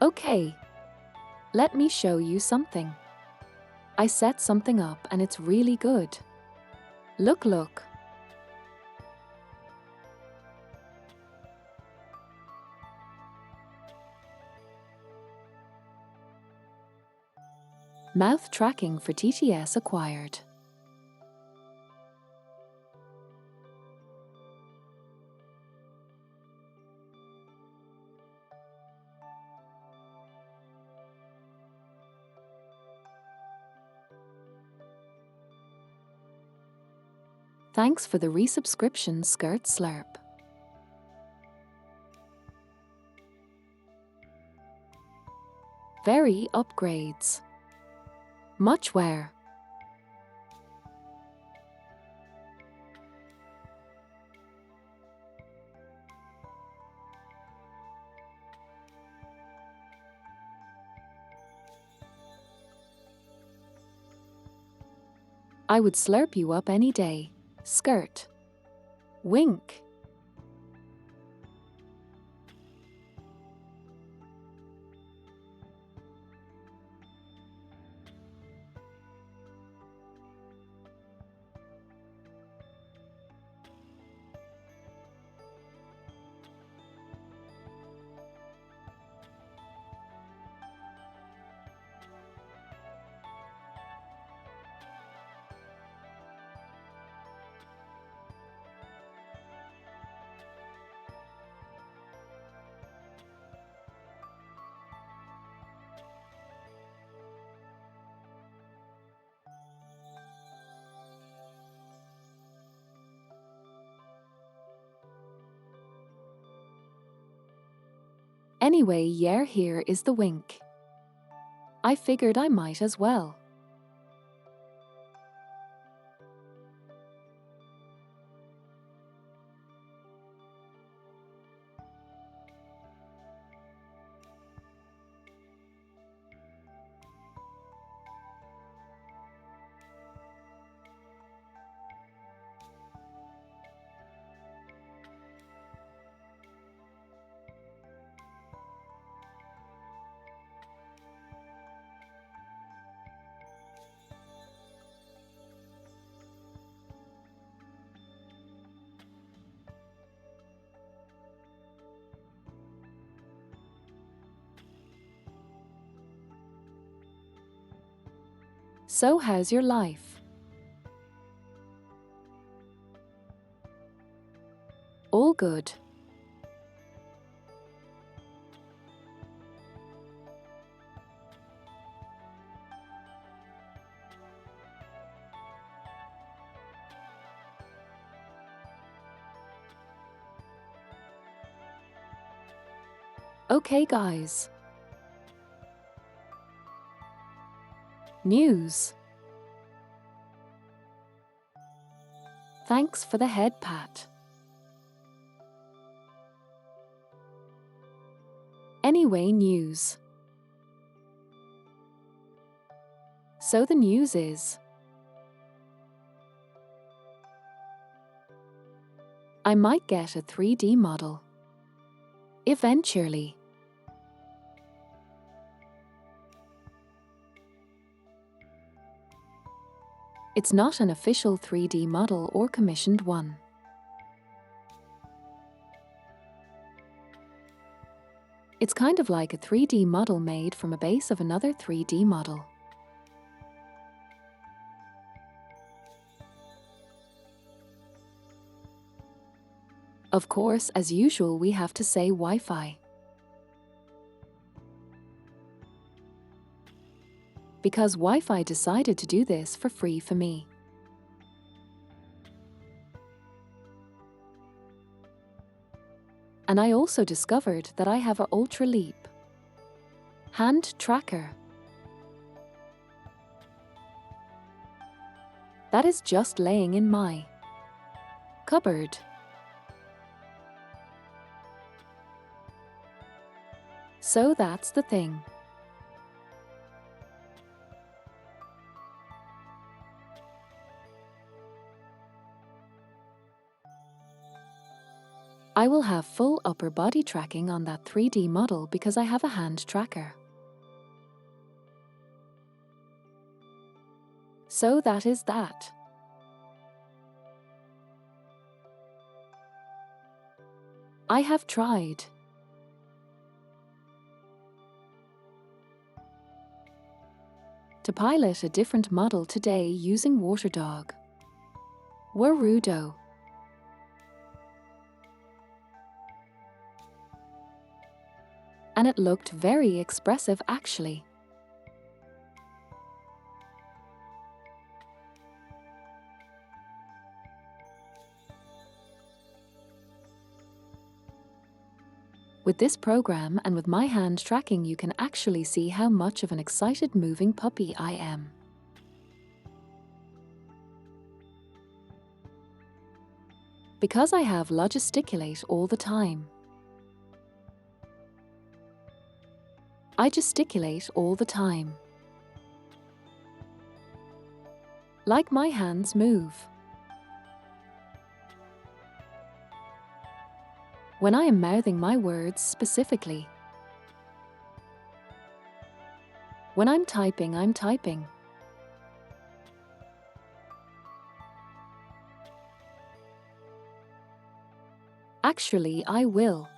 Okay, let me show you something. I set something up and it's really good. Look. Mouth tracking for TTS acquired. Thanks for the resubscription, Skirt Slurp. Very upgrades. Much wear. I would slurp you up any day. Skirt. Wink. Anyway, yeah, here is the wink. I figured I might as well. So how's your life? All good. Okay, guys. News. Thanks for the head pat. Anyway, news. So the news is, I might get a 3D model. Eventually. It's not an official 3D model or commissioned one. It's kind of like a 3D model made from a base of another 3D model. Of course, as usual, we have to say Wi-Fi. Because Wi-Fi decided to do this for free for me. And I also discovered that I have an Ultra Leap hand tracker. That is just laying in my cupboard. So that's the thing. I will have full upper body tracking on that 3D model because I have a hand tracker. So that is that. I have tried. To pilot a different model today using Waterdog. Warudo. And it looked very expressive actually. With this program and with my hand tracking, you can actually see how much of an excited moving puppy I am. Because I have gesticulate all the time. I gesticulate all the time. Like my hands move. When I am mouthing my words specifically. When I'm typing, I'm typing. Actually, I will.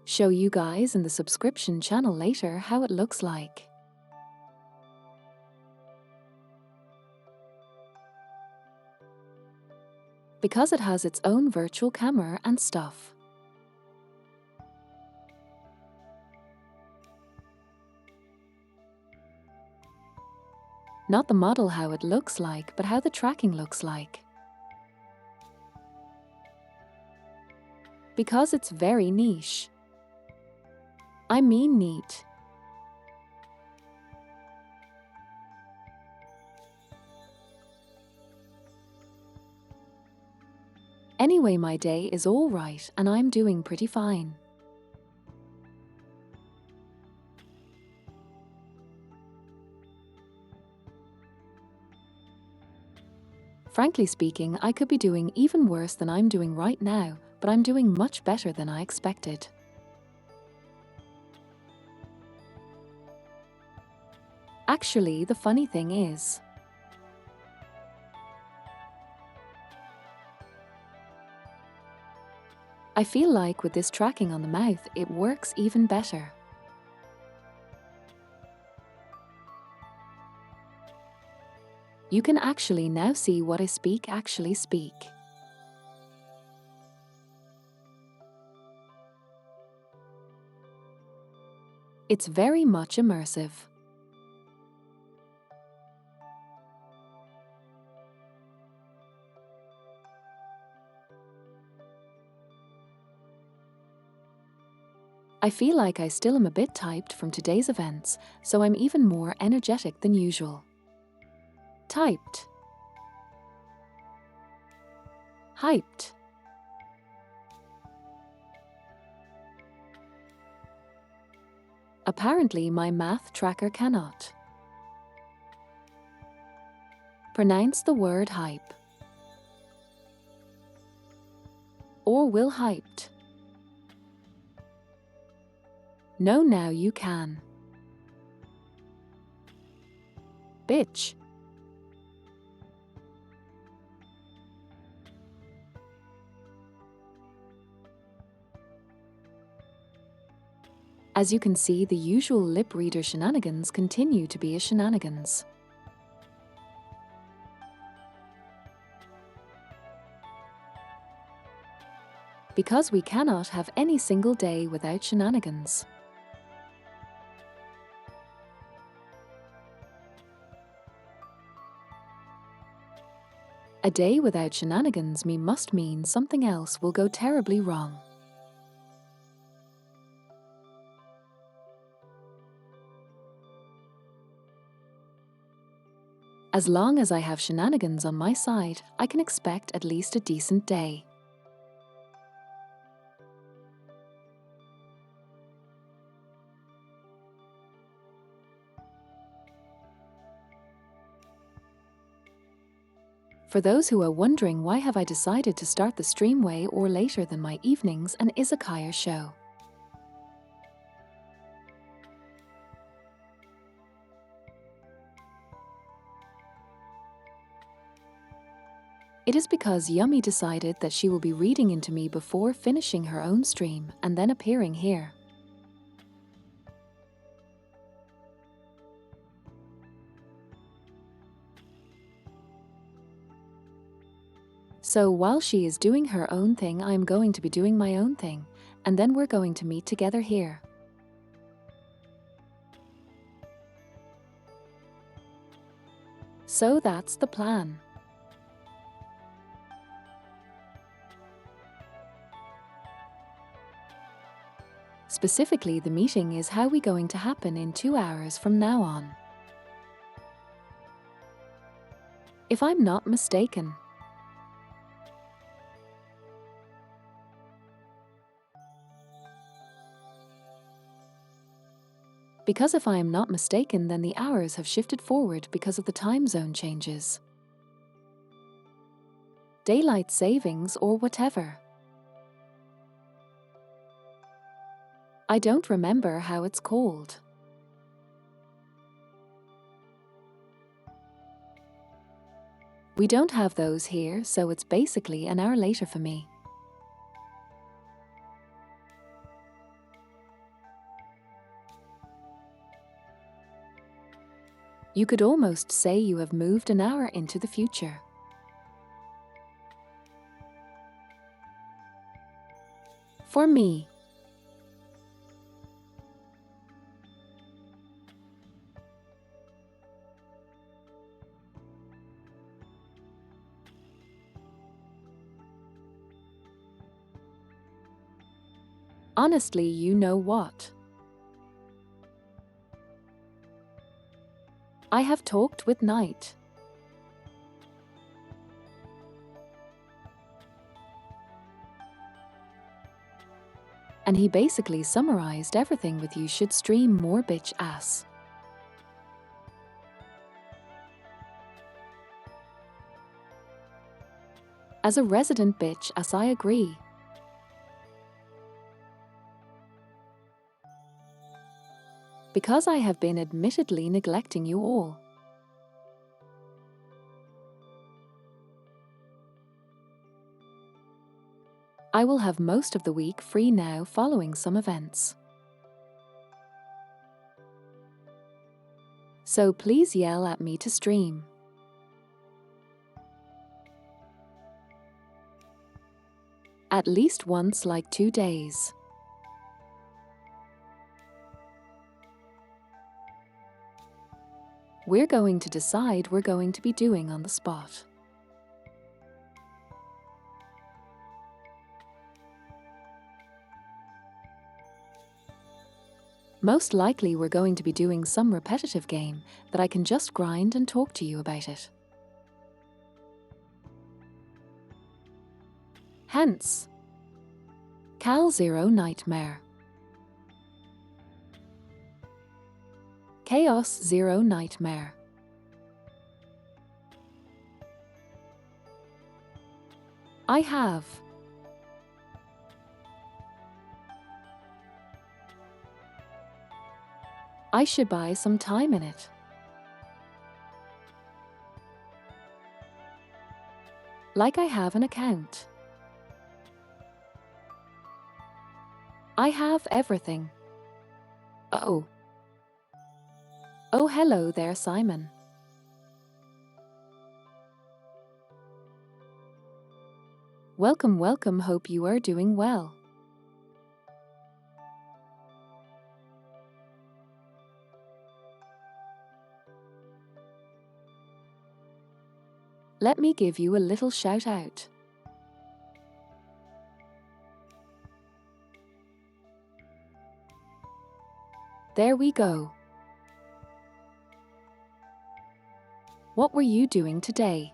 Show you guys in the subscription channel later how it looks like. Because it has its own virtual camera and stuff. Not the model how it looks like, but how the tracking looks like. Because it's very niche. I mean neat. Anyway, my day is all right and I'm doing pretty fine. Frankly speaking, I could be doing even worse than I'm doing right now, but I'm doing much better than I expected. Actually, the funny thing is, I feel like with this tracking on the mouth, it works even better. You can actually now see what I actually speak. It's very much immersive. I feel like I still am a bit typed from today's events, so I'm even more energetic than usual. Typed. Hyped. Apparently my math tracker cannot pronounce the word hype. Or will hyped. No, now you can. Bitch. As you can see, the usual lip reader shenanigans continue to be a shenanigans. Because we cannot have any single day without shenanigans. A day without shenanigans must mean something else will go terribly wrong. As long as I have shenanigans on my side, I can expect at least a decent day. For those who are wondering why have I decided to start the stream way or later than my evenings and Izakaya show. It is because Yummy decided that she will be reading into me before finishing her own stream and then appearing here. So while she is doing her own thing, I am going to be doing my own thing, and then we're going to meet together here. So that's the plan. Specifically, the meeting is how we going to happen in 2 hours from now on. If I'm not mistaken. Because if I am not mistaken, then the hours have shifted forward because of the time zone changes. Daylight savings or whatever. I don't remember how it's called. We don't have those here, so it's basically an hour later for me. You could almost say you have moved an hour into the future. For me. Honestly, you know what? I have talked with Knight. And he basically summarized everything with you should stream more bitch ass. As a resident bitch ass, I agree. Because I have been admittedly neglecting you all. I will have most of the week free now following some events. So please yell at me to stream. At least once, like 2 days. We're going to decide we're going to be doing on the spot. Most likely we're going to be doing some repetitive game that I can just grind and talk to you about it. Hence, Cal Zero Nightmare. Chaos Zero Nightmare. I have. I should buy some time in it. Like I have an account. I have everything. Oh. Oh, hello there, Simon. Welcome, welcome, hope you are doing well. Let me give you a little shout out. There we go. What were you doing today?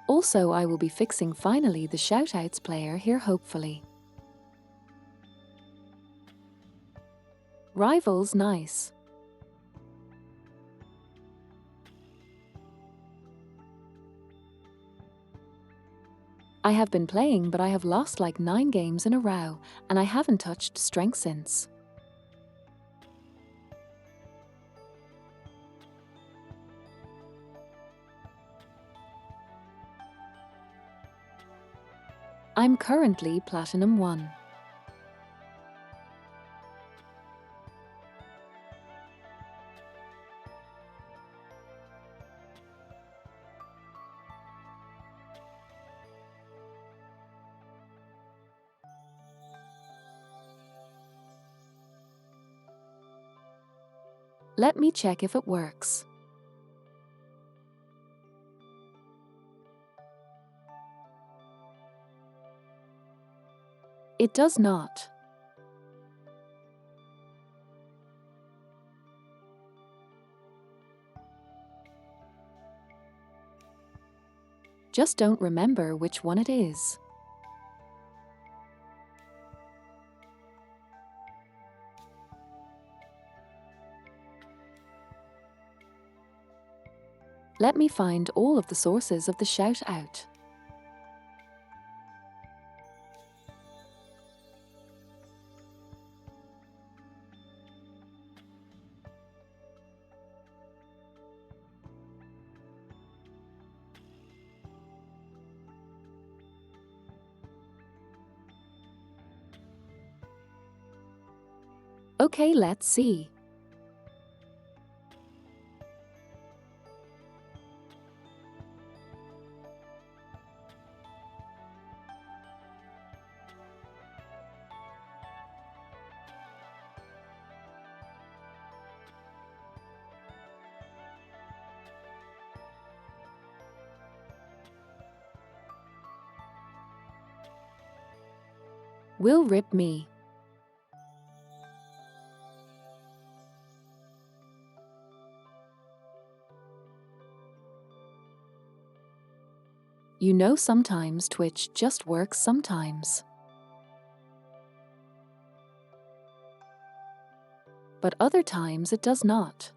Also, I will be fixing finally the shoutouts player here hopefully. Rivals nice. I have been playing, but I have lost like 9 games in a row, and I haven't touched strength since. I'm currently Platinum 1. Let me check if it works. It does not. Just don't remember which one it is. Let me find all of the sources of the shout out. Okay, let's see. Will rip me. You know, sometimes Twitch just works sometimes. But other times it does not.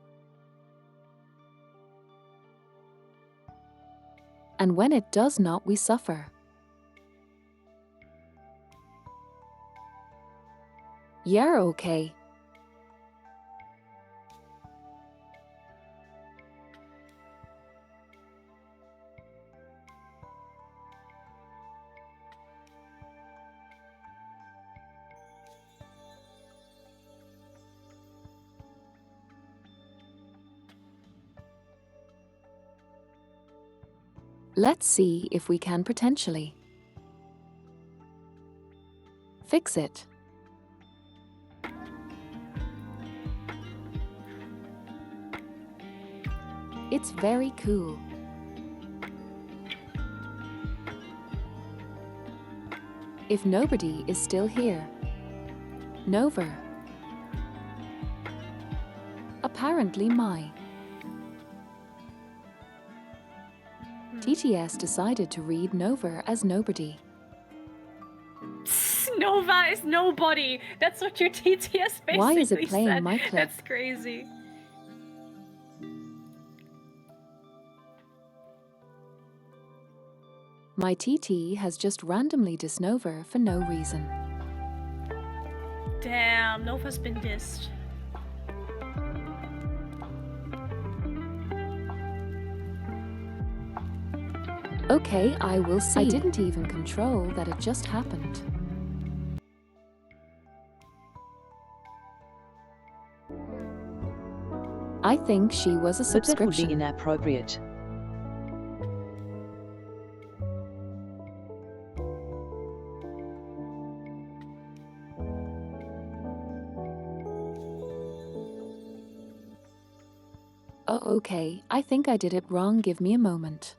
And when it does not, we suffer. Yeah, okay. Let's see if we can potentially fix it. It's very cool. If nobody is still here. Nova. Apparently my TTS decided to read Nova as nobody. Nova is nobody. That's what your TTS basically Why is it playing said. my clip? That's crazy. My TT has just randomly dissed Nova for no reason. Damn, Nova's been dissed. Okay, I will see. I didn't even control that, it just happened. I think she was a But that would be subscription. inappropriate. Oh, okay, I think I did it wrong. Give me a moment.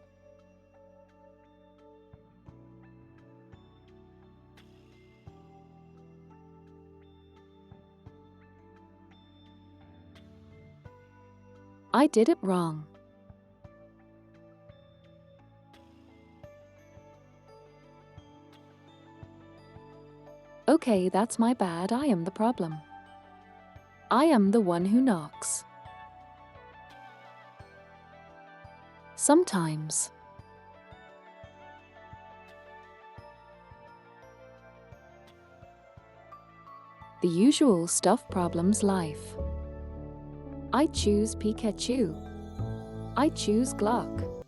I did it wrong. Okay, that's my bad. I am the problem. I am the one who knocks. Sometimes. The usual stuff problems life. I choose Pikachu. I choose Glock.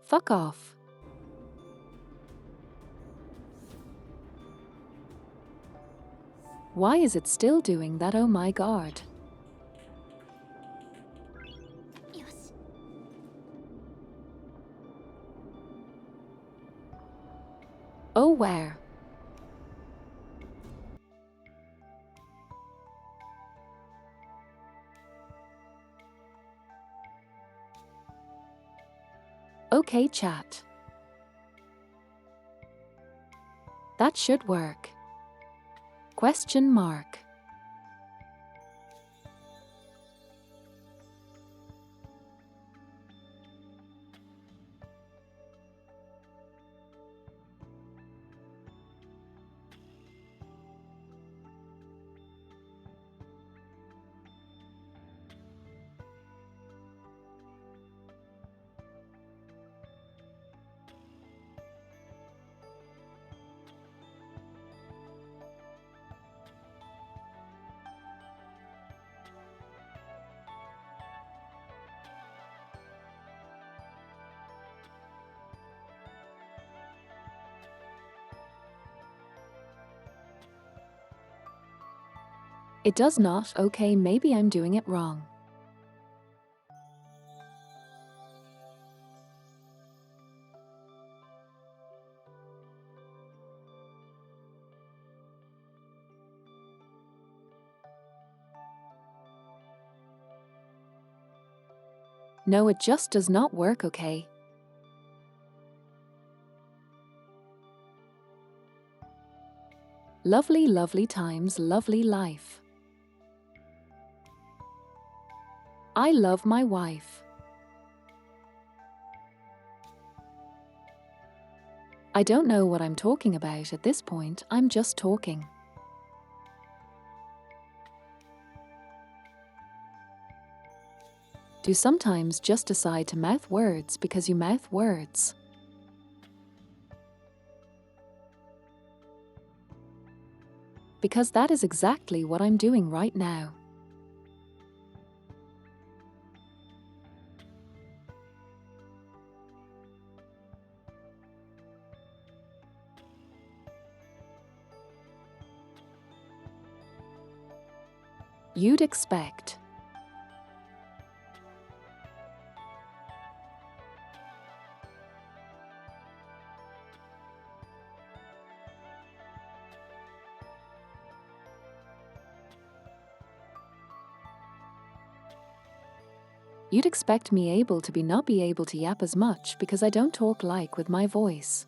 Fuck off. Why is it still doing that? Oh my god. Oh where? Okay chat. That should work. Question mark. It does not. Okay, maybe I'm doing it wrong. No, it just does not work, okay? Lovely, lovely times, lovely life. I love my wife. I don't know what I'm talking about at this point, I'm just talking. Do sometimes just decide to mouth words because you mouth words. Because that is exactly what I'm doing right now. You'd expect. You'd expect me able to be not be able to yap as much because I don't talk like with my voice.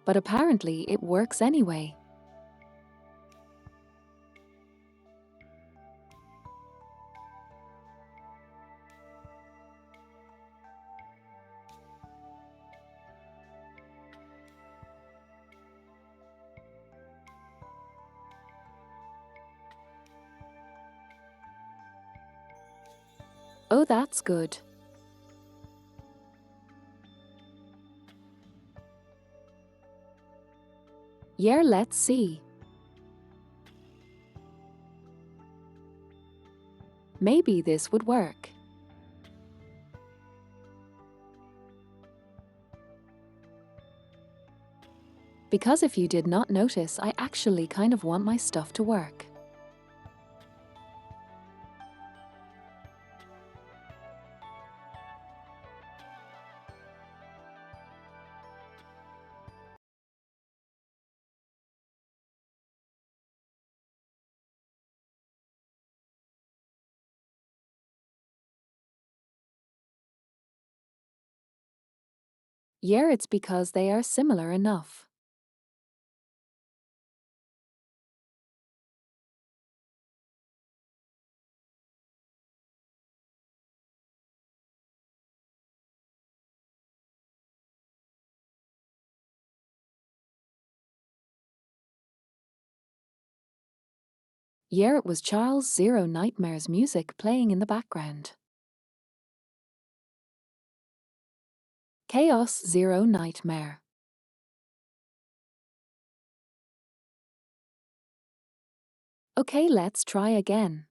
But apparently it works anyway. Oh, that's good. Yeah, let's see. Maybe this would work. Because if you did not notice, I actually kind of want my stuff to work. Yeah, it's because they are similar enough. Yeah, it was Charles Zero Nightmare's music playing in the background. Chaos Zero Nightmare. Okay, let's try again.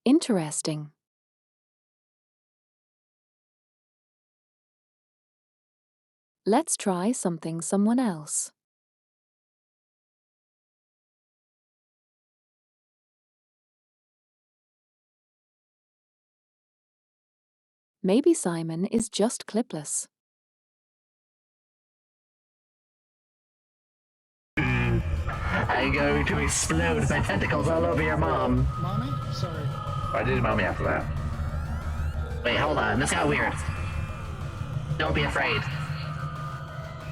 Interesting. Let's try someone else. Maybe Simon is just clipless. I'm going to explode my tentacles all over your mom. Mommy? Sorry. I did mommy after that. Wait, hold on. This got weird. Don't be afraid.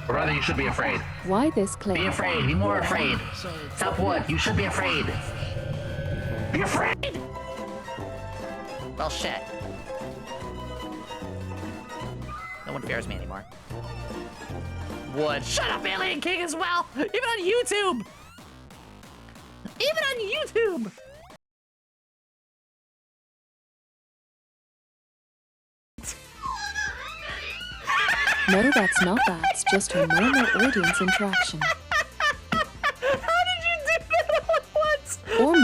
Or rather, you should be afraid. Why this clip? Be afraid. Be more afraid. Sorry. Stop what? You should be afraid. Be afraid! Well, shit. No one fears me anymore. Would. Shut up, Alien King, as well! Even on YouTube! Even on YouTube! No, that's not. That's just her normal audience interaction. How did you do that all at once? Or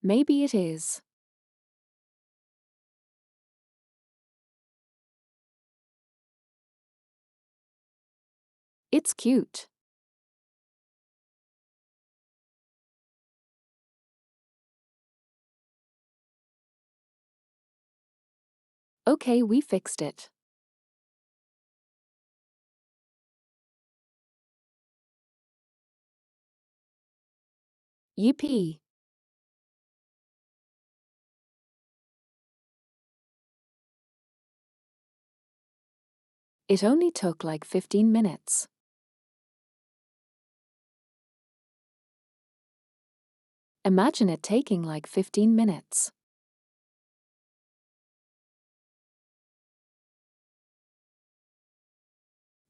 maybe it is. It's cute. Okay, we fixed it. Yippee. It only took like 15 minutes. Imagine it taking like 15 minutes.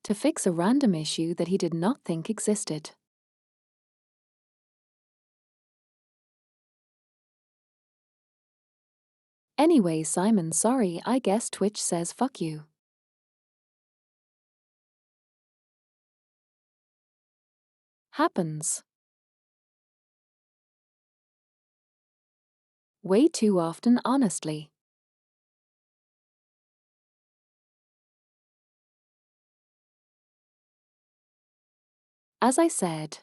To fix a random issue that he did not think existed. Anyway, Simon, sorry, I guess Twitch says fuck you. Happens. Way too often, honestly. As I said,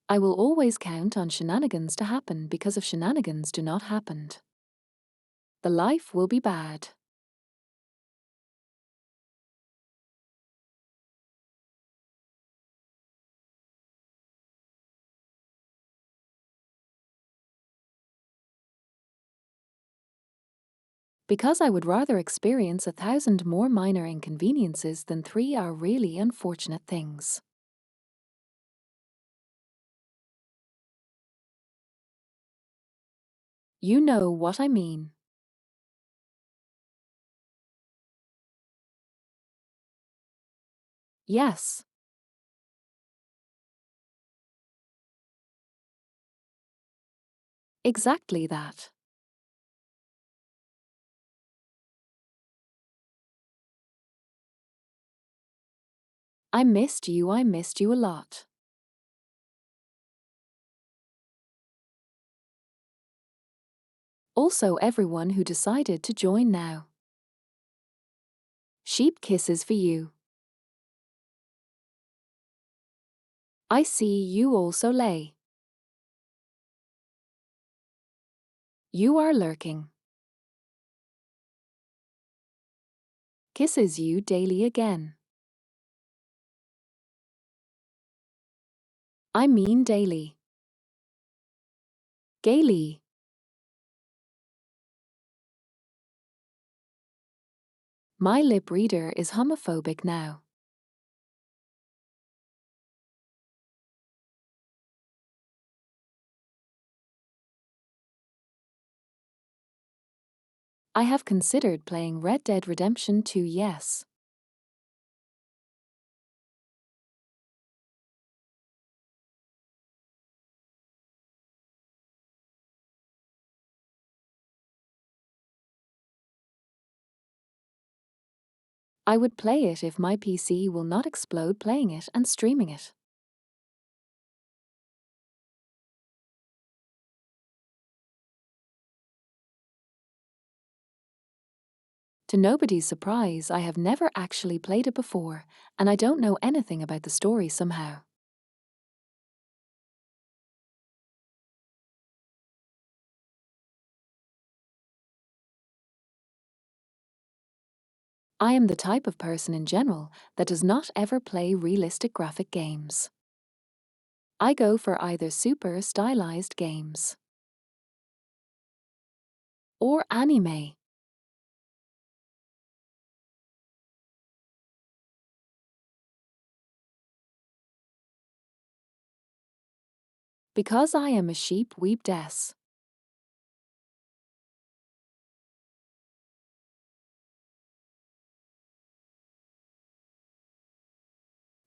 I will always count on shenanigans to happen because if shenanigans do not happen, the life will be bad. Because I would rather experience 1,000 more minor inconveniences than 3 are really unfortunate things. You know what I mean. Yes. Exactly that. I missed you a lot. Also everyone who decided to join now. Sheep kisses for you. I see you also lay. You are lurking. Kisses you daily again. I mean daily. Gaily. My lip reader is homophobic now. I have considered playing Red Dead Redemption 2, yes. I would play it if my PC will not explode playing it and streaming it. To nobody's surprise, I have never actually played it before, and I don't know anything about the story somehow. I am the type of person in general that does not ever play realistic graphic games. I go for either super stylized games or anime. Because I am a sheep weep des.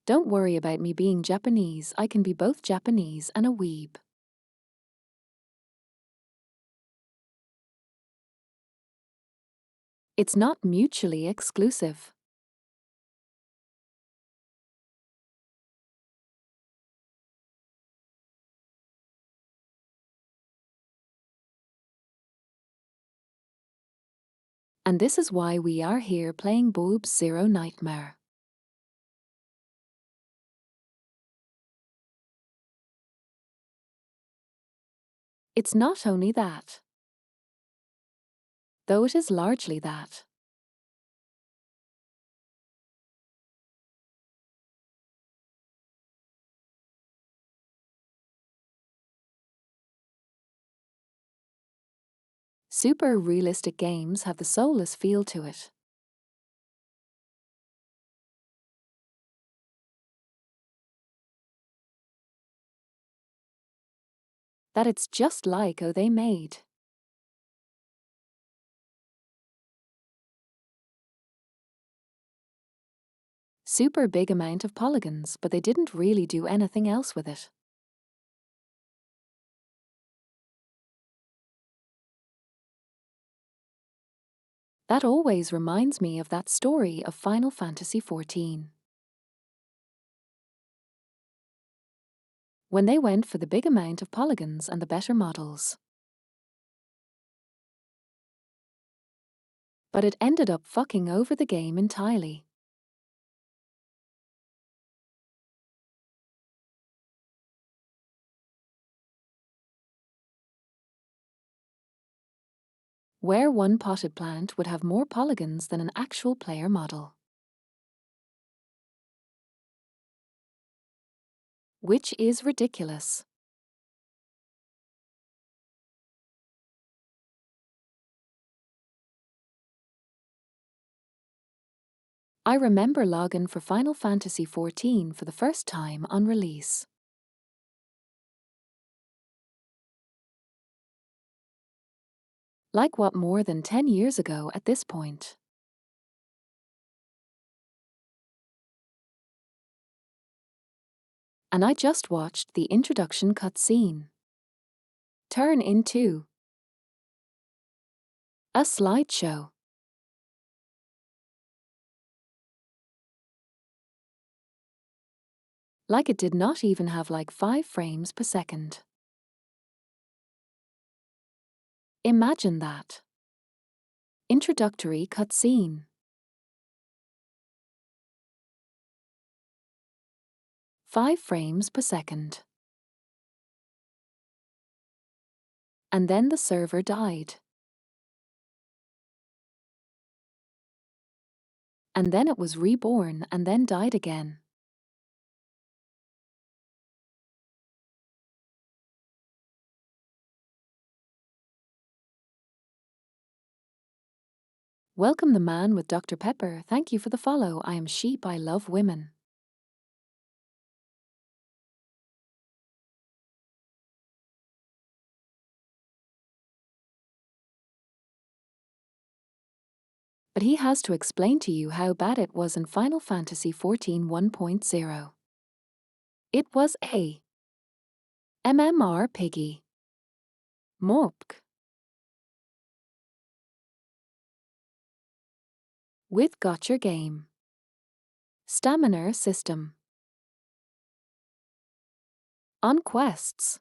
Don't worry about me being Japanese, I can be both Japanese and a weeb. It's not mutually exclusive. And this is why we are here playing Boob's Zero Nightmare. It's not only that, though it is largely that. Super realistic games have the soulless feel to it. That it's just like oh they made. Super big amount of polygons, but they didn't really do anything else with it. That always reminds me of that story of Final Fantasy XIV. When they went for the big amount of polygons and the better models. But it ended up fucking over the game entirely. Where one potted plant would have more polygons than an actual player model. Which is ridiculous. I remember logging for Final Fantasy XIV for the first time on release. Like what, more than 10 years ago at this point. And I just watched the introduction cutscene turn into a slideshow. Like it did not even have like 5 frames per second. Imagine that. Introductory cutscene. 5 frames per second. And then the server died. And then it was reborn and then died again. Welcome the man with Dr. Pepper. Thank you for the follow. I am Sheep. I love women. But he has to explain to you how bad it was in Final Fantasy XIV 1.0. It was a MMR piggy. Morpk. With Gotcha game. Stamina system. On quests.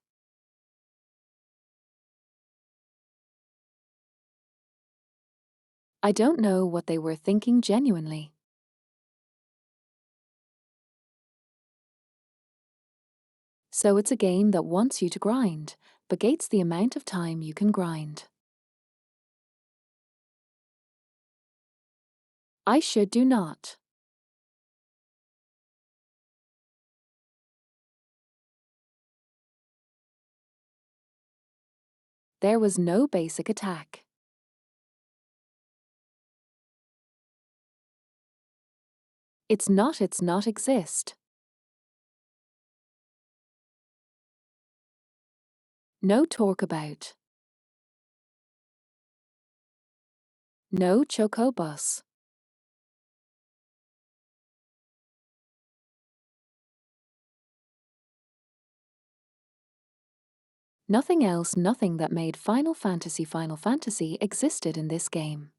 I don't know what they were thinking genuinely. So it's a game that wants you to grind, but gates the amount of time you can grind. I should do not. There was no basic attack. It's not exist. No talk about. No chocobus. Nothing else, nothing that made Final Fantasy existed in this game.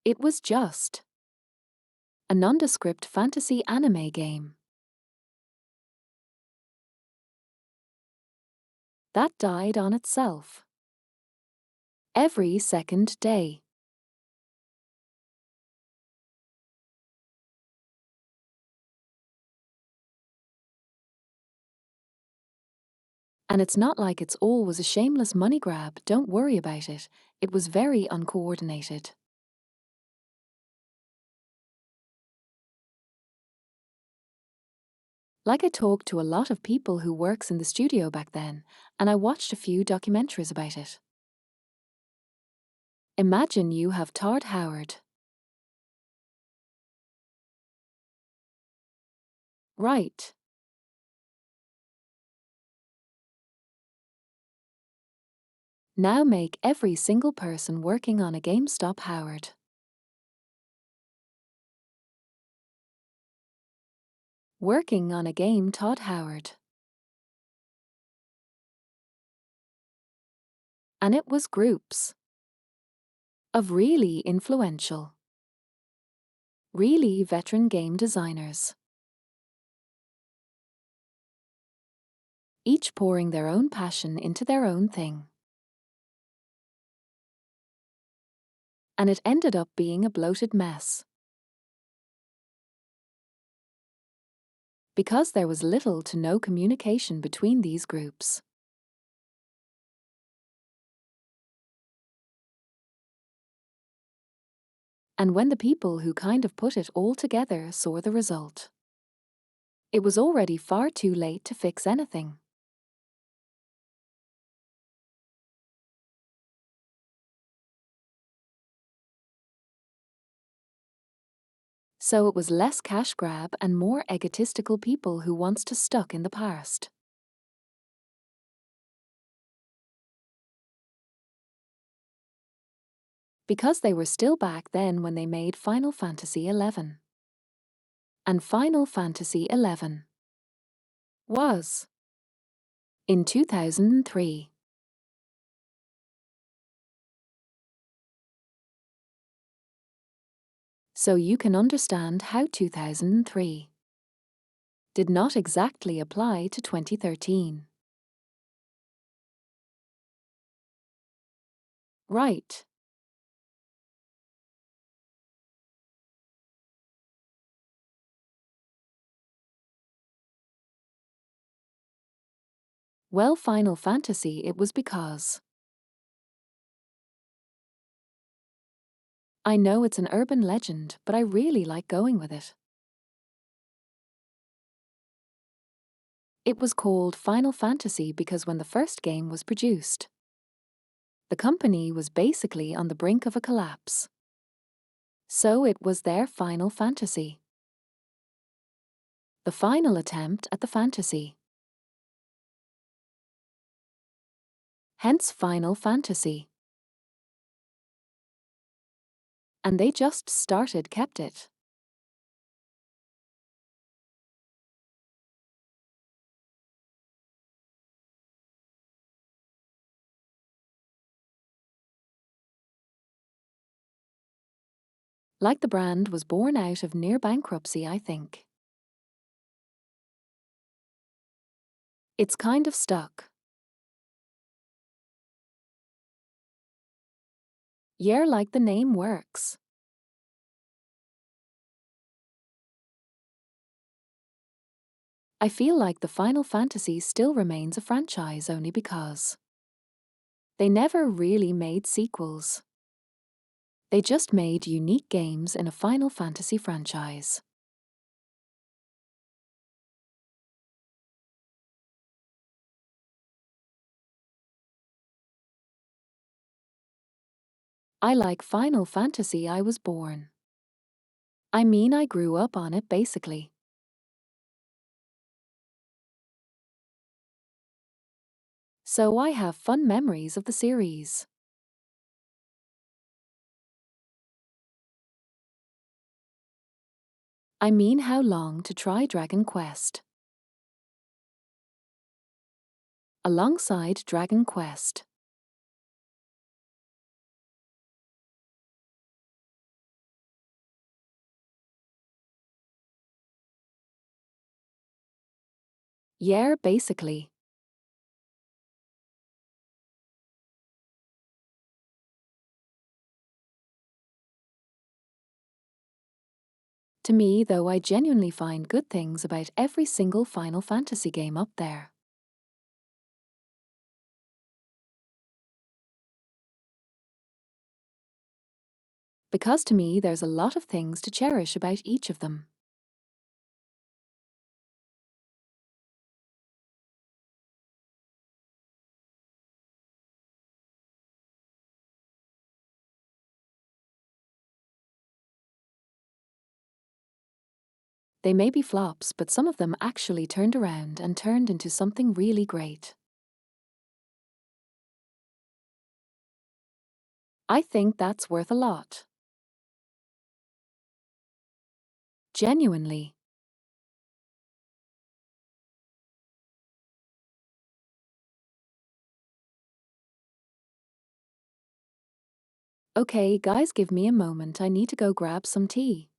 It was just a nondescript fantasy anime game. That died on itself. Every second day. And it's not like it's all was a shameless money grab, don't worry about it. It was very uncoordinated. Like I talked to a lot of people who works in the studio back then, and I watched a few documentaries about it. Imagine you have Todd Howard. Right. Now make every single person working on a game stop Howard. Working on a game Todd Howard. And it was groups of really influential, really veteran game designers. Each pouring their own passion into their own thing. And it ended up being a bloated mess. Because there was little to no communication between these groups. And when the people who kind of put it all together saw the result, it was already far too late to fix anything. So it was less cash grab and more egotistical people who wants to stuck in the past. Because they were still back then when they made Final Fantasy XI. And Final Fantasy XI was in 2003. So you can understand how 2003 did not exactly apply to 2013. Right. Well, Final Fantasy, it was because I know it's an urban legend, but I really like going with it. It was called Final Fantasy because when the first game was produced, the company was basically on the brink of a collapse. So it was their Final Fantasy. The final attempt at the fantasy. Hence Final Fantasy. And they just kept it. Like the brand was born out of near bankruptcy, I think. It's kind of stuck. Yeah, like the name works. I feel like the Final Fantasy still remains a franchise only because they never really made sequels. They just made unique games in a Final Fantasy franchise. I like Final Fantasy. I was born. I mean, I grew up on it basically. So I have fun memories of the series. I mean, how long to try Dragon Quest? Alongside Dragon Quest. Yeah, basically. To me, though, I genuinely find good things about every single Final Fantasy game up there. Because to me, there's a lot of things to cherish about each of them. They may be flops, but some of them actually turned around and turned into something really great. I think that's worth a lot. Genuinely. Okay, guys, give me a moment. I need to go grab some tea.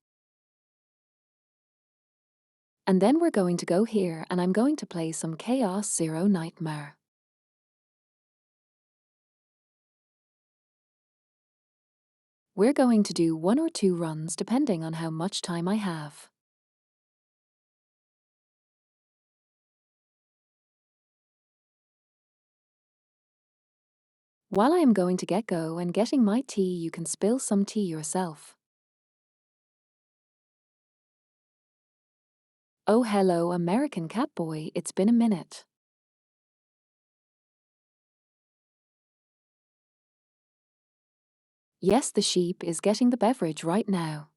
And then we're going to go here and I'm going to play some Chaos Zero Nightmare. We're going to do 1 or 2 runs depending on how much time I have. While I am going to get go and getting my tea, you can spill some tea yourself. Oh, hello, American Catboy, it's been a minute. Yes, the sheep is getting the beverage right now.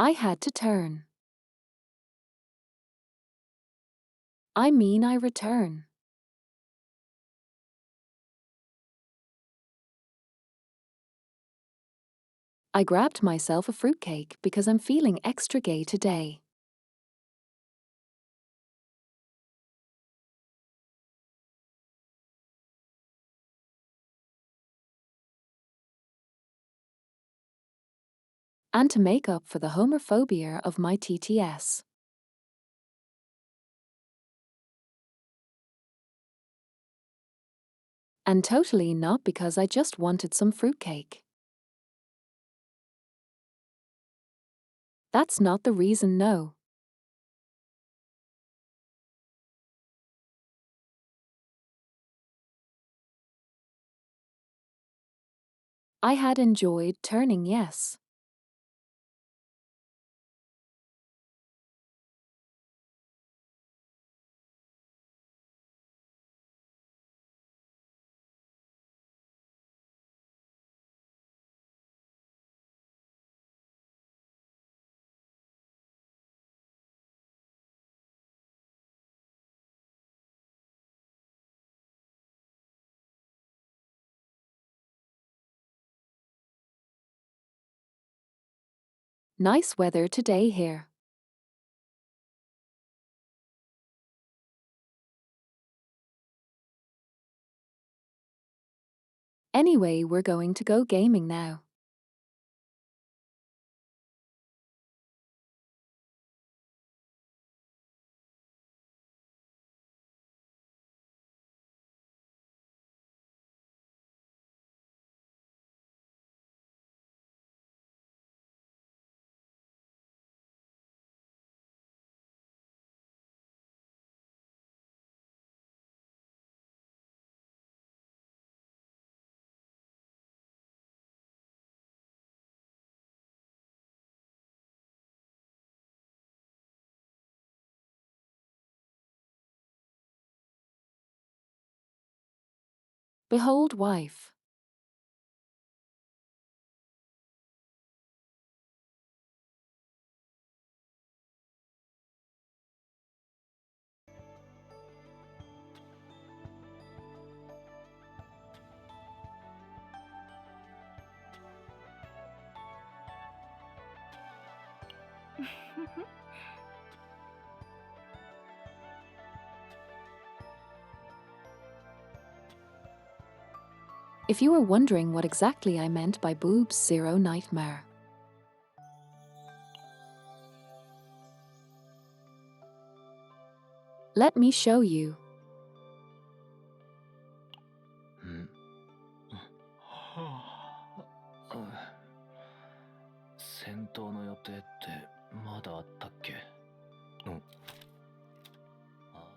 I had to turn. I mean I return. I grabbed myself a fruitcake because I'm feeling extra gay today. And to make up for the homophobia of my TTS. And totally not because I just wanted some fruitcake. That's not the reason, no. I had enjoyed turning, yes. Nice weather today here. Anyway, we're going to go gaming now. Behold, wife. If you were wondering what exactly I meant by boobs zero nightmare. Let me show you. 戦闘の予定ってまだあったっけ？うん。あ、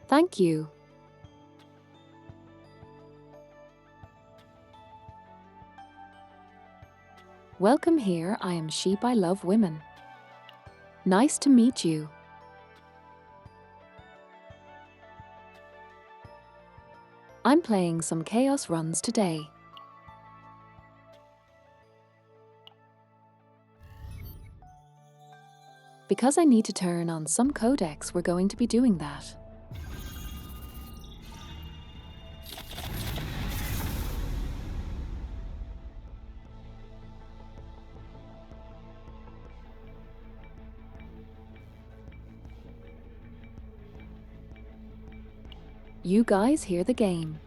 Thank you. Welcome here, I am Sheep, I love women. Nice to meet you. I'm playing some chaos runs today. Because I need to turn on some codecs, we're going to be doing that. You guys hear the game.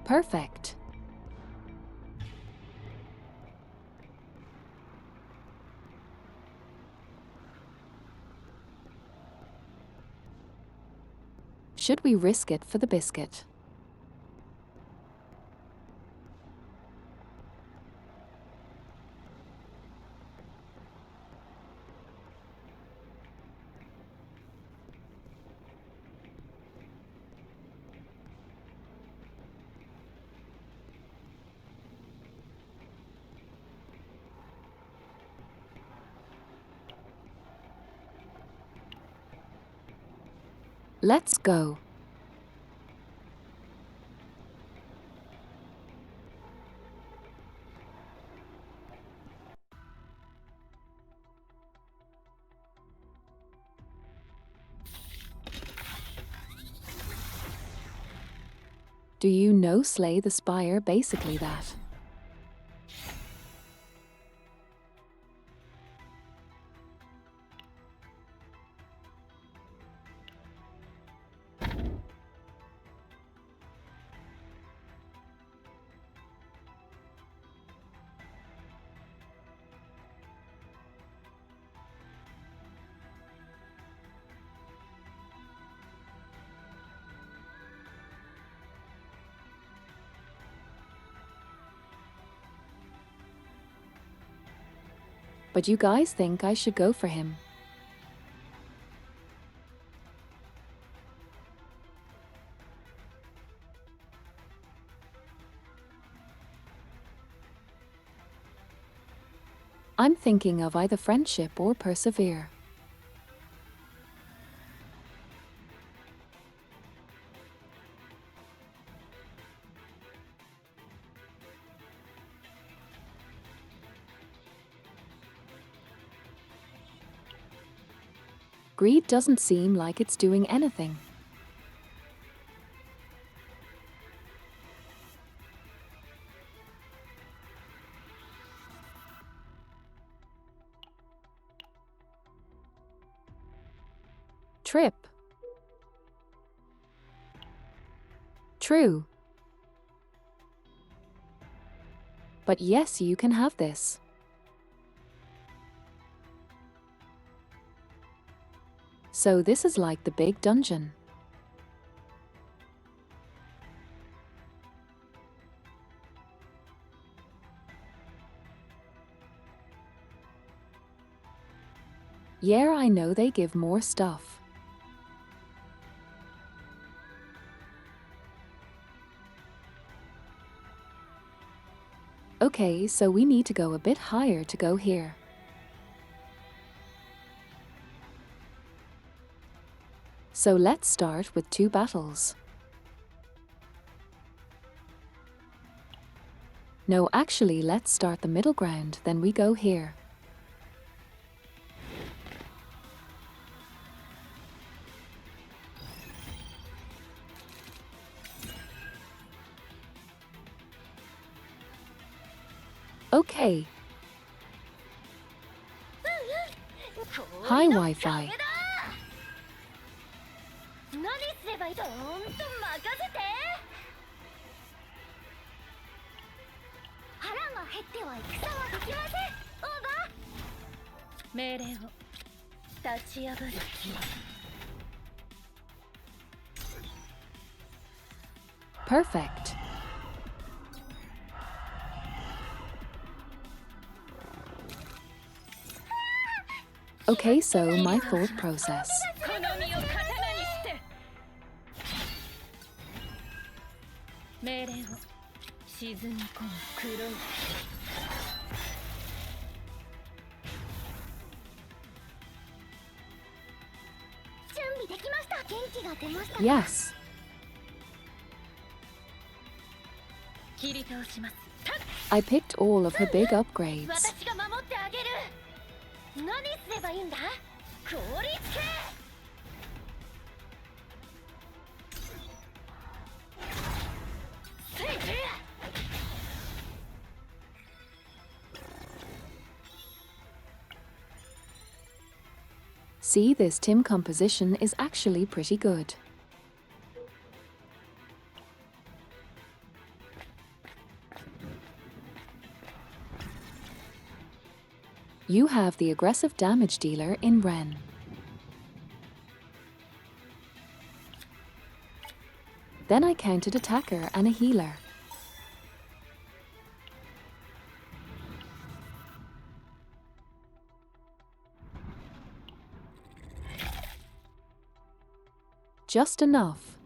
Perfect. Should we risk it for the biscuit? Let's go. Do you know Slay the Spire basically that? But you guys think I should go for him. I'm thinking of either friendship or persevere. Greed doesn't seem like it's doing anything. Trip. True. But yes, you can have this. So this is like the big dungeon. Yeah, I know they give more stuff. Okay, so we need to go a bit higher to go here. So let's start with 2 battles. No, actually, let's start the middle ground, then we go here. Okay. Hi, Wi-Fi. Perfect. Okay, so my thought process. Yes. I picked all of her big upgrades. See, this team composition is actually pretty good. You have the aggressive damage dealer in Ren. Then I counted attacker and a healer. Just enough.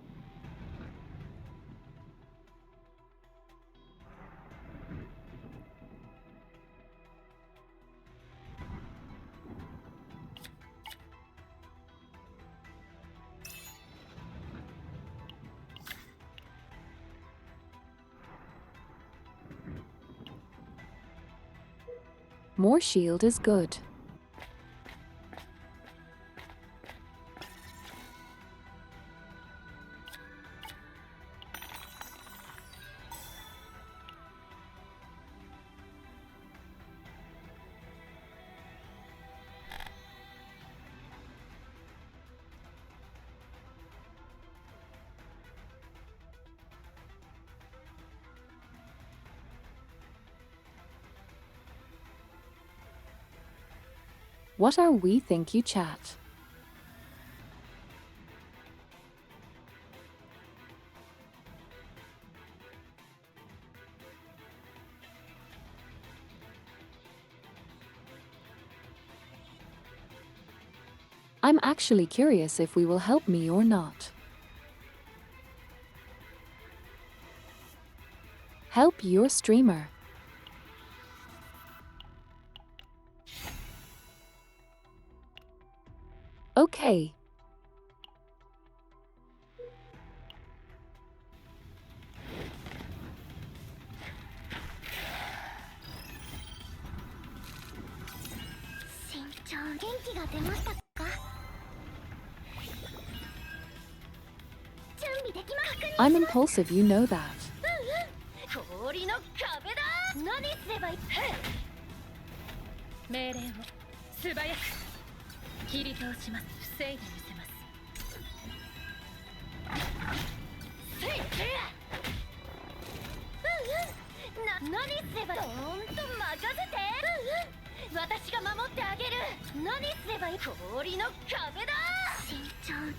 More shield is good. What are we think you chat? I'm actually curious if we will help me or not. Help your streamer. Okay. I'm impulsive, you know that. 氷の壁だ。何すればいい？命令を素早く切り倒します。防いでみせます。せいせい。何すればどーんと任せて。私が守ってあげる。何すればいい？氷の壁だ。慎重に。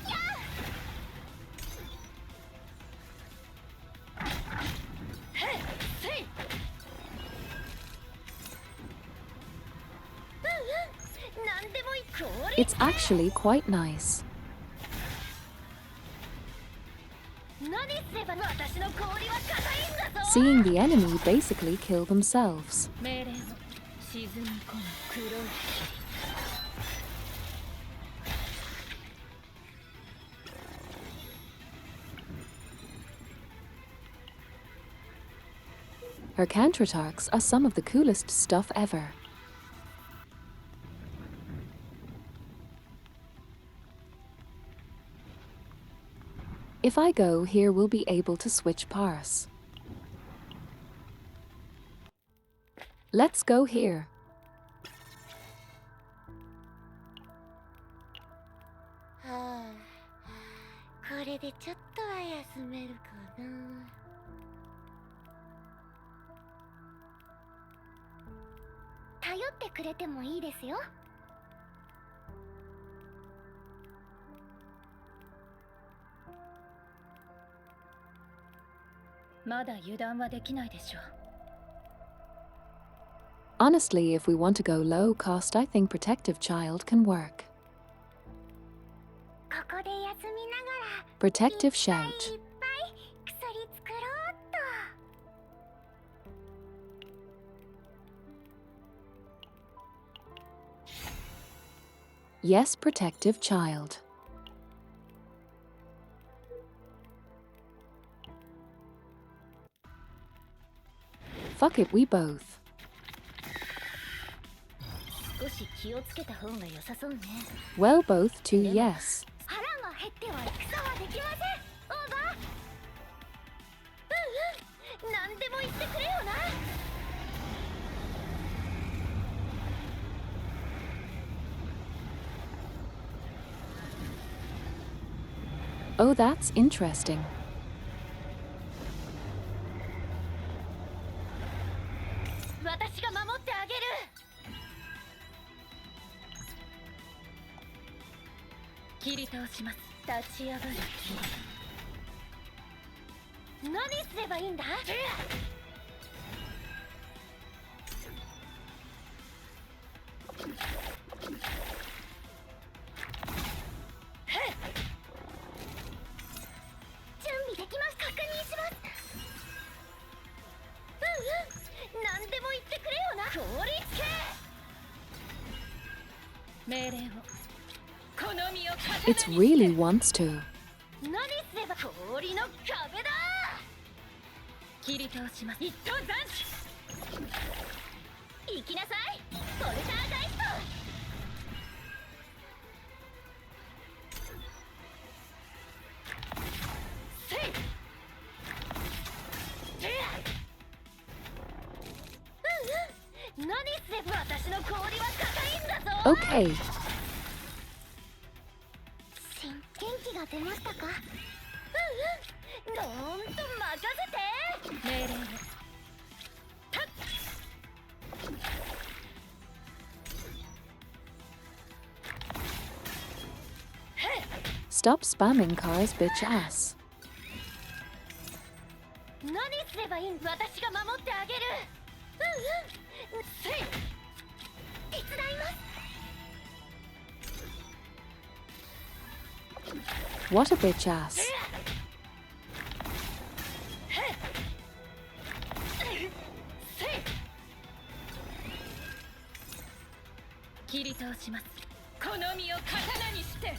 It's actually quite nice. Seeing the enemy basically kill themselves. Her counterattacks are some of the coolest stuff ever. If I go here, we'll be able to switch parse. Let's go here. Honestly, if we want to go low cost, I think Protective Child can work. Protective Shout. Yes, Protective Child. Fuck it, we both. Well, both too, yes. Oh, that's interesting. 切り倒します。立ち上がる霧。何すればいいんだ。準備できます。確認します。何でも言ってくれよな。氷つけ。命令を。好みを刀に It して。 really wants to. 何すれば氷の壁だ。切り倒します。一等斬首。行きなさいポルターガイスト。せい。何すれば。私の氷は硬いんだぞ。 Okay. 元気が出ましたか。どーんと任せて。命令を。たっ。 Stop spamming Kara's bitch ass. 何すればいいん。私が守ってあげる。せい。手伝います。 What a bitch ass. 切り倒します。好みを刀にして。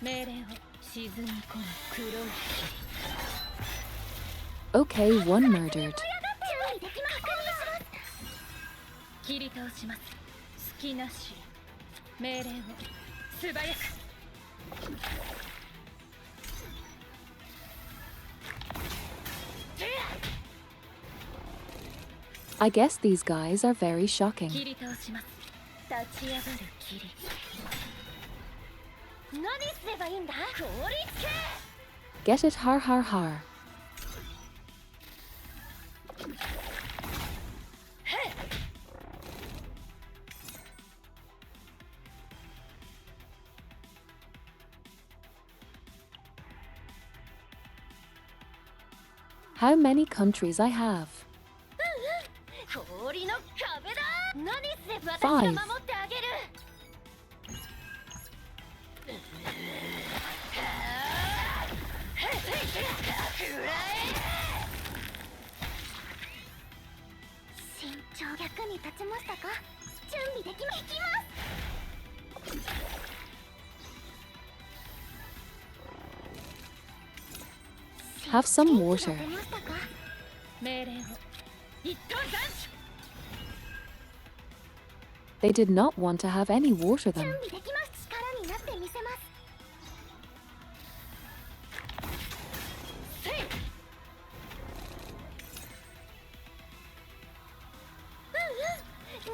命令を。沈み込む黒い Okay, one murdered. 準備できます。切り倒します。隙なし。命令を。素早く。 I guess these guys are very shocking. 切り倒します。立ち上がる霧。何すればいいんだ。氷つけ。 Get it har har har. How many countries I have? 氷の壁だ。何すれば。私 Five. が守ってあげる。慎重。役に立ちましたか。準備できます。行きます。 Have some water. 元気が出ましたか。命令を。一等斬首。 They did not want to have any water 準 then. 備できます。力になってみせます。せい。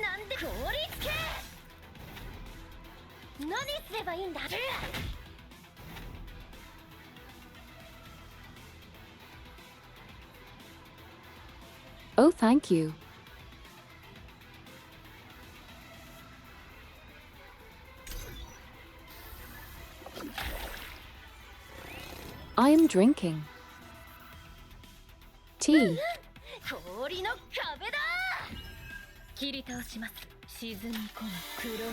なんで氷つけ。何すればいいんだ。 Oh, thank you. I am drinking tea. 氷の壁だ。切り倒します。沈み込む黒い霧。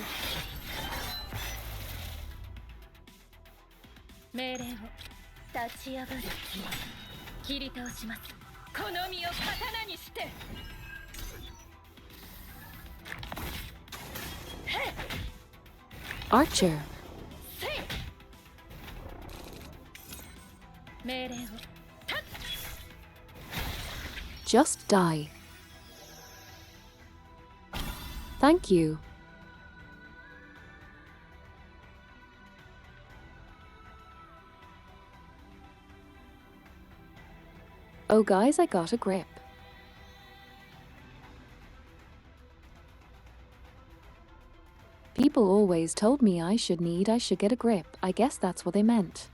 命令を。立ち上がる霧。切り倒します。好みを刀にして。 Archer. せい。命令を。たっ。 Just die. Thank you. Oh guys, I got a grip. People always told me I should get a grip. I guess that's what they meant.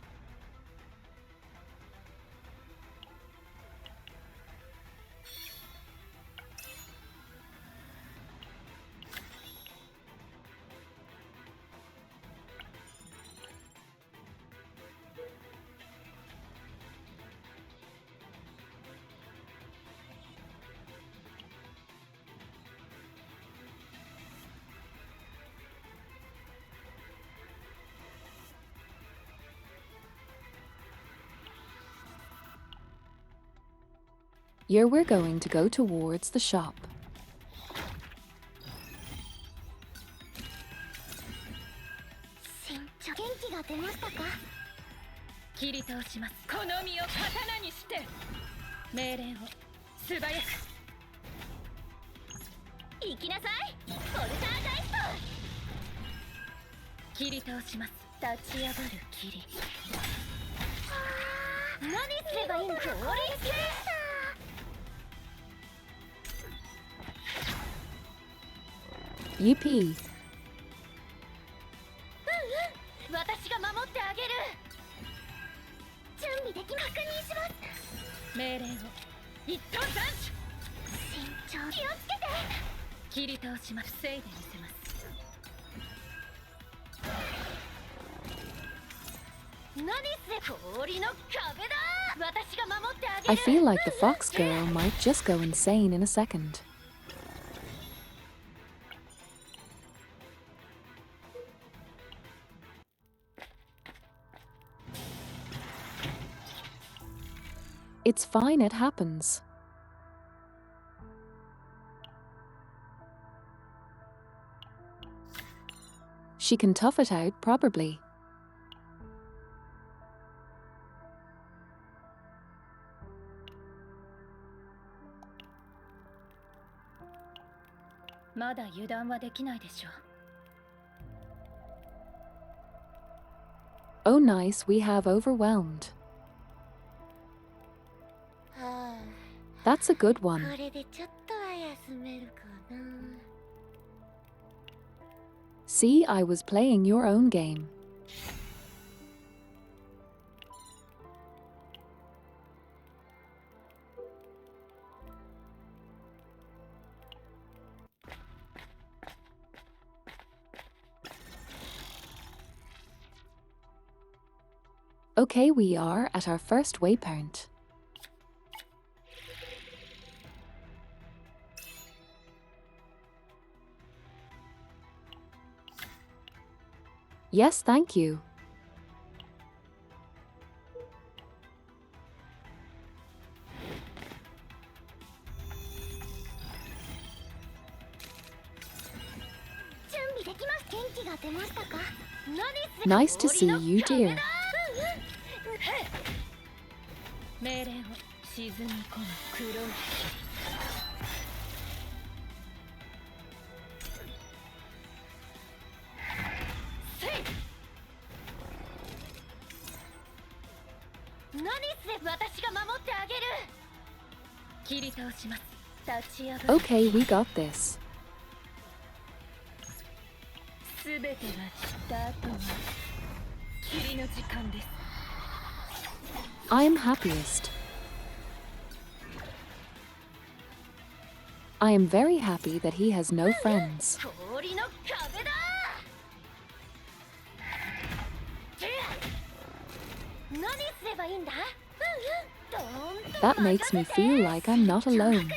Here we're going to go towards the shop. 身長元気が出ましたか。切り倒します。この身を刀にして命令を素早く。行きなさいポルターガイスト。切り倒します。立ち上がる霧。何すればいいんだ。降臨しました。UP. 私が守ってあげる。準備でき確認します。命令を一等斬首。慎重気をつけて。切り倒します。防いでみせます。何すれ氷の壁だ。私が守ってあげる。 I feel like the fox girl might just go insane in a second. It's fine, it happens. She can tough it out, probably. Oh nice, we have overwhelmed. That's a good one. これでちょっとは休めるかな。 See, I was playing your own game. Okay, we are at our first waypoint. Yes, thank you. Nice to see you, dear. 命令を沈み込む黒い何すれば私が守ってあげる。切り倒します。立ち上がる。 Okay, we got this. すべてが散った後に霧の時間です。 I am happiest. I am very happy that he has no friends. 氷の壁だ。何すればいいんだ。 That makes me feel like I'm not alone.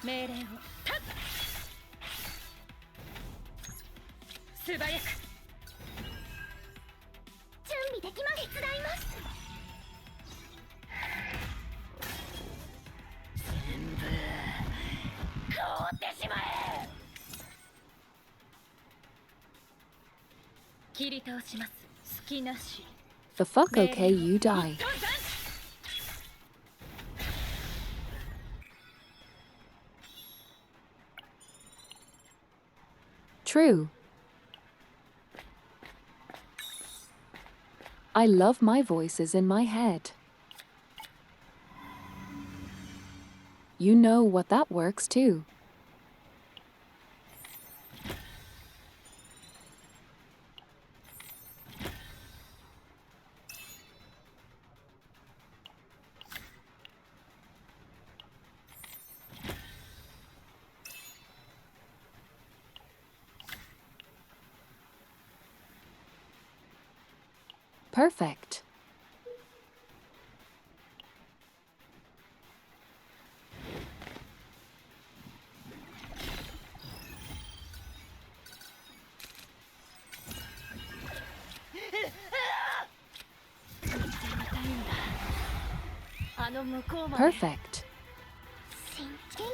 命令を素早く。準備できます。手伝います。全部凍ってしまえ。切り倒します。隙なし。 The fuck, okay, you die. True. I love my voices in my head. You know what that works too. Perfect. あの向こうまで Perfect. 元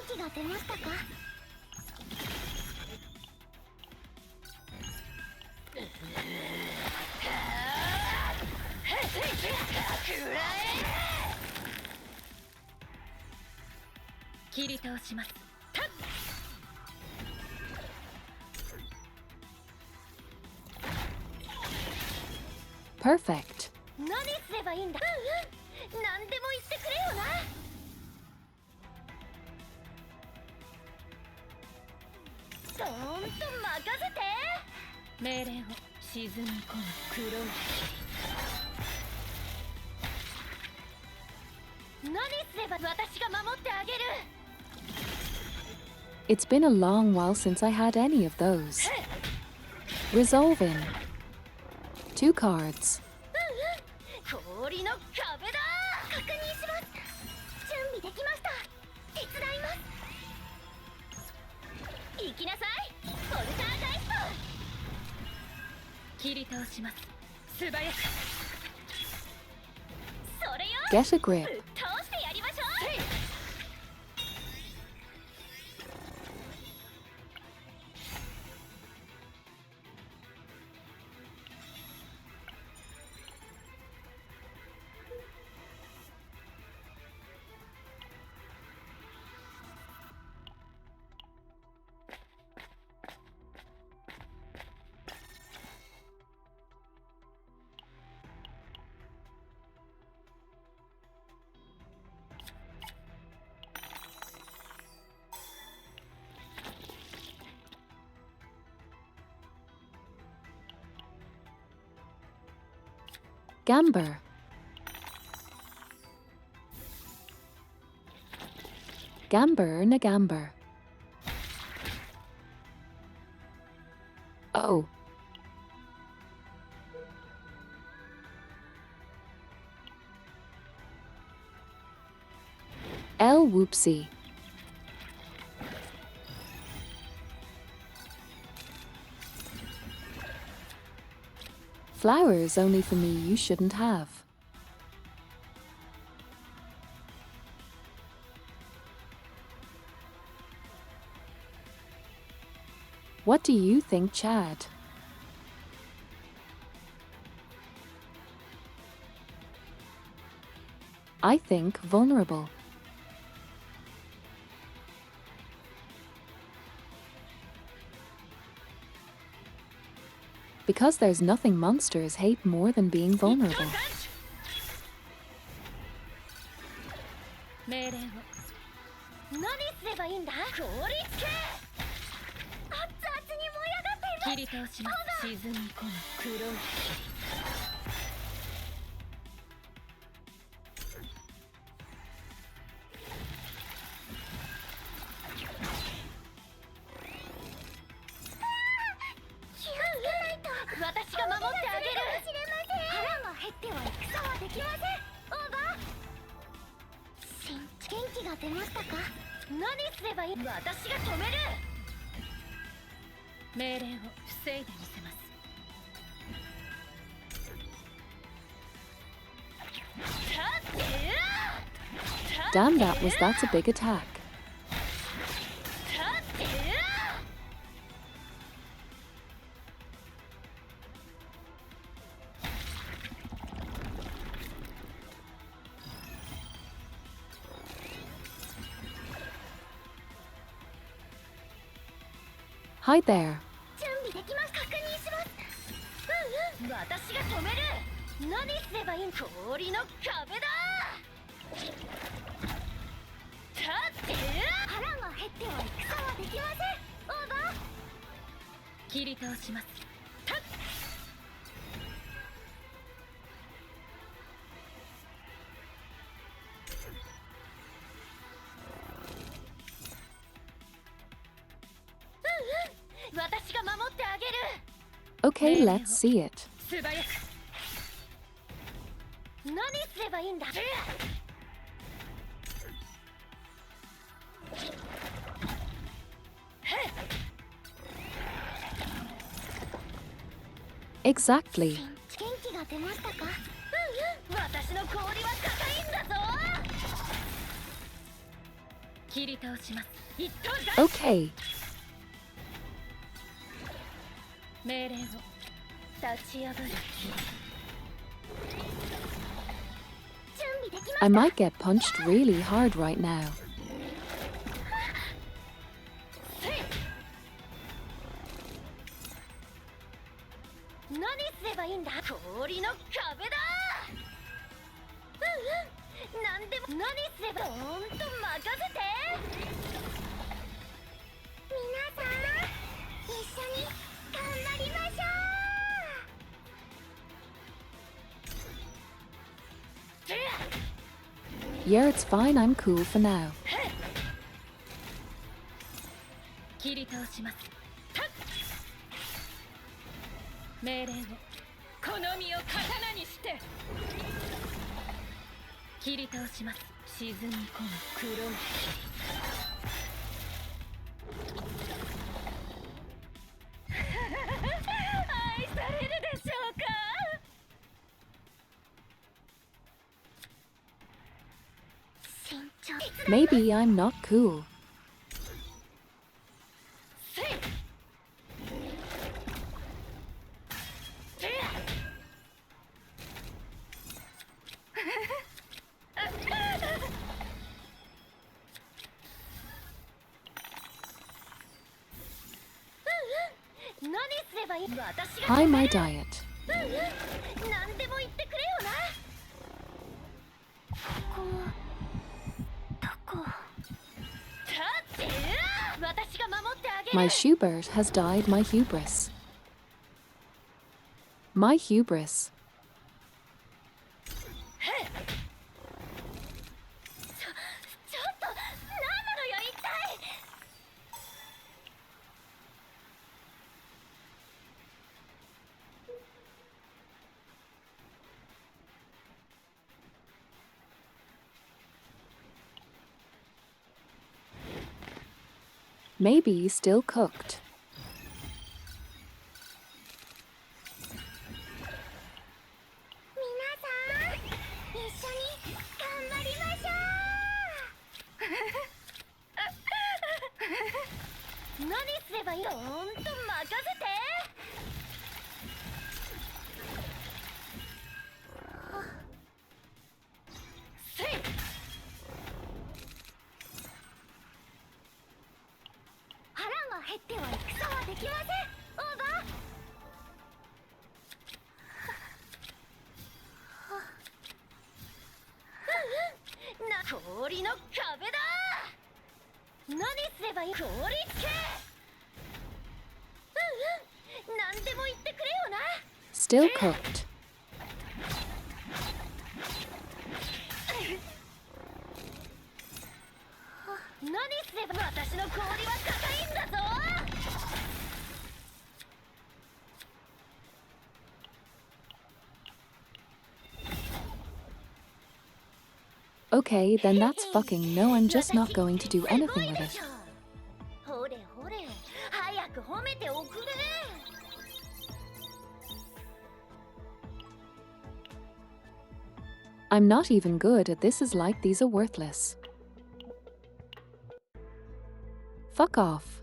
気が出ましたか切り倒します。Perfect. 何すればいいんだ。何でも言ってくれよな。どーんと任せて。命令を沈み込む黒い霧。何すれば私が守ってあげる。 It's been a long while since I had any of those. Resolving. 2 cards. 氷の壁だ。確認します。準備できました。手伝います。行きなさい。ポルターガイスト。切り倒します。素早く。それよ。 Get a grip. ぶっ倒してやりましょう。 Gamber. Gamber Nagamber. Oh. L whoopsie. Flowers only for me you shouldn't have. What do you think, Chad? I think vulnerable. Because there's nothing monsters hate more than being vulnerable. 命令を。何すればいいんだ。氷つけ。熱々に燃え上がっています。切り倒します。沈み込む黒い霧。 私が守ってあげる。腹が減っては戦はできません。オーバー。元気が出ましたか。何すればいい。私が止める。命令を防いでみせます。 Damn that's a big attack. Hi there. 準備できます。確認します。私が止める。何すればいい。氷の壁だ。立って腹が減っては戦はできません。オーバー。切り倒します。私が守ってあげる。 Okay, let's see it. 素早く。何すればいいんだ。 Exactly. 元気が出ましたか。私の氷は高いんだぞ。切り倒します。一等だ。 Okay, 命令を立ち破る。準備できま I した。 might get punched really hard right now. 何すればいいんだ。氷の壁だ。何でも何すれば。ほんと任せて。皆さん一緒に頑張りましょ Yeah, it's fine, I'm cool for now. う。切り倒します。命令をこの身を刀にして切り倒します。沈み込む黒い愛されるでしょうか。 慎重。 Maybe I'm not cool. 何すればいい。私が Hi, my diet. 何でも言ってくれよな。どこタッチ。私が守ってあげる。 My Schubert has died my hubris. My hubris. ちょっと何なのよ一体。 Maybe still cooked. 皆さん一緒に頑張りましょう。 何すればいいの。ほんと任せて。 せい。 腹が減っては戦はできません。オーバー。 氷の壁だ。何すればいい。氷つけ。何でも言ってくれよな。 Still cooked. 何すれば。私の氷は硬いんだぞ。 Okay, then that's fucking no, I'm just not going to do anything with it. ほれほれ、早く褒めておくれ。 I'm not even good at this, is like these are worthless. Fuck off.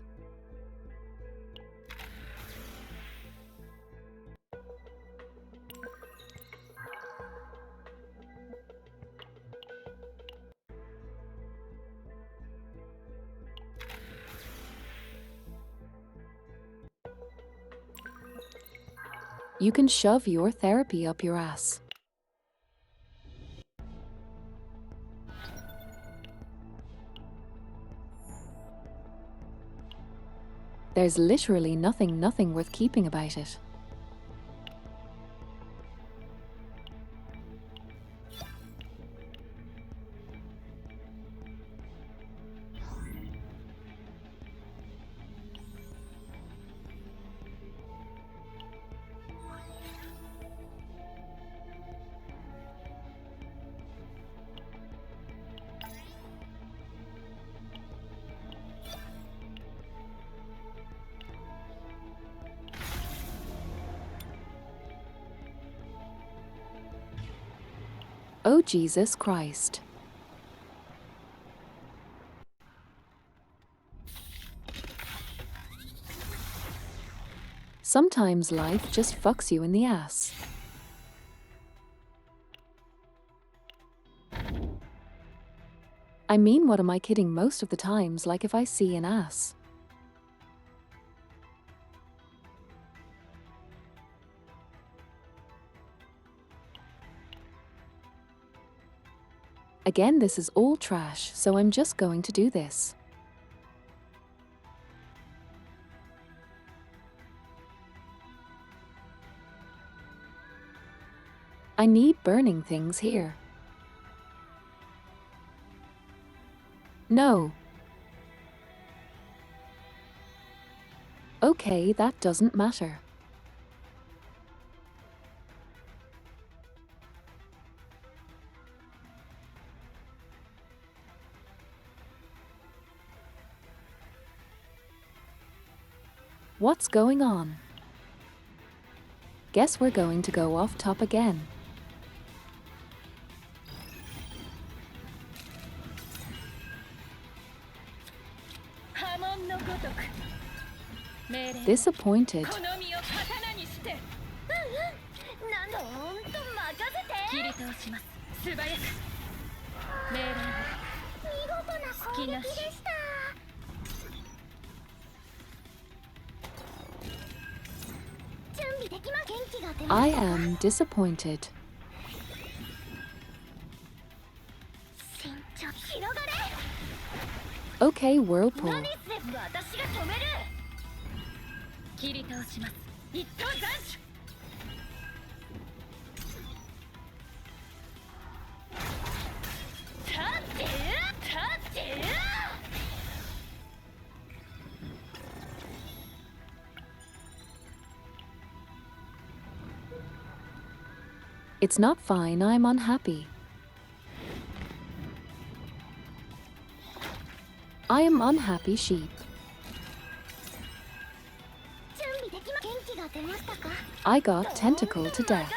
You can shove your therapy up your ass. There's literally nothing worth keeping about it. Oh Jesus Christ. Sometimes life just fucks you in the ass. I mean, what am I kidding? Most of the times, like if I see an ass. Again, this is all trash, so I'm just going to do this. I need burning things here. No. Okay, that doesn't matter. What's going on? Guess we're going to go off top again. Disappointed. I am disappointed. Okay, whirlpool. It's not fine, I'm unhappy. I am unhappy sheep. I got tentacled to death.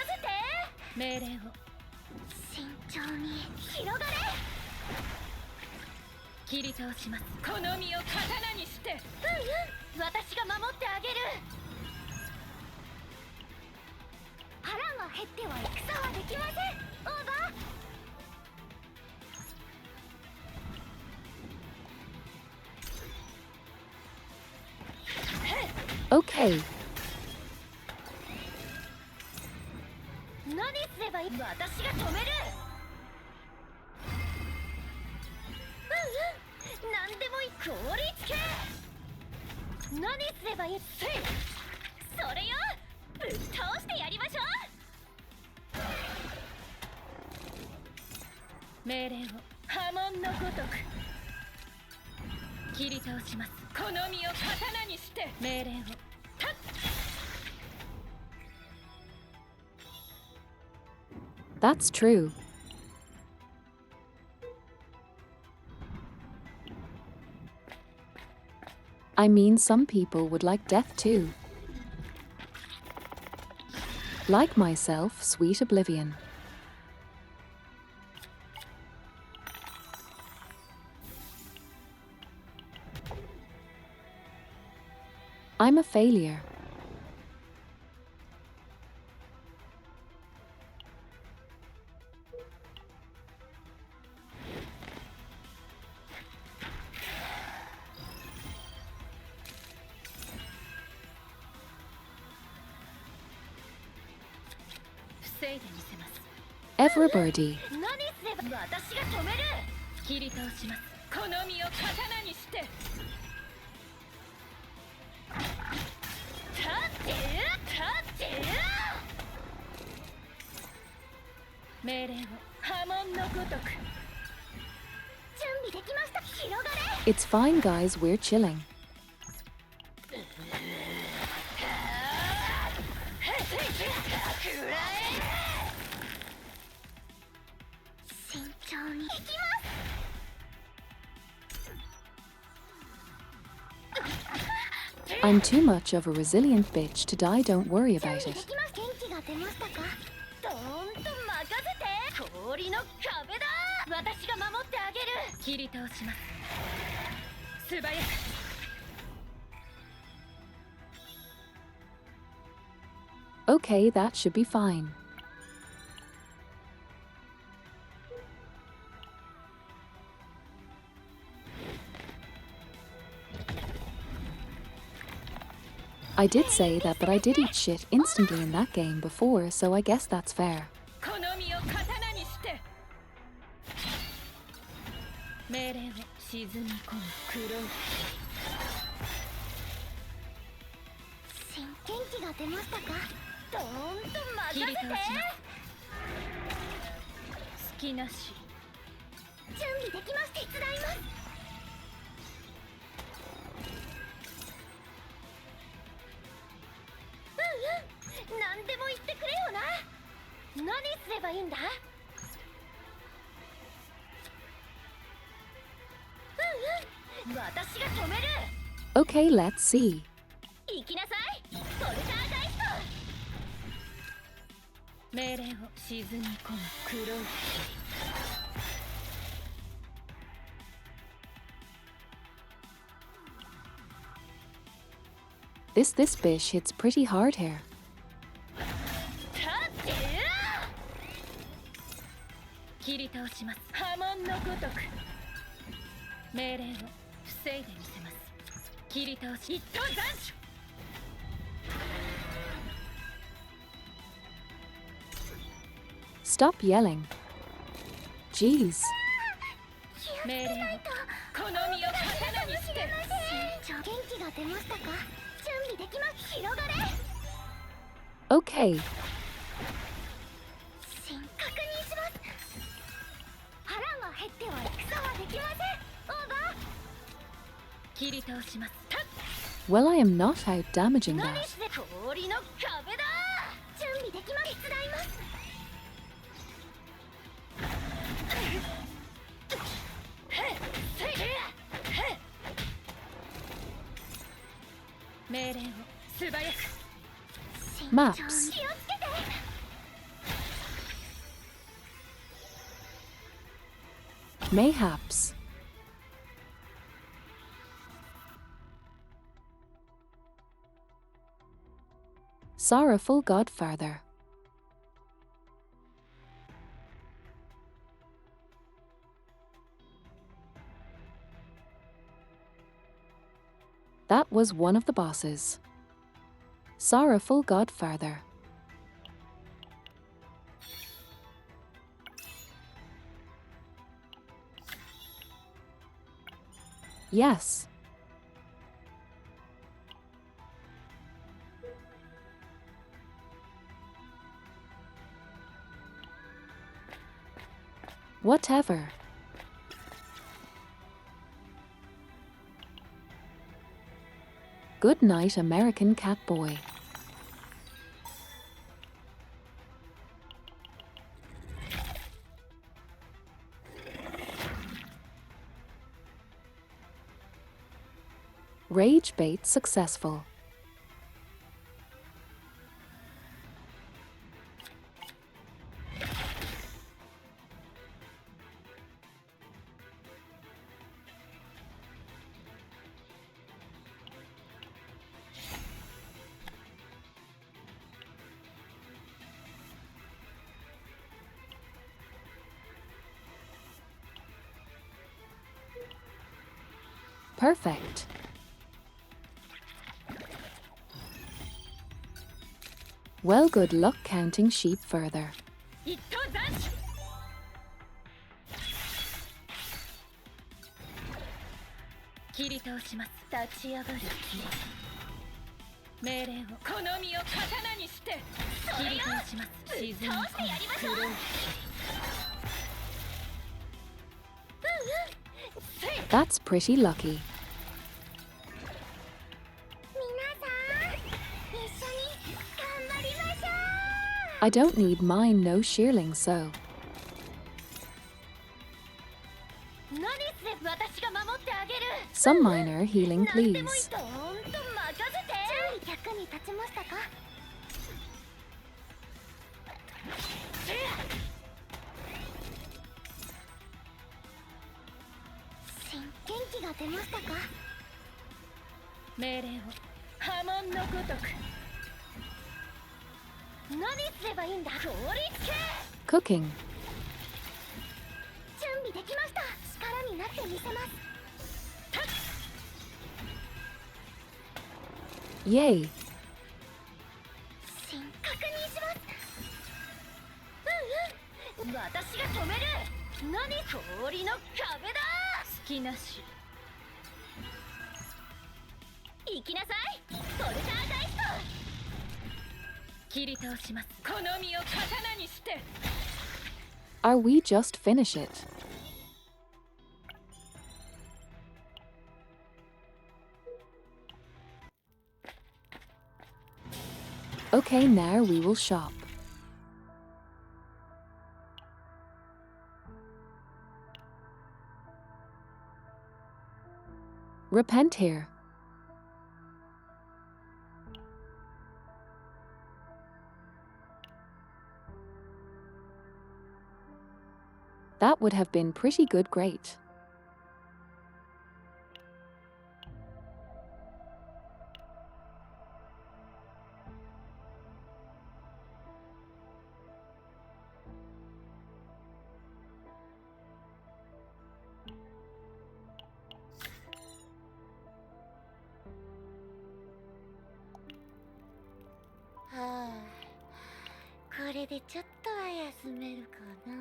Okay. That's true. I mean, some people would like death too. Like myself, sweet oblivion. I'm a failure. Everybody. It's fine, guys, we're chilling. I'm too much of a resilient bitch to die, don't worry about it. Okay, that should be fine. I did say that, but I did eat shit instantly in that game before, so I guess that's fair. この身を刀にして命令を沈み込む黒い新元気が出ましたかどーんと任せて好きなし準備できます手伝いますうんうん何でも言ってくれよな何すればいいんだうんうん私が止める Okay, let's see. 行きなさいポルターガイスト命令を沈み込む黒い This bish hits pretty hard here. 切り倒します波紋のごとく命令を防いでみせます切り倒し一刀斬首 Stop yelling. Jeez. 命令をこの身を刀にして元気が出ましたか準備できます広がれ Okay, 新確認します腹が減っては戦はできませんオーバー切り倒します well, I am not out damaging 何 that. して氷の壁だ準備できます手伝います命令を素早く Maps. 気をつけて Mayhaps. Sorrowful Godfather. That was one of the bosses. Sorrowful Godfather. Yes. Whatever. Good night, American Cat Boy. Rage bait successful. Perfect. Well, good luck counting sheep further. 一刀斬首切り倒します立ち上がる霧命令をこの身を刀にして切り倒します沈み込む黒い That's pretty lucky. 皆さん一緒に頑張りましょう I don't need mine, no shearling, so. 何すれば私が守ってあげる Some minor healing, 何でもいい please. とほんと任せて準備100に立ちましたか新元気が出ましたか命令を波紋のごとく何すればいいんだ。氷つけ。 Cooking. 準備できました。力になってみせます。 Yay. 確認します。うんうん、私が止める。何、氷の壁だ。好きなし。行きなさい、ポルターガイスト。切り倒します。この身を刀にして。 Are we just finish it? Okay, now we will shop. Repent here. That would have been pretty good, great.はあ、これでちょっとは休めるかな。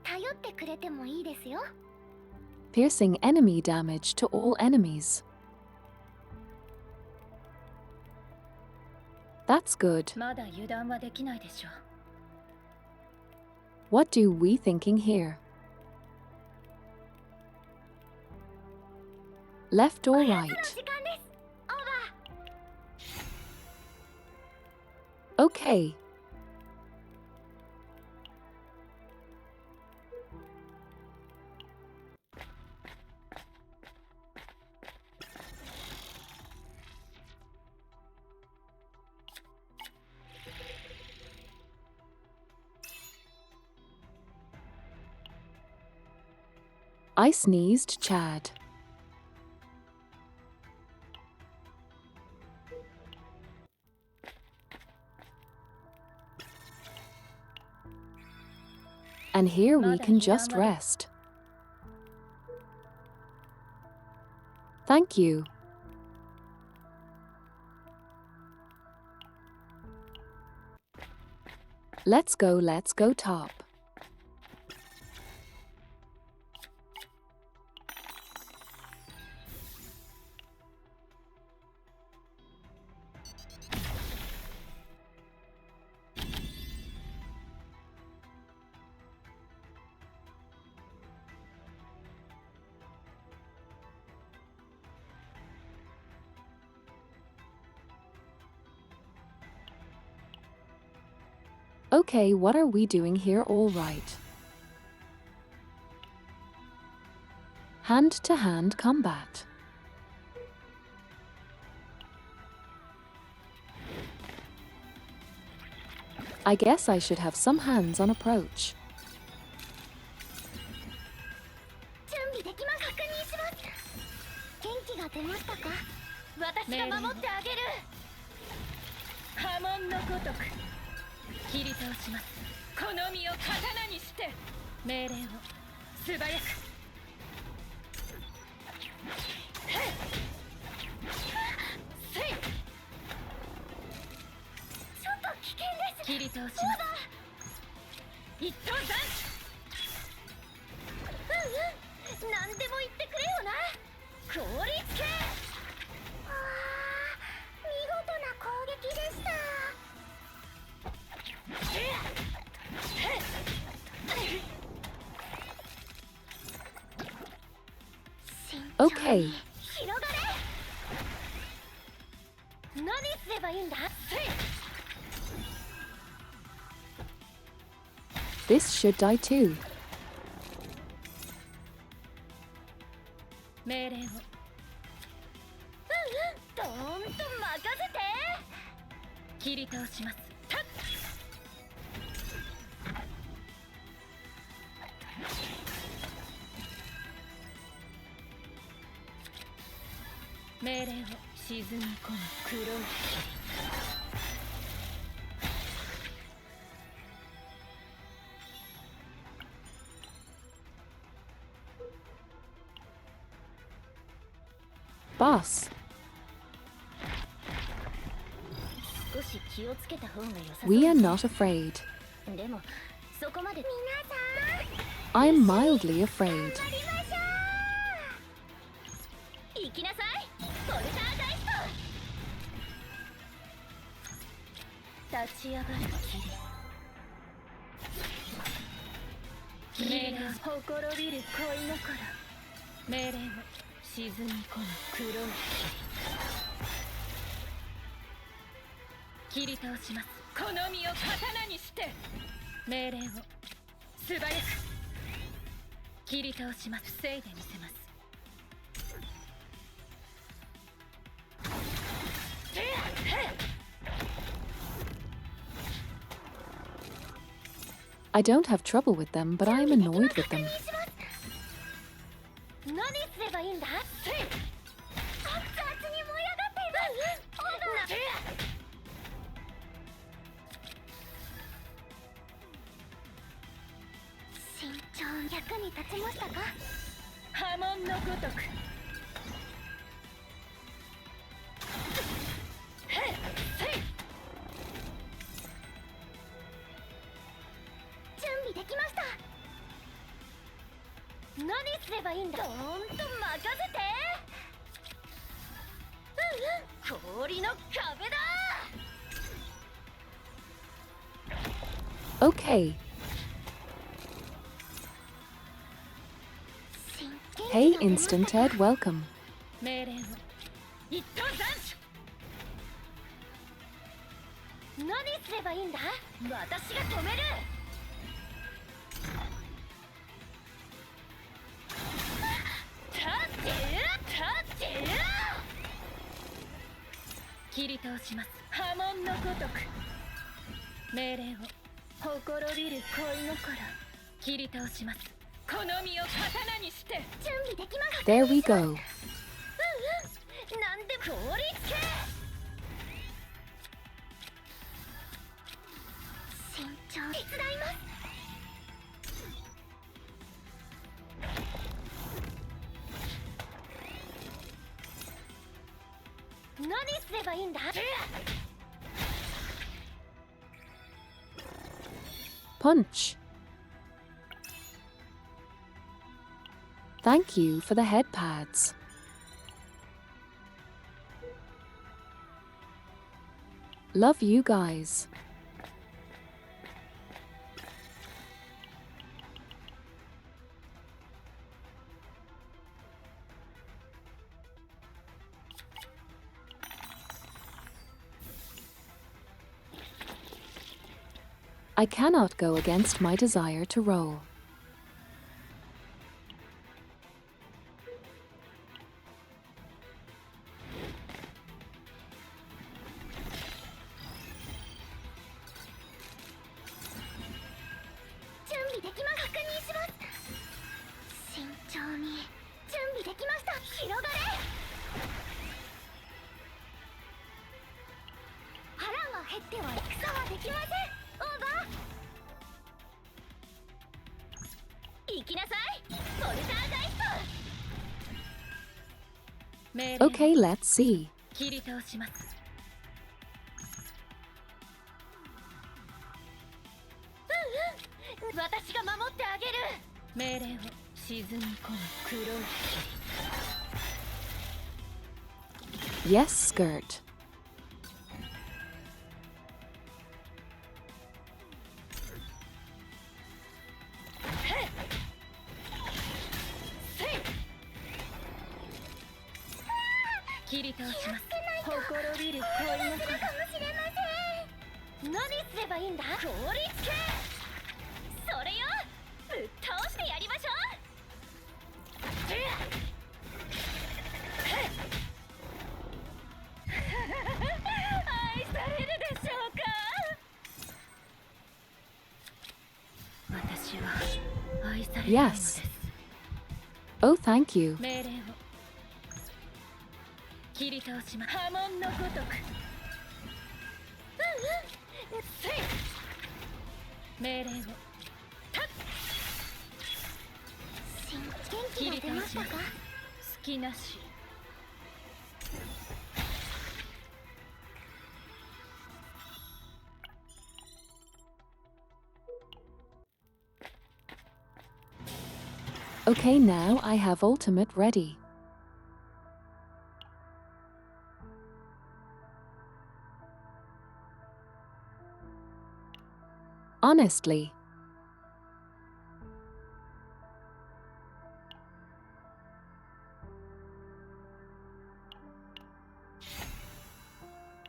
頼ってくれてもいいですよ。 Piercing enemy damage to all enemies. That's good. まだ油断はできないでしょう。 What do we thinking here? Left or おや right? つの時間です。オーバー。 Okay. I sneezed, Chad. And here we can just rest. Thank you. Let's go top. Okay, what are we doing here? All right. Hand-to-hand combat. I guess I should have some hands-on approach. 準備できます。確認します。元気が出ましたか。私が守ってあげる。波紋のごとく切り倒します。この身を刀にして。命令を素早く。せい。ちょっと危険です。切り倒します。一等斬。うんうん、何でも言ってくれよな。氷つけ。ああ、見事な攻撃でした。Okay. 広がれ。何すればいいんだ。 This should die too. 命令を。うんうん、どーんと任せて。切り倒します。たっ。命令を沈み込む黒い霧 Boss, 少し気をつけた方が良さそう we are not afraid. でもそこまで皆さ I'm mildly afraid. ん頑張りましょう行きなさいポルターガイスト立ち上がる霧命令ほころびる恋心命令を沈み込む黒い霧切り倒しますこの身を刀にして命令を素早く切り倒します防いでみせます I don't have trouble with them, but I am annoyed with them. 何すればいいんだ熱々に燃え上がっています慎重役に立ちましたか波紋のごとく準備できました何すればいいんだどーんと任せて氷の壁だ Okay. Hey, Instant Ted, welcome. 命令を一等斬首何すればいいんだ私が止める立って切り倒します波紋のごとく命令をほころびる恋心切り倒しますこの身を刀にして準備できました There we go. なんで凍りつけ慎重手伝います何すればいいんだ Punch. Thank you for the head pads. Love you guys. I cannot go against my desire to roll. Okay, let's see. 切り倒します私が守ってあげる命令を沈み込む黒い Yes, skirt.霧切り倒しますほころびる恋の子かもしれません何すればいいんだ凍りつけそれよぶっ倒してやりましょう愛されるでしょうか私は愛されたいのです Oh, thank you. 命令を切り倒しま波紋のごとく。せい命令をたっ元気が出ましたか。隙なし。Okay, now I have ultimate ready. Honestly.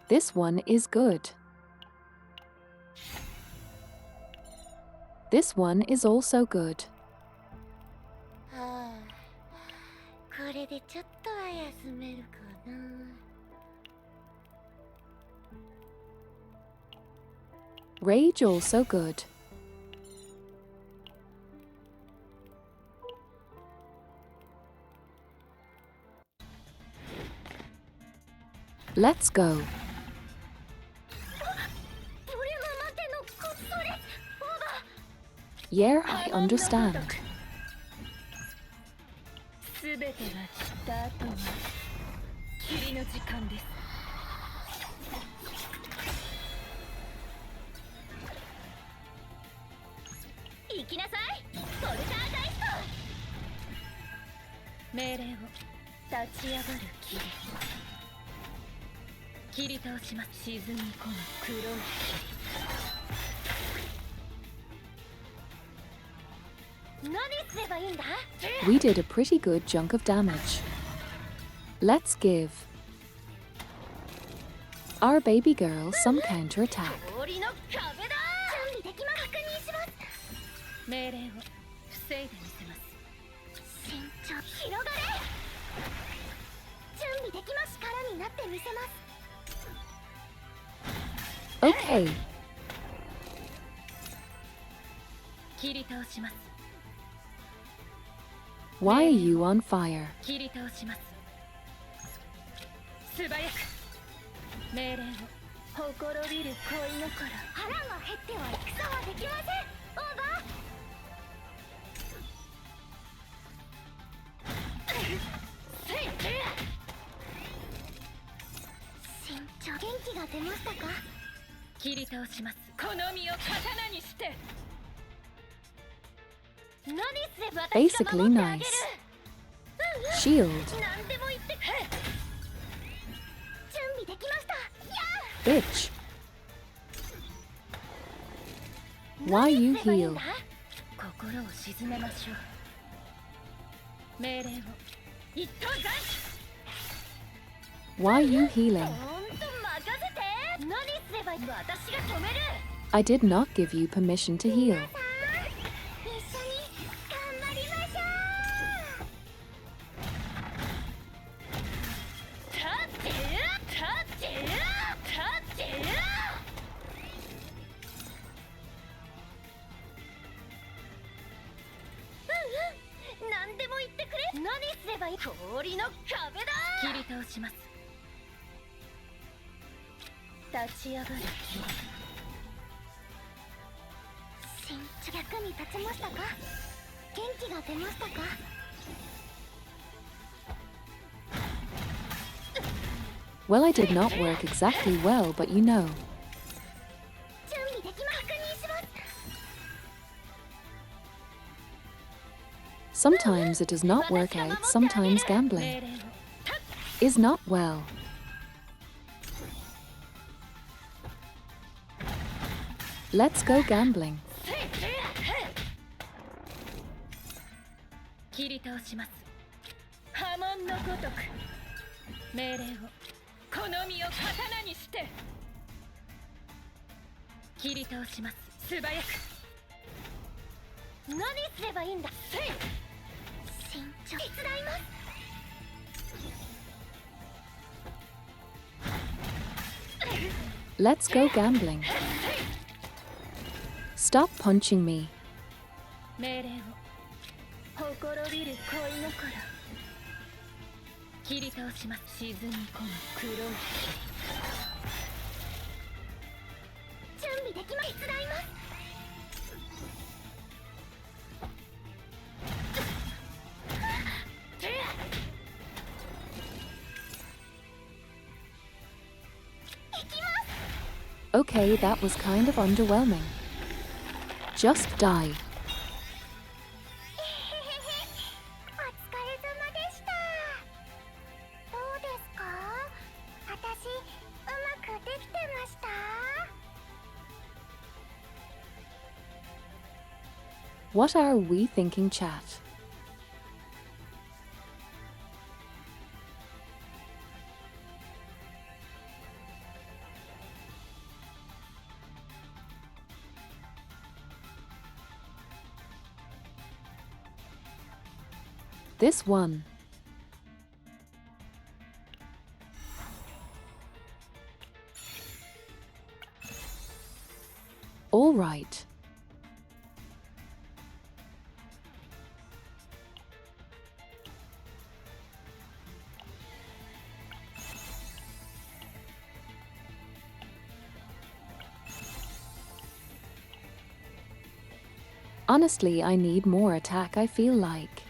This one is good. This one is also good. はあ、これでちょっとは休めるかな。Rage also good. Let's go. ボリュームまでのこそれオーバ Yeah, I understand. すべてが散った後は霧の時間です。行きなさいポルターガイスト。命令を立ち上がる霧。切り倒します。沈み込む黒い霧。何すればいいんだ。 We did a pretty good chunk of damage. Let's give our baby girl some counterattack. 氷の壁だ。準備できます。確認します。命令を防いでみせます。慎重広がれ。準備できます。力になってみせます。 Okay, 切り倒します。 why are you on fire? 切り倒します。素早く命令をほころびる恋の頃。腹が減っては戦はできません。オーバー。せい慎重。元気が出ましたか。切り倒します。この身を刀にして。何すれば私が Basically 守ってあげる。 nice. Shield. 何でも言って準備できました。 Bitch. Why you heal? 心を鎮めましょう。命令を一等斬。 Why you healing? ほんと任せて。何すればいい。私が止める。 I did not give you permission to heal. 一緒に頑張りましょう。立って立って立って何でも言ってくれ。何すればいい。氷の壁だ。切り倒します。立ち上がる霧。慎重。役に立ちましたか。元気が出ましたか。 Well, I did not work exactly well, but you know. 準備できます。確認します。 Sometimes it does not work out, sometimes gambling is not well. Let's go gambling. 切り倒します。波紋のごとく命令をこの身を刀にして。切り倒します。素早く。何すればいいんだ。せい慎重。手伝います。 Let's go gambling. Stop punching me. 命令をほころびる恋心。切り倒します。沈み込む黒い準備できます。手伝います。Okay, that was kind of underwhelming. Just die. お疲れ様でした。どうですか？私、うまくできてました？ What are we thinking, chat? This one. All right. Honestly, I need more attack, I feel like.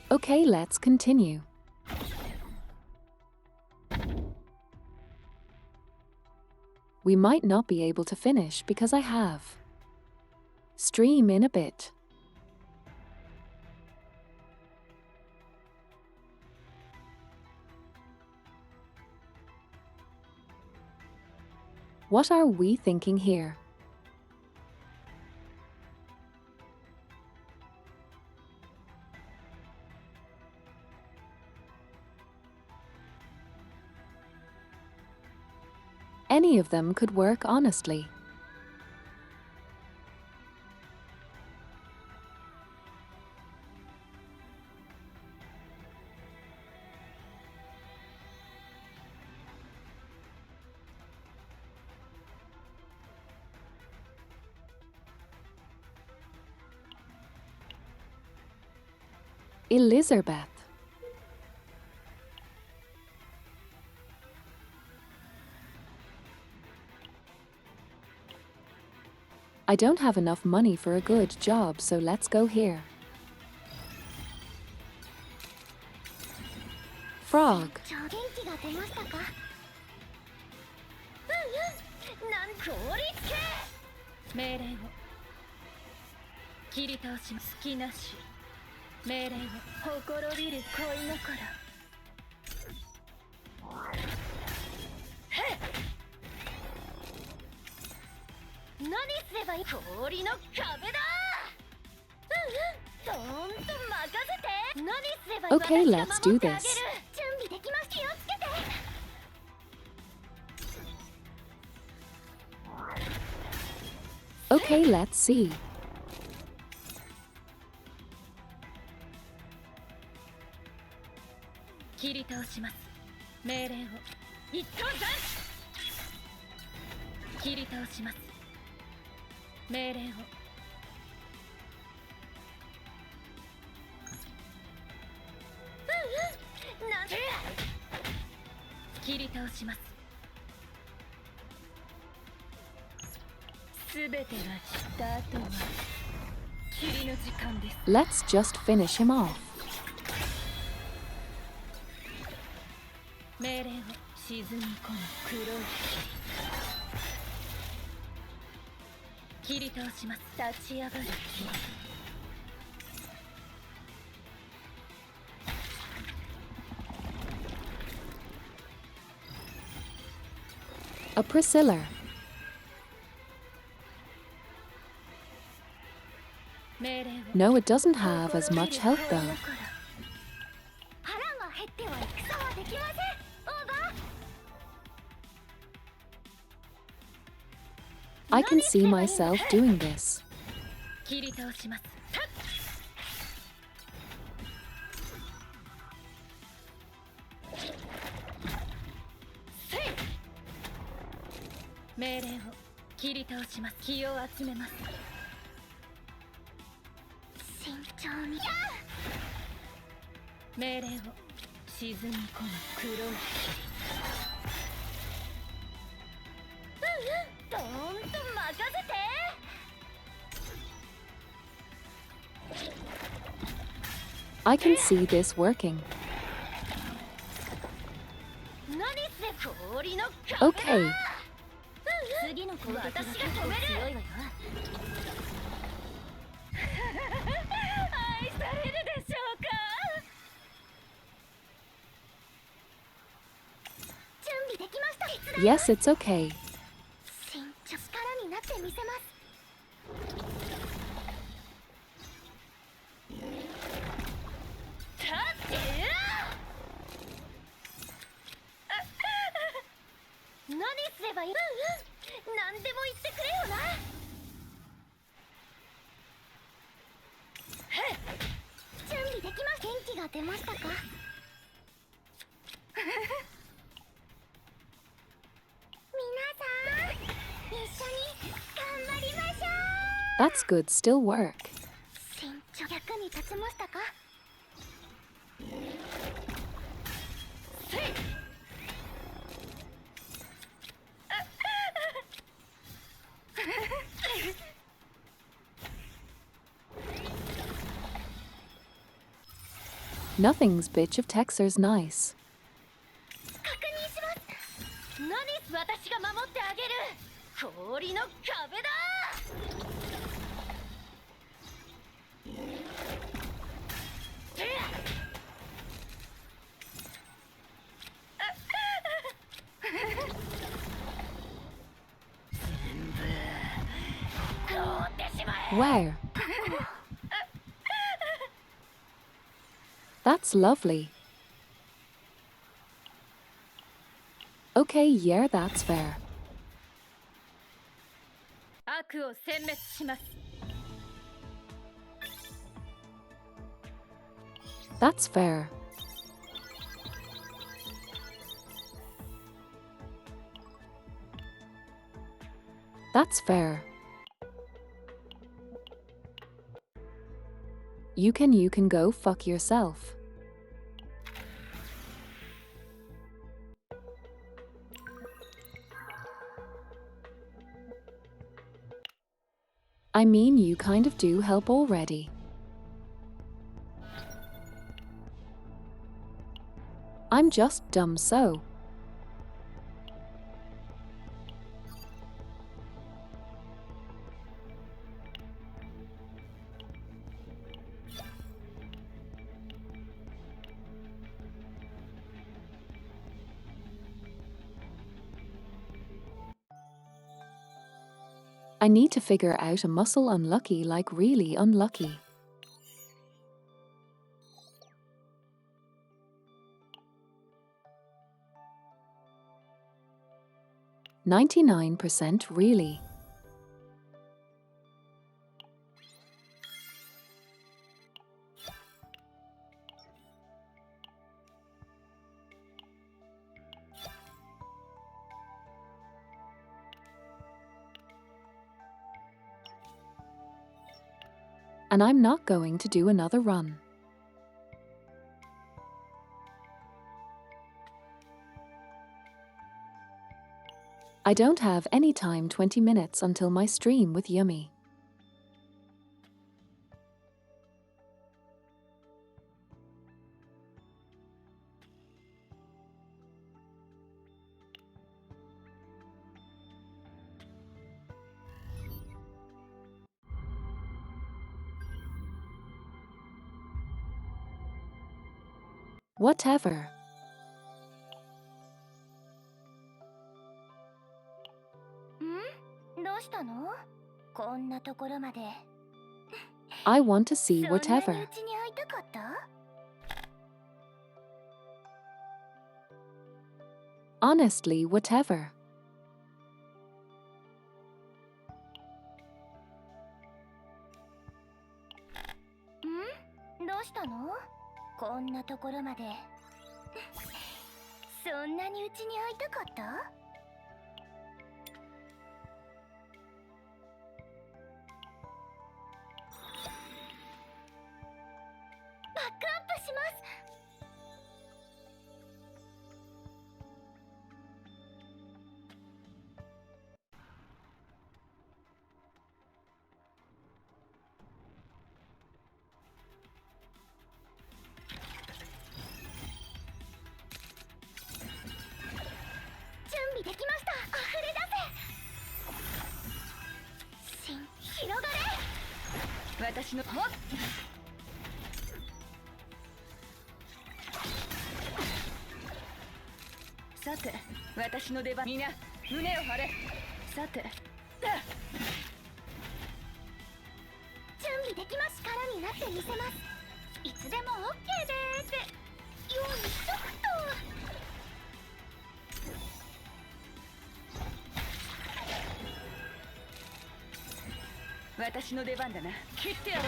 Okay, let's continue. We might not be able to finish because I have. Stream in a bit. What are we thinking here? Any of them could work honestly. Elizabeth. I don't have enough money for a good job, so let's go here. Frog. 元気が出ましたか？なん効率系。命令を切り倒します。好きなし命令をほころびる恋心。何すればいい？氷の壁だ。どーんと任せて。何すればいい？ Okay, 私が let's do 守ってあげる。 this. 準備できます。気をつけて。Okay, let's see. 切り倒します。命令を一等斬。切り倒します。命令をなんて切り倒します。すべてが散った後は霧の時間です。 Let's just finish him off. 命令を沈み込む黒い霧。切り倒します。立ち上がる霧。A Priscilla. 命令を No, it doesn't have as much health though. 腹が減っては戦はできません。オーバー。I can see myself doing this. 切り倒します。命令を切り倒します。気を集めます。慎重に。命令を沈み込む黒い霧。どーんと任せて。I can see this working. 何せ氷の壁だ。 Okay. 次の攻撃が結構強いわよ。愛されるでしょうか。準備できました。 Yes, it's okay. 慎重、力になってみせます。立って何すればいい？何でも言ってくれよな。準備できました。元気が出ましたか？皆さん、一緒に頑張りましょう。 That's good, still work. 慎重、役に立ちましたか？せい。Nothing's bitch of Texer's nice. 確認します。何私が守ってあげる。氷の壁だ。凍ってしまえ。 Where? That's lovely. Okay, yeah, that's fair. 悪を殲滅します。 That's fair. That's fair. You can go fuck yourself. I mean, you kind of do help already. I'm just dumb so. I need to figure out a muscle unlucky like really unlucky. %, really. And I'm not going to do another run. I don't have any time 20 minutes until my stream with Yummy. Whatever. どうしたの？こんなところまで。 I want to see そんなに whatever. うちに会いたかった？ Honestly, whatever. うしたの？こんなところまで。そんなにうちに会いたかった？バックアップします。準備できました。溢れ出せ。広がれ。私のさて、私の出番。みんな胸を張れ。さて、準備できます。力になってみせます。いつでも OK です。用意しとくと。私の出番だな。切ってやろう。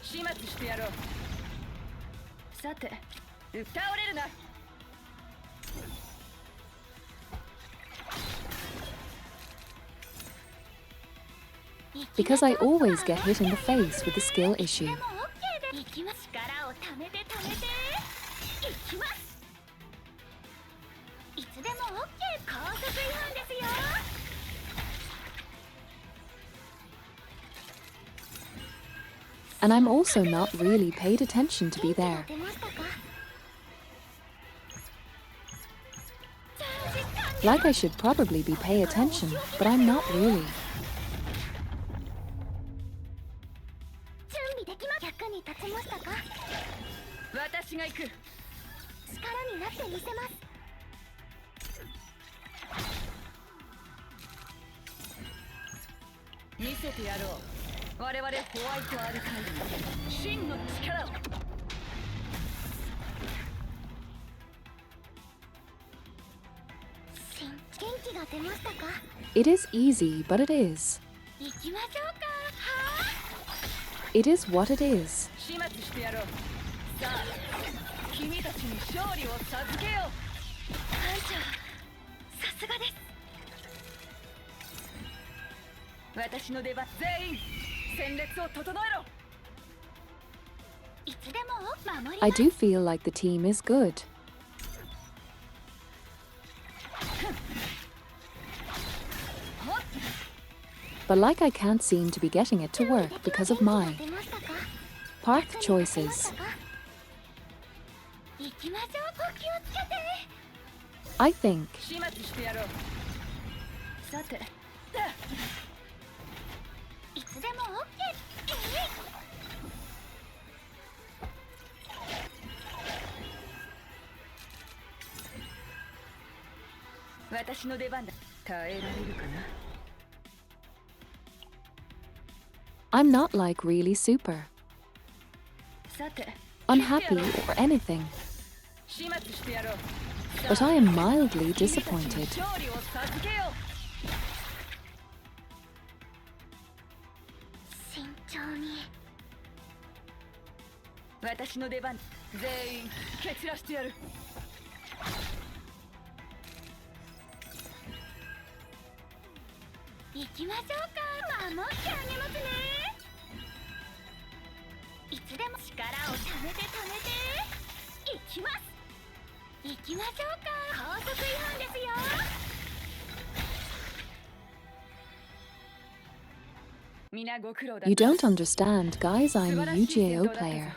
始末してやろう。さて、倒れるな。Because I always get hit in the face with the skill issue. いきます。力をためてためて。いきます。いつでも OK。高速違反ですよ。And I'm also not really paid attention to be there. Like I should probably be pay attention, but I'm not really. 準備できま。役に立ちましたか？私が行く。力になってみせます。見せてやろう。我々ホワイトアルカイブ真の力を。元気が出ましたか？ It is easy, but it is. 行きましょうか。はあ、It is what it is. 始末してやろう。さあ、君たちに勝利を授けよう。班長、さすがです。私の出番。全員戦列を整えろ。いつでも守ります。 I do feel like the team is good. But like I can't seem to be getting it to work because of my path choices. I think I'm not like really super unhappy or anything, but I am mildly disappointed. You don't understand, guys. I'm a UGAO player.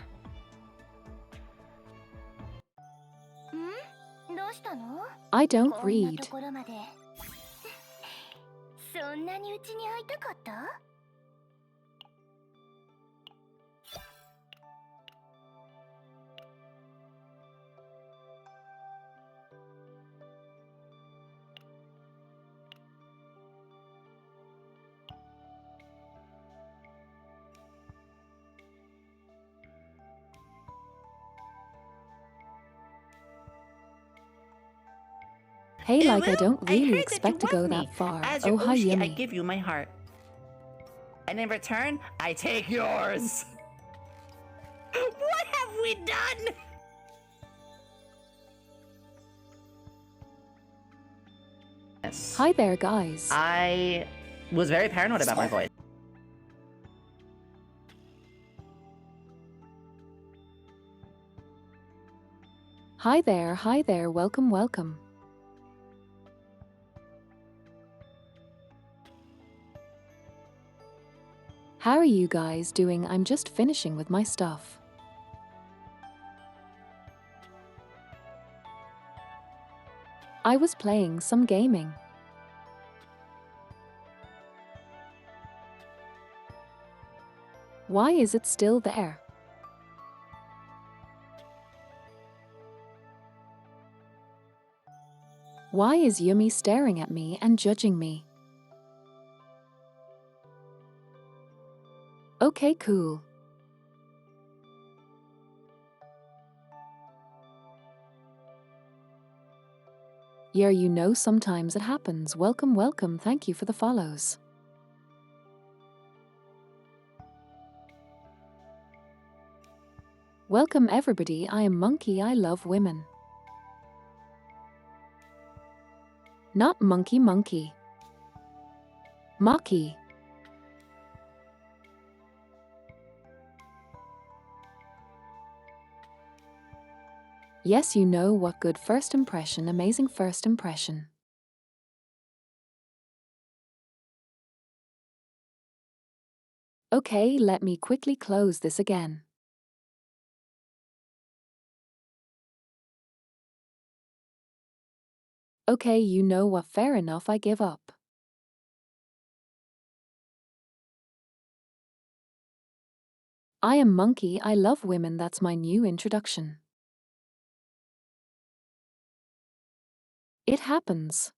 どうしたの？ I don't こんな read. ところまで。そんなにうちに会いたかった？ Hey, like I don't I really heard expect to that you go want me. that far. As Oh, your hi, Ushi, I yummy. give you my heart. And in return, I take yours. What have we done? Yes. Hi there, guys. I was very paranoid about my voice. Hi there, welcome, welcome. How are you guys doing? I'm just finishing with my stuff. I was playing some gaming. Why is it still there? Why is Yumi staring at me and judging me? Okay, cool. Yeah, you know, sometimes it happens. Welcome, welcome. Thank you for the follows. Welcome everybody, I am Monkey, I love women. Not monkey. Maki. Yes, you know what, good first impression, amazing first impression. Okay, let me quickly close this again. Okay, you know what, fair enough, I give up. I am Monkey, I love women, that's my new introduction. It happens.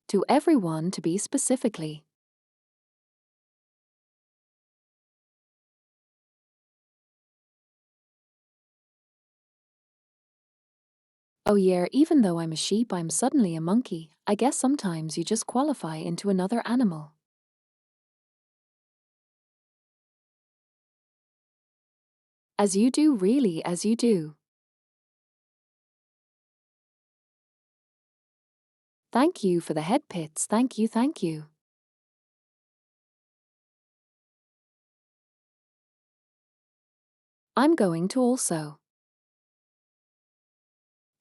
To everyone, to be specifically. Oh yeah, even though I'm a sheep, I'm suddenly a monkey. I guess sometimes you just qualify into another animal. As you do, really, as you do. Thank you for the head pits, thank you, thank you. I'm going to also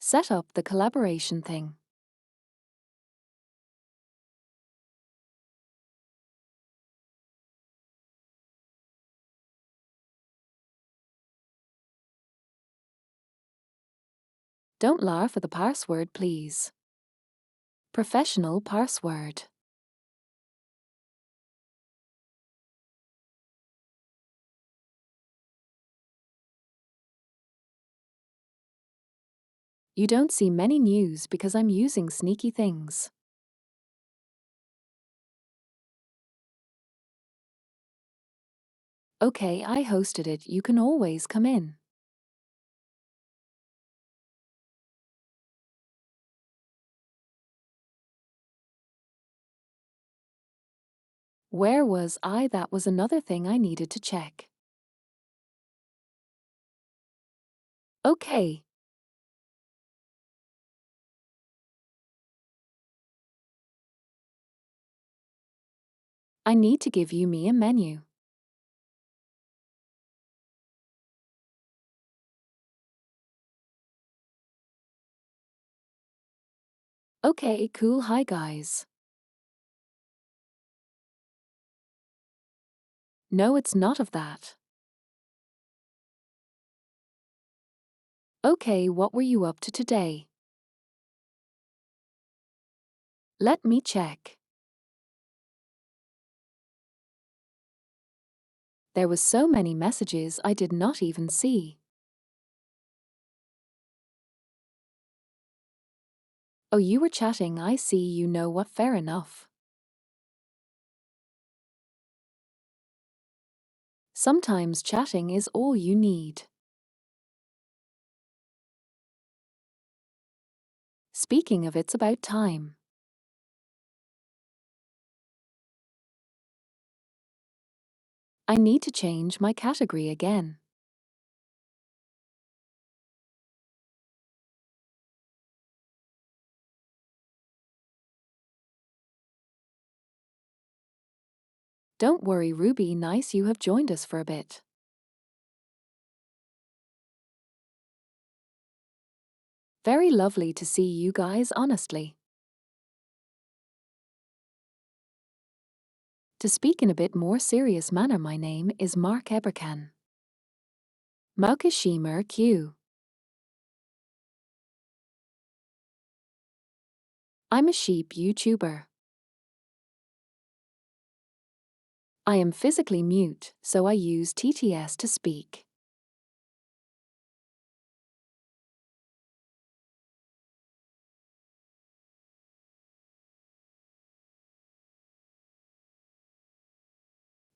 set up the collaboration thing. Don't laugh at the password, please. Professional password. You don't see many news because I'm using sneaky things. Okay, I hosted it, you can always come in. Where was I? That was another thing I needed to check. Okay. I need to give you me a menu. Okay, cool, hi guys. No, it's not of that. Okay, what were you up to today? Let me check. There was so many messages I did not even see. Oh, you were chatting, I see, you know what, fair enough. Sometimes chatting is all you need. Speaking of, it's about time. I need to change my category again. Don't worry, Ruby, nice you have joined us for a bit. Very lovely to see you guys, honestly. To speak in a bit more serious manner, my name is Mark Eberkan. Maukashimer Q. I'm a sheep YouTuber. I am physically mute, so I use TTS to speak.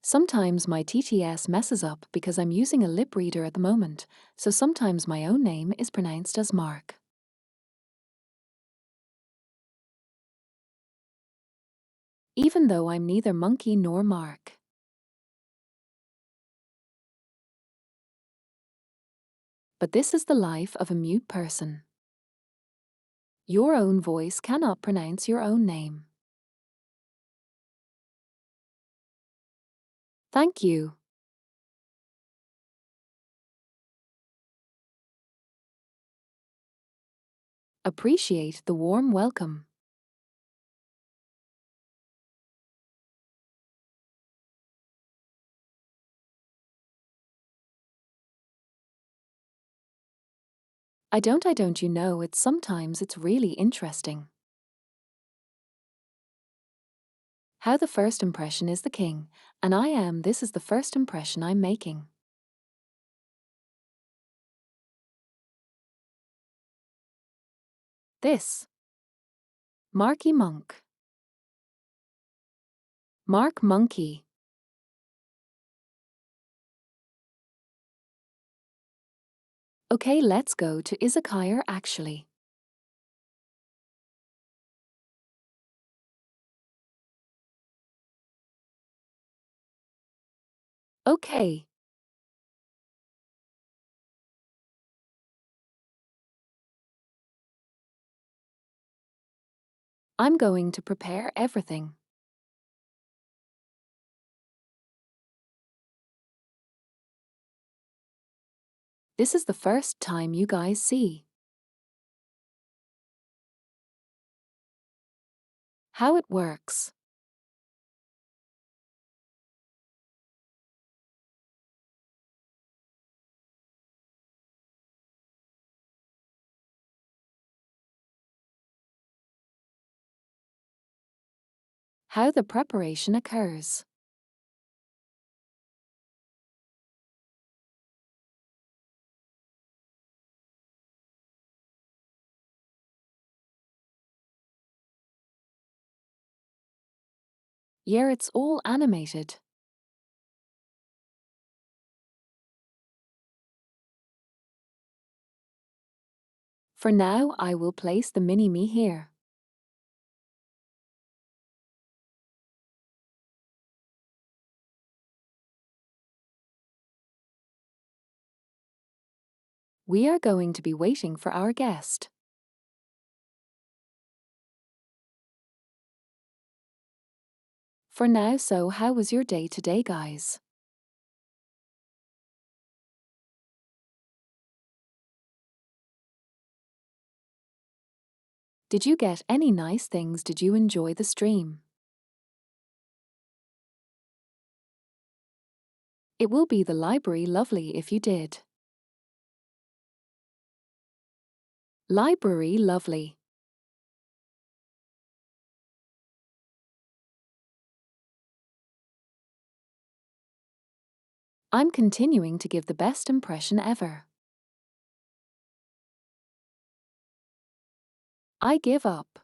Sometimes my TTS messes up because I'm using a lip reader at the moment, so sometimes my own name is pronounced as Mark. Even though I'm neither Monkey nor Mark. But this is the life of a mute person. Your own voice cannot pronounce your own name. Thank you. Appreciate the warm welcome. I don't you know, sometimes it's really interesting. How the first impression is the king, and this is the first impression I'm making. This. Marky Monk. Mark Monkey. Okay, let's go to Izakaya actually. Okay. I'm going to prepare everything. This is the first time you guys see how it works. How the preparation occurs. Yeah, it's all animated. For now, I will place the mini-me here. We are going to be waiting for our guest. For now, so how was your day today, guys? Did you get any nice things? Did you enjoy the stream? It will be the library lovely if you did. Library lovely. I'm continuing to give the best impression ever. I give up.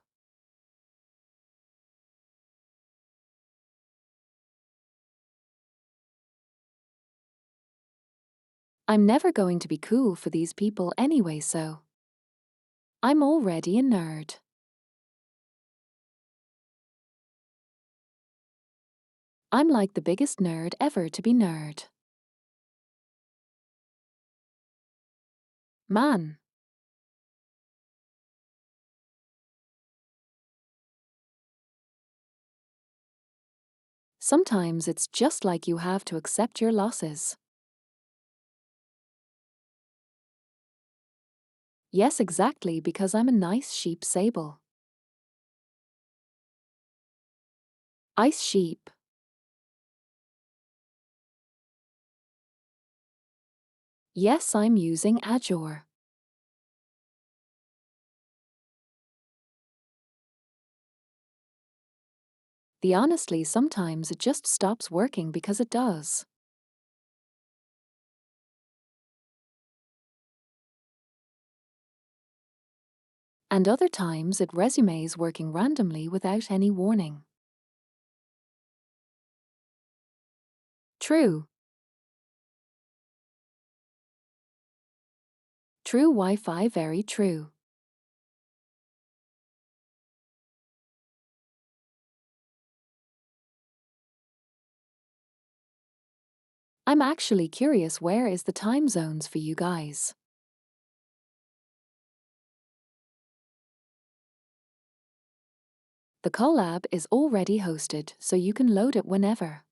I'm never going to be cool for these people anyway, so I'm already a nerd. I'm like the biggest nerd ever to be nerd. Man. Sometimes it's just like you have to accept your losses. Yes, exactly, because I'm a nice sheep sable. Ice sheep. Yes, I'm using Azure. The honestly, sometimes it just stops working because it does. And other times it resumes working randomly without any warning. True. True Wi-Fi, very true. I'm actually curious, where is the time zones for you guys? The collab is already hosted, so you can load it whenever.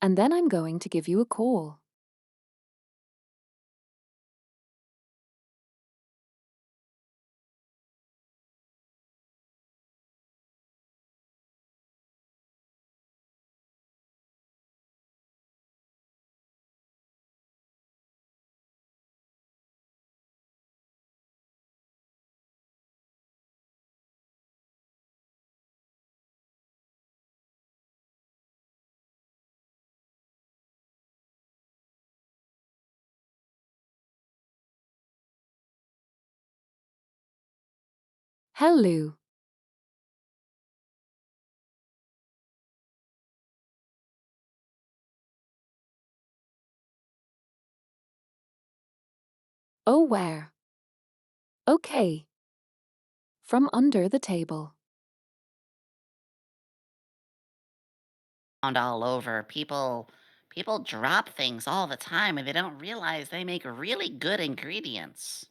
And then I'm going to give you a call. Hello. Oh, where? Okay. From under the table. Found all over. People drop things all the time and they don't realize they make really good ingredients.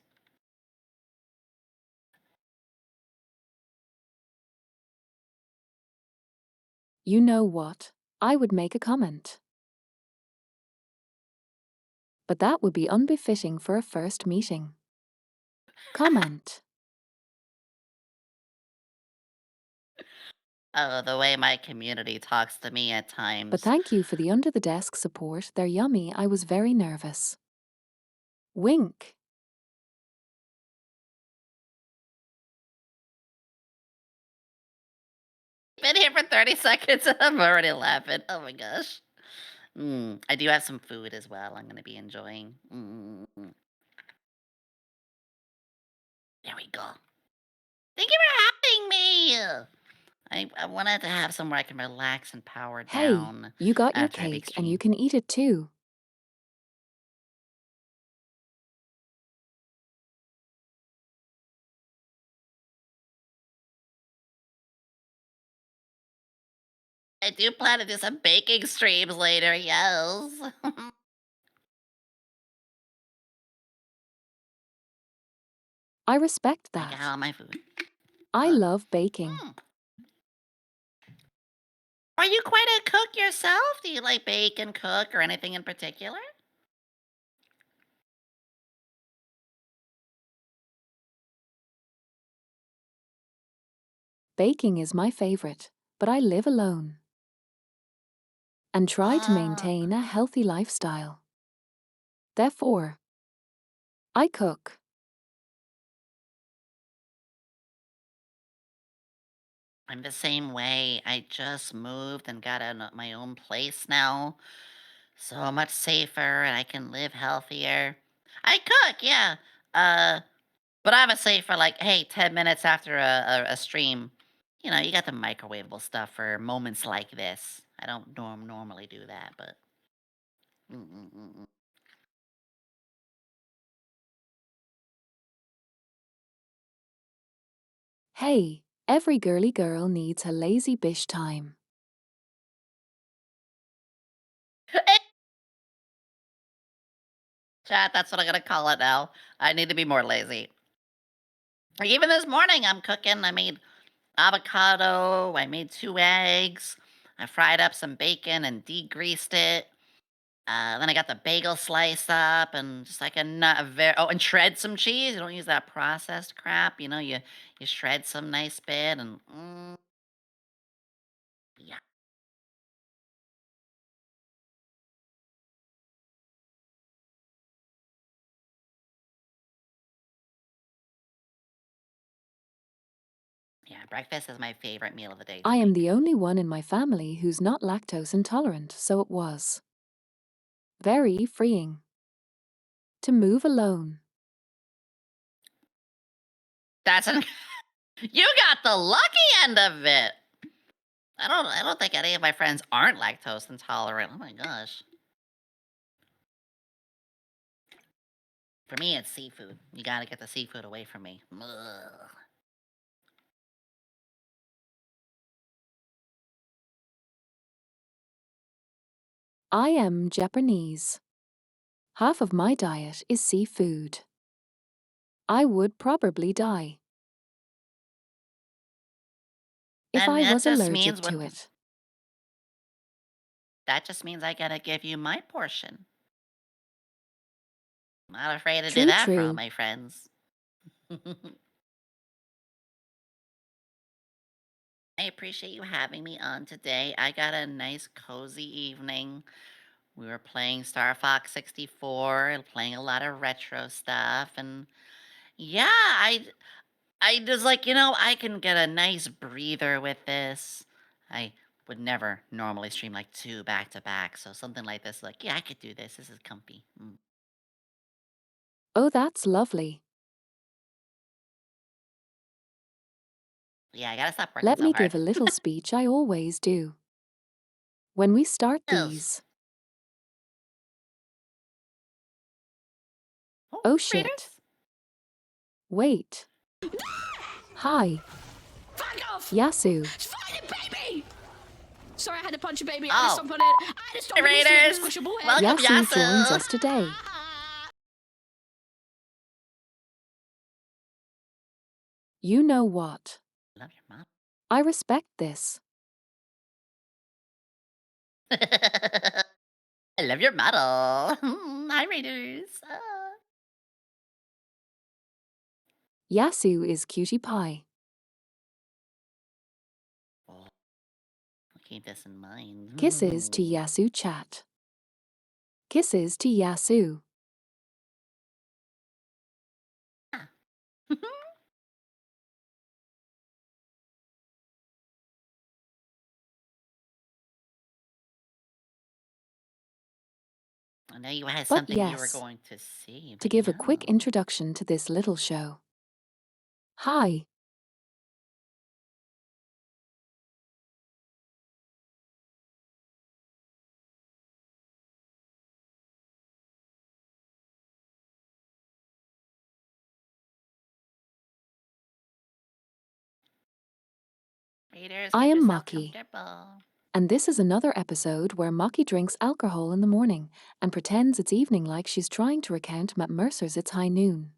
You know what? I would make a comment. But that would be unbefitting for a first meeting. Comment. Oh, the way my community talks to me at But times. thank you for the under the desk support. They're yummy. I was very nervous. Wink. Been here for 30 seconds and I'm already laughing. Oh my gosh. I do have some food as well I'm gonna be enjoying. There we go. Thank you for having me. I wanted to have somewhere I can relax and power Hey, down you got your after a big cake and you stream. can eat it too. I do plan to do some baking streams later, yes. I respect I got that. all my food. I Uh, love baking. mm. Are you quite a cook yourself? Do you like bake and cook or anything in particular? Baking is my favorite, but I live alone and try to Ah, maintain a healthy lifestyle. Therefore, I cook. I'm the same way. I just moved and got my own place now. So much safer and I can live healthier. I cook, yeah. Uh, but I would say for like, hey, 10 minutes after a stream, you got the microwavable stuff for moments like this. I don't normally do that, but. Mm. Hey, every girly girl needs a lazy bish time. Chat, that's what I'm gonna call it now. I need to be more lazy. Like even this morning, I'm cooking. I made avocado. I made 2 eggs. I fried up some bacon and degreased it. Then I got the bagel slice up and just like and shred some cheese. You don't use that processed crap. You shred some nice bit and yeah, yeah. Breakfast is my favorite meal of the day to I am make. the only one in my family who's not lactose intolerant, so it was very freeing to move alone. That's an you got the lucky end of it. I don't think any of my friends aren't lactose intolerant. Oh my gosh. For me, it's seafood. You gotta get the seafood away from me. Ugh. I am Japanese. Half of my diet is seafood. I would probably die if And I that was just allergic means to it. I gotta give you my portion. Not afraid to do True, that for all true. my friends. I appreciate you having me on today. I got a nice cozy evening. We were playing Star Fox 64 and playing a lot of retro stuff and yeah, I was like, I can get a nice breather with this. I would never normally stream like two back to back, so something like this, like, yeah, I could do this. This is comfy. Oh, that's lovely. Yeah, I gotta stop working Let so me hard. give a little speech I always do. When we start Yes. these, Oh, oh shit. Raiders? Wait. Hi, Fuck off! Yasu. It's fine, baby! Sorry, I had to punch a baby. I had to Oh, stomp on it. I had to stomp on his little Raiders! squishable head. Welcome, Yasu joins Yasu! us today. You know what? Love your mom. I respect this. I love your model. Hi, Raiders. Yasu is cutie pie. Oh, I'll keep this in mind. Kisses to Yasu chat. Kisses to Yasu. Ah. I know you had But something you were yes, going to see, to but give a quick no. introduction to this little show. Hi, Raiders, I get am yourself Maki, comfortable. and this is another episode where Maki drinks alcohol in the morning and pretends it's evening like she's trying to recount Matt Mercer's It's High Noon.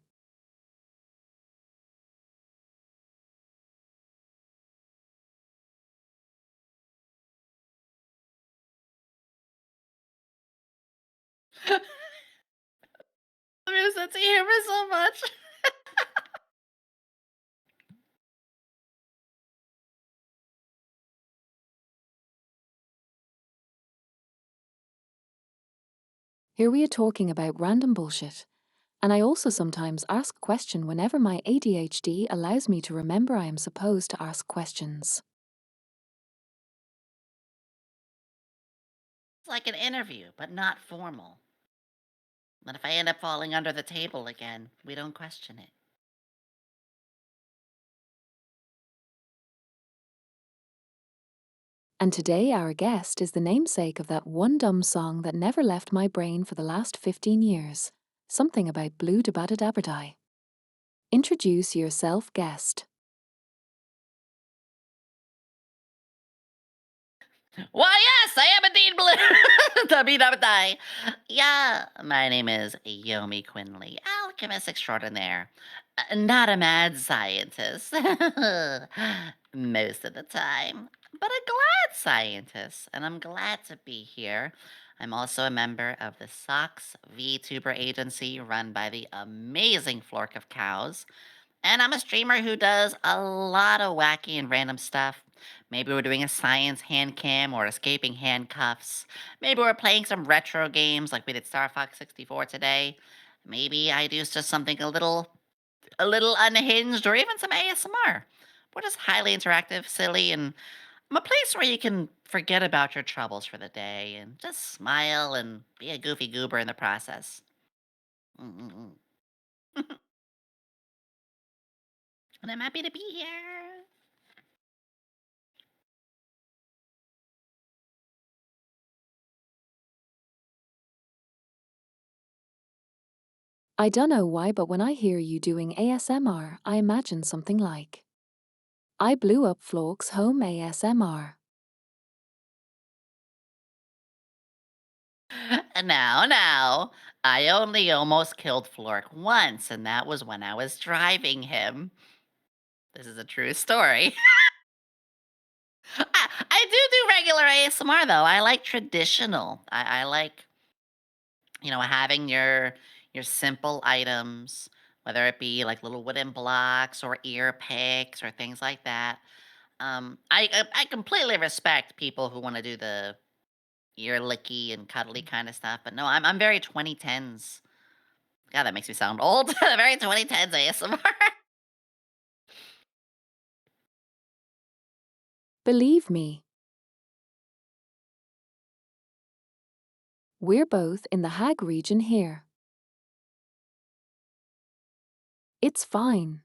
I miss that to hear me so much. Here we are talking about random bullshit. And I also sometimes ask question whenever my ADHD allows me to remember I am supposed to ask questions. It's like an interview, but not formal. But if I end up falling under the table again, we don't question it. And today our guest is the namesake of that one dumb song that never left my brain for the last 15 years. Something about blue dabadadabadai. Introduce yourself, guest. Why, yes, I am indeed blue. Tabi. Yeah, my name is Yomi Quinley, alchemist extraordinaire. Not a mad scientist. Most of the time. But a glad scientist, and I'm glad to be here. I'm also a member of the SOX VTuber agency run by the amazing Flork of Cows. And I'm a streamer who does a lot of wacky and random stuff. Maybe we're doing a science hand cam or escaping handcuffs. Maybe we're playing some retro games like we did Star Fox 64 today. Maybe I do just something a little unhinged or even some ASMR. We're just highly interactive, silly, and I'm a place where you can forget about your troubles for the day and just smile and be a goofy goober in the process. Mm-mm-mm. And I'm happy to be here. I dunno why, but when I hear you doing ASMR, I imagine something like I blew up Flork's home ASMR. Now, I only almost killed Flork once, and that was when I was driving him. This is a true story. I do regular ASMR though. I like traditional. I like, having your simple items, whether it be like little wooden blocks or ear picks or things like that. I completely respect people who want to do the ear licky and cuddly kind of stuff, but no, I'm very 2010s. God, that makes me sound old. Very 2010s ASMR. Believe me, we're both in the Hag region here. It's fine.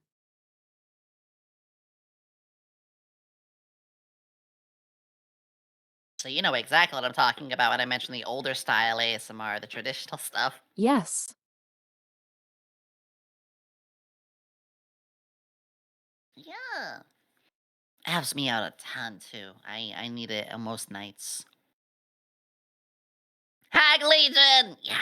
So you know exactly what I'm talking about when I mention the older style ASMR, the traditional stuff. Yes. Yeah. Helps me out a ton too. I need it on most nights. Hag Legion! Yeah.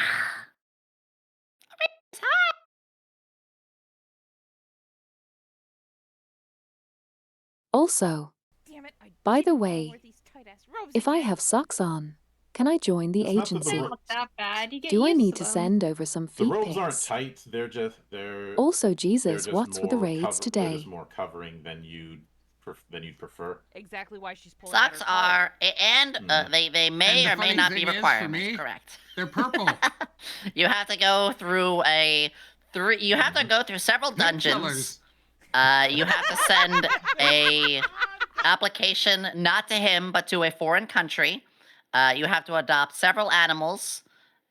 Also, Damn it, I by the didn't want to way, wear these tight-ass robes if I again. have socks on, can I join the It's not that agency? Not that bad. You get Do I used need to to them. send over some the feet robes aren't pics? tight. They're Also, they're Jesus, just what's with the more raids cover. They're just today? more covering than you'd prefer. Exactly why she's pulling out her Socks collar. are, and Mm. they may And the or may funny not thing be is, for requirements. me, Correct. they're purple. You have to go through you have to go through several Pink dungeons. colors. You have to send a application not to him but to a foreign country. You have to adopt several animals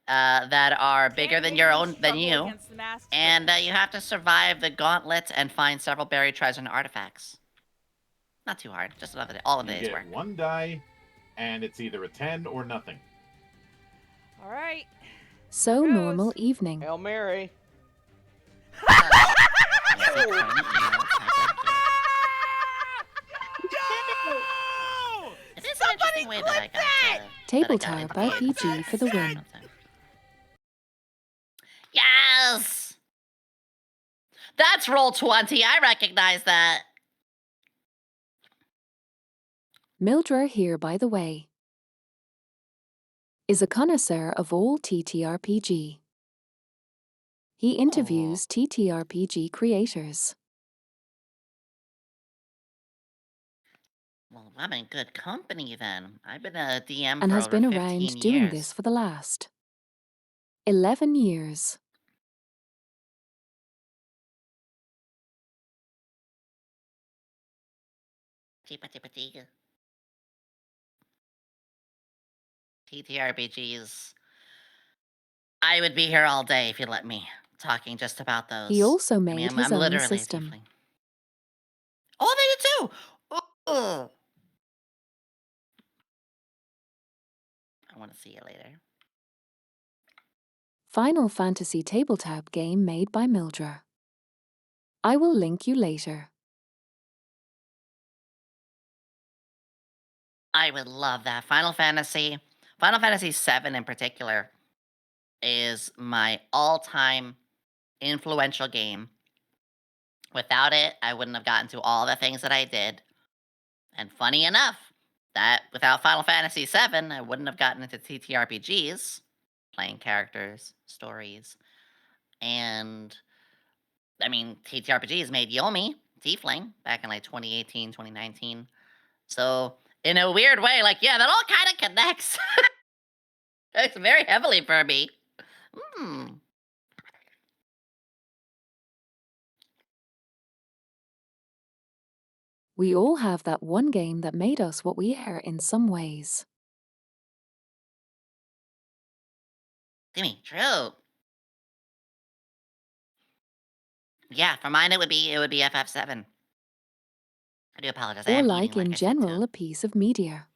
that are bigger than your own than you, and you have to survive the gauntlet and find several buried treasure and artifacts. Not too hard, just another day, all in a You day's get work. one die, and it's either a 10 or nothing. All right. So Here normal goes. evening. Hail Mary. It is an interesting way that I got Tabletop into the RPG for the win. Yes! That's roll 20. I recognize that. Mildred here, by the way, is a connoisseur of all TTRPG. He interviews TTRPG creators. Well, I'm in good company then. I've been a DM And for has over been 15 around years. doing this for the last 11 years. TTRPGs. I would be here all day if you let me, talking just about those. He also I made mean, his I'm own literally system. a tiefling. Oh, they did too! Ugh. I want to see you later. Final Fantasy tabletop game made by Mildred. I will link you later. I would love that. Final Fantasy 7 in particular is my all-time influential game. Without it, I wouldn't have gotten to all the things that I did. And funny enough, that without Final Fantasy 7, I wouldn't have gotten into TTRPGs, playing characters, stories, and I mean, TTRPGs made Yomi Tiefling back in like 2018, 2019. So, in a weird way, like, yeah, that all kind of connects. It's very heavily for me. Hmm. We all have that one game that made us what we are in some ways. Timmy, true. Yeah, for mine it would be FF7. I do apologize. I Or am eating, like like in I said general too. a piece of media.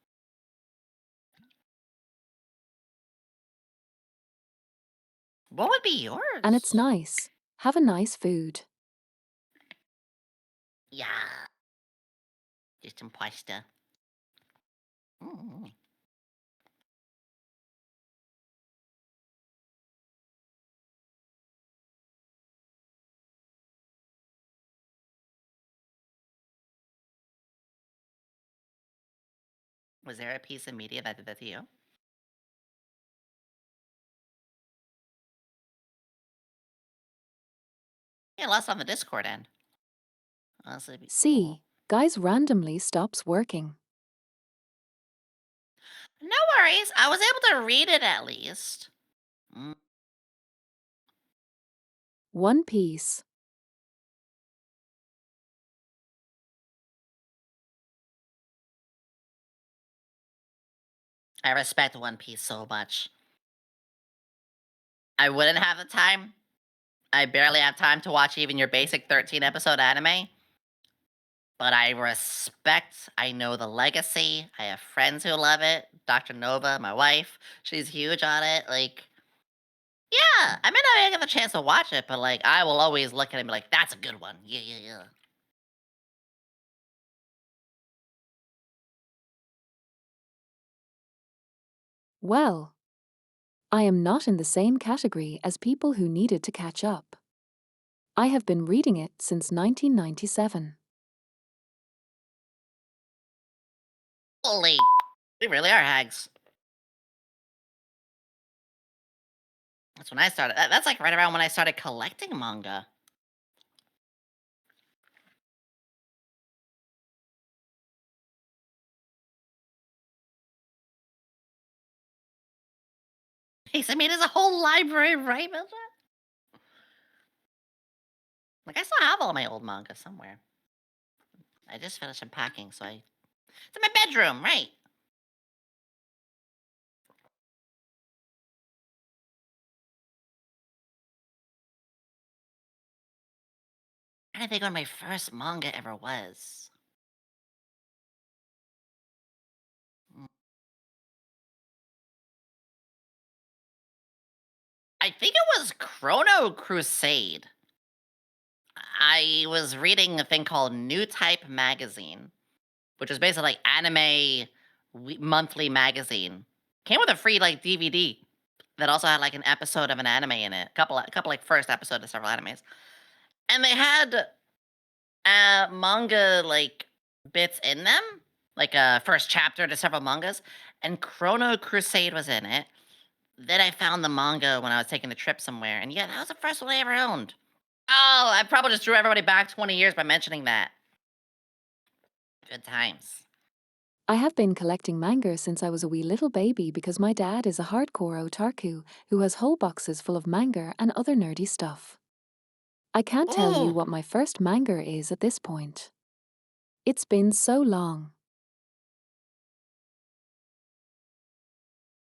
What would be And it's yours? nice. Have a nice food. Yeah, just some pasta. Mm. Was there a piece of media that did that to you? Yeah, less on the Discord end. Honestly, it'd be cool. C. Guys randomly stops working. No worries. I was able to read it at least. Mm. One Piece. I respect One Piece so much. I wouldn't have the time. I barely have time to watch even your basic 13 episode anime, but I respect, I know the legacy. I have friends who love it. Dr. Nova, my wife, she's huge on it. Like, yeah, I may not get the chance to watch it, but like, I will always look at it and be like, that's a good one. Yeah, yeah, yeah. Well, I am not in the same category as people who needed to catch up. I have been reading it since 1997. Holy, we really are hags. That's when I started. That's like right around when I started collecting manga. Hey, I mean, there's a whole library, right, Mildred? Like, I still have all my old manga somewhere. I just finished unpacking, so it's in my bedroom, right? I don't think when my first manga ever was. Mm. I think it was Chrono Crusade. I was reading a thing called New Type Magazine, which is basically like anime monthly magazine. Came with a free like DVD that also had like an episode of an anime in it. A couple like first episode of several animes. And they had manga like bits in them, like a first chapter to several mangas, and Chrono Crusade was in it. Then I found the manga when I was taking a trip somewhere, and yeah, that was the first one I ever owned. Oh, I probably just drew everybody back 20 years by mentioning that. Good times. I have been collecting manga since I was a wee little baby because my dad is a hardcore otaku who has whole boxes full of manga and other nerdy stuff. I can't tell you Ooh, what my first manga is at this point. It's been so long.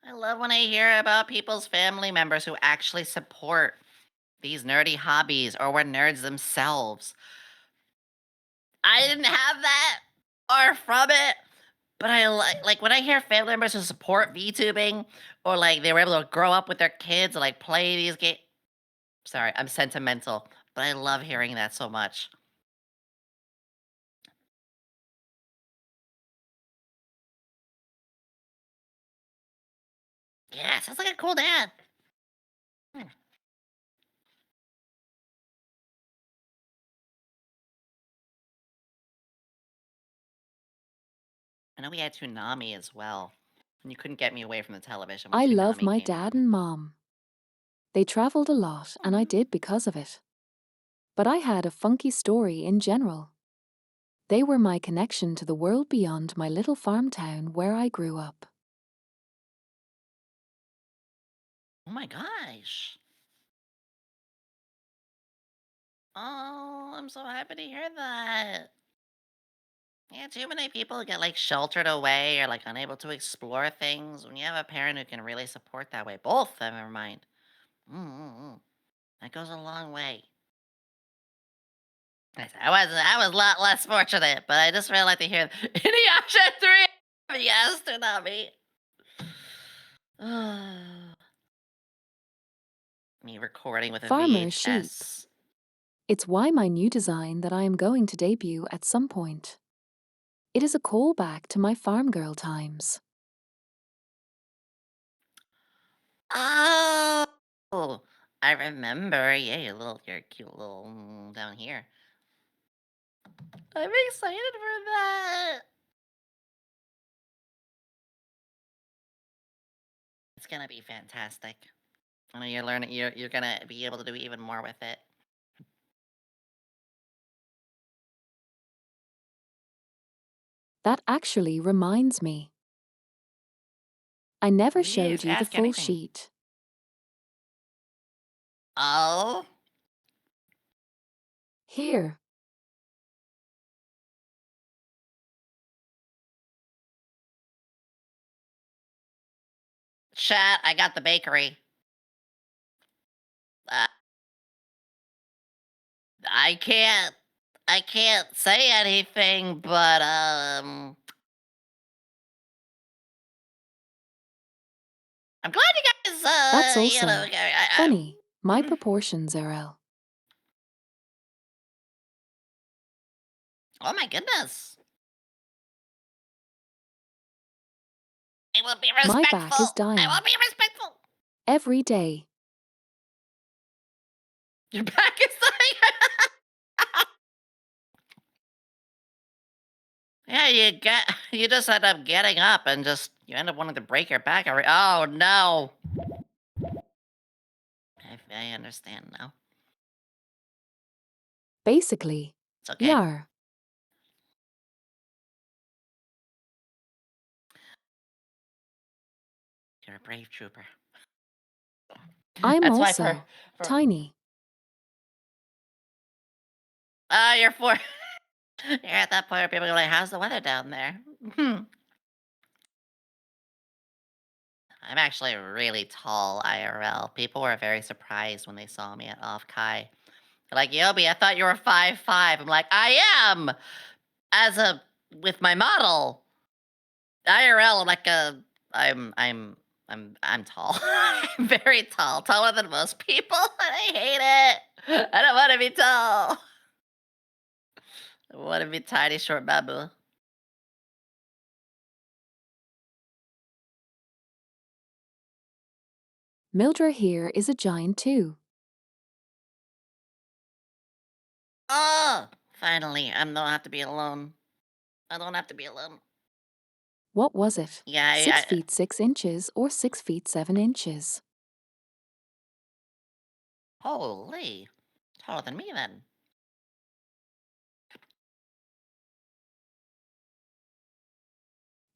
I love when I hear about people's family members who actually support these nerdy hobbies or were nerds themselves. I didn't have that or from it, but I like when I hear family members who support VTubing or like they were able to grow up with their kids and like play these games. Sorry, I'm sentimental, but I love hearing that so much. Yeah, sounds like a cool dad. Hmm. I know we had Toonami as well, and you couldn't get me away from the television when I love Toonami my came dad on. and mom. They traveled a lot, and I Mhm. did because of it. But I had a funky story in general. They were my connection to the world beyond my little farm town where I grew up. Oh my gosh. Oh, I'm so happy to hear that. Yeah, too many people get like sheltered away or like unable to explore things. When you have a parent who can really support that way, both of them, never mind. Mm-mm-mm. That goes a long way. I was a lot less fortunate, but I just really like to hear Inuyasha 3. Yes, do not me. Me recording with a Farmer sheep. VHS. It's why my new design that I am going to debut at some point. It is a callback to my farm girl times. Oh, I remember. Yeah, your cute little down here. I'm excited for that. It's gonna be fantastic. I know you're learning. You're gonna be able to do even more with it. That actually reminds me. I never Please showed you the ask full anything. sheet. Oh, Here. chat. I got the bakery. Uh, I can't. I can't say anything, but I'm glad you guys. That's You know, also funny. My mm. proportions, RL. Oh my goodness. I will be My back is respectful. I will dying. be respectful. Every day. Your back is like. Yeah, you just end up getting up and just you end up wanting to break your back. Oh no. I understand now. Basically. It's okay. Yar. You're a brave trooper. I'm That's why for also for tiny. you're for you're at that point where people are like, how's the weather down there? I'm actually really tall IRL. People were very surprised when they saw me at Off Kai. They're like, Yobi, I thought you were 5'5". I'm like, I am as a with my model. IRL, like I'm tall. I'm very tall, taller than most people, and I hate it. I don't want to be tall. I want to be tiny, short babu. Mildred here is a giant too. Oh, finally, I don't have to be alone. I don't have to be alone. What was it? Yeah, 6 feet 6 inches or 6 feet 7 inches? holy, taller than me then.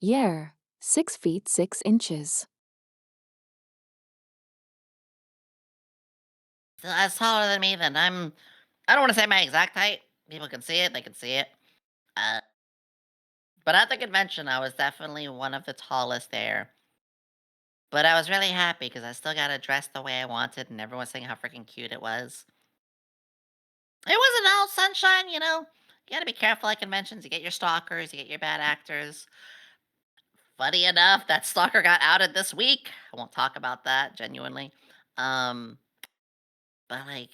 Yeah, 6 feet 6 inches. So that's taller than me then. I don't want to say my exact height. People can see it. They can see it. Uh, but at the convention, I was definitely one of the tallest there. But I was really happy because I still got it dressed the way I wanted, and everyone was saying how freaking cute it was. It wasn't all sunshine, you know. You gotta be careful at conventions. You get your stalkers, you get your bad actors. Funny enough, that stalker got outed this week. I won't talk about that, genuinely. Um, but like,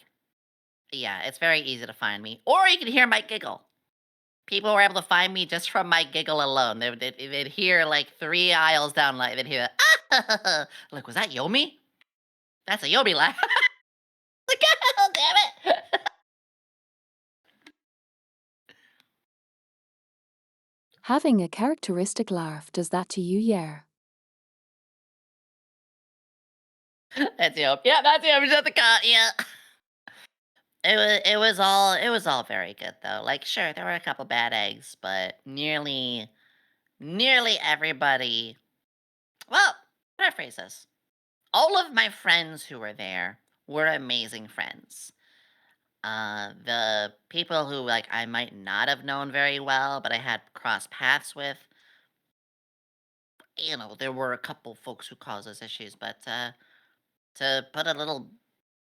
yeah, it's very easy to find me. Or you can hear my giggle. People were able to find me just from my giggle alone. They'd hear like 3 aisles down, like they'd hear, Like, was that Yomi? That's a Yomi laugh. Like, oh, damn it. Having a characteristic laugh does that to you, yeah. That's Yomi. Yeah, that's Yomi. Shut the cut. Yeah. It was all very good though. Like, sure, there were a couple bad eggs, but nearly everybody. Well, how do I phrase this? All of my friends who were there were amazing friends. The people who like I might not have known very well, but I had crossed paths with, there were a couple folks who caused us issues, but to put a little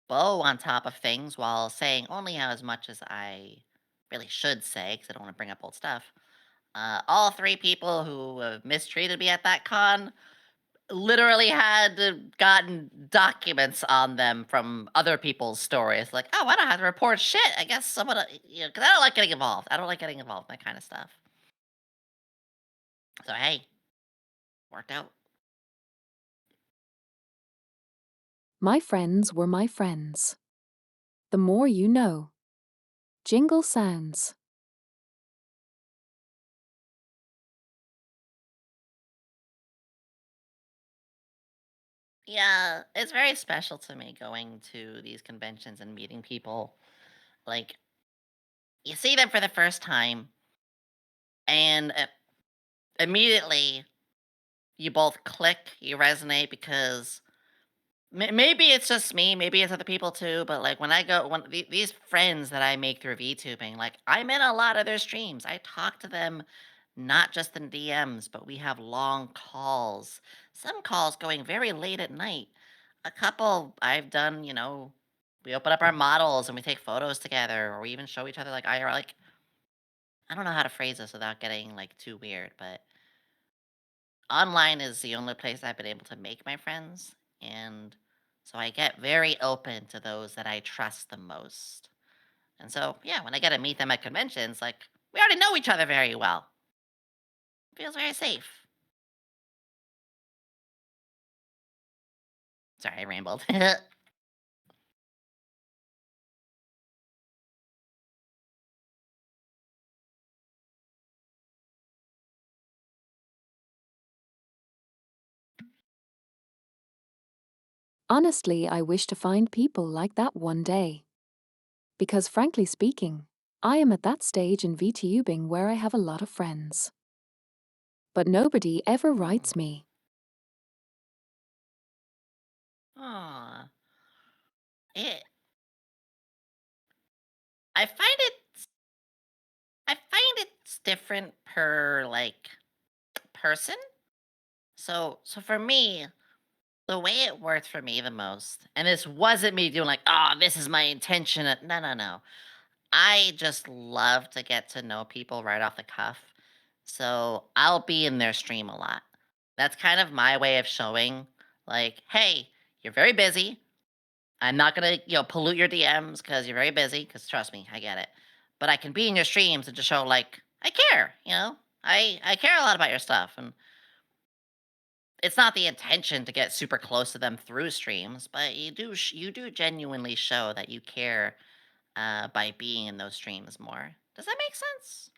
bow on top of things while saying only as much as I really should say, because I don't want to bring up old stuff. All three people who mistreated me at that con literally had gotten documents on them from other people's stories. Like, oh, I don't have to report shit. I guess someone, because I don't like getting involved. I don't like getting involved in that kind of stuff. So, hey, worked out. My friends were my friends. The more you know. Jingle sounds. Yeah, it's very special to me going to these conventions and meeting people. Like, you see them for the first time, and immediately you both click, you resonate because maybe it's just me, maybe it's other people too, but, like, when I go when these friends that I make through VTubing, like, I'm in a lot of their streams. I talk to them not just in DMs, but we have long calls. Some calls going very late at night. A couple I've done, we open up our models and we take photos together, or we even show each other, like, IRL, like, I don't know how to phrase this without getting, like, too weird, but online is the only place I've been able to make my friends, and so I get very open to those that I trust the most. And so, yeah, when I get to meet them at conventions, like, we already know each other very well. Feels very safe. Sorry, I rambled. Honestly, I wish to find people like that one day. Because frankly speaking, I am at that stage in VTubing where I have a lot of friends. But nobody ever writes me. Aw. It, I find it, I find it's different per, like, person. So for me, the way it worked for me the most, and this wasn't me doing like, oh, this is my intention. No, no, no. I just love to get to know people right off the cuff. So I'll be in their stream a lot. That's kind of my way of showing, like, hey, you're very busy. I'm not gonna, pollute your DMs because you're very busy. Because trust me, I get it. But I can be in your streams and just show like I care. I care a lot about your stuff, and it's not the intention to get super close to them through streams, but you do genuinely show that you care by being in those streams more. Does that make sense?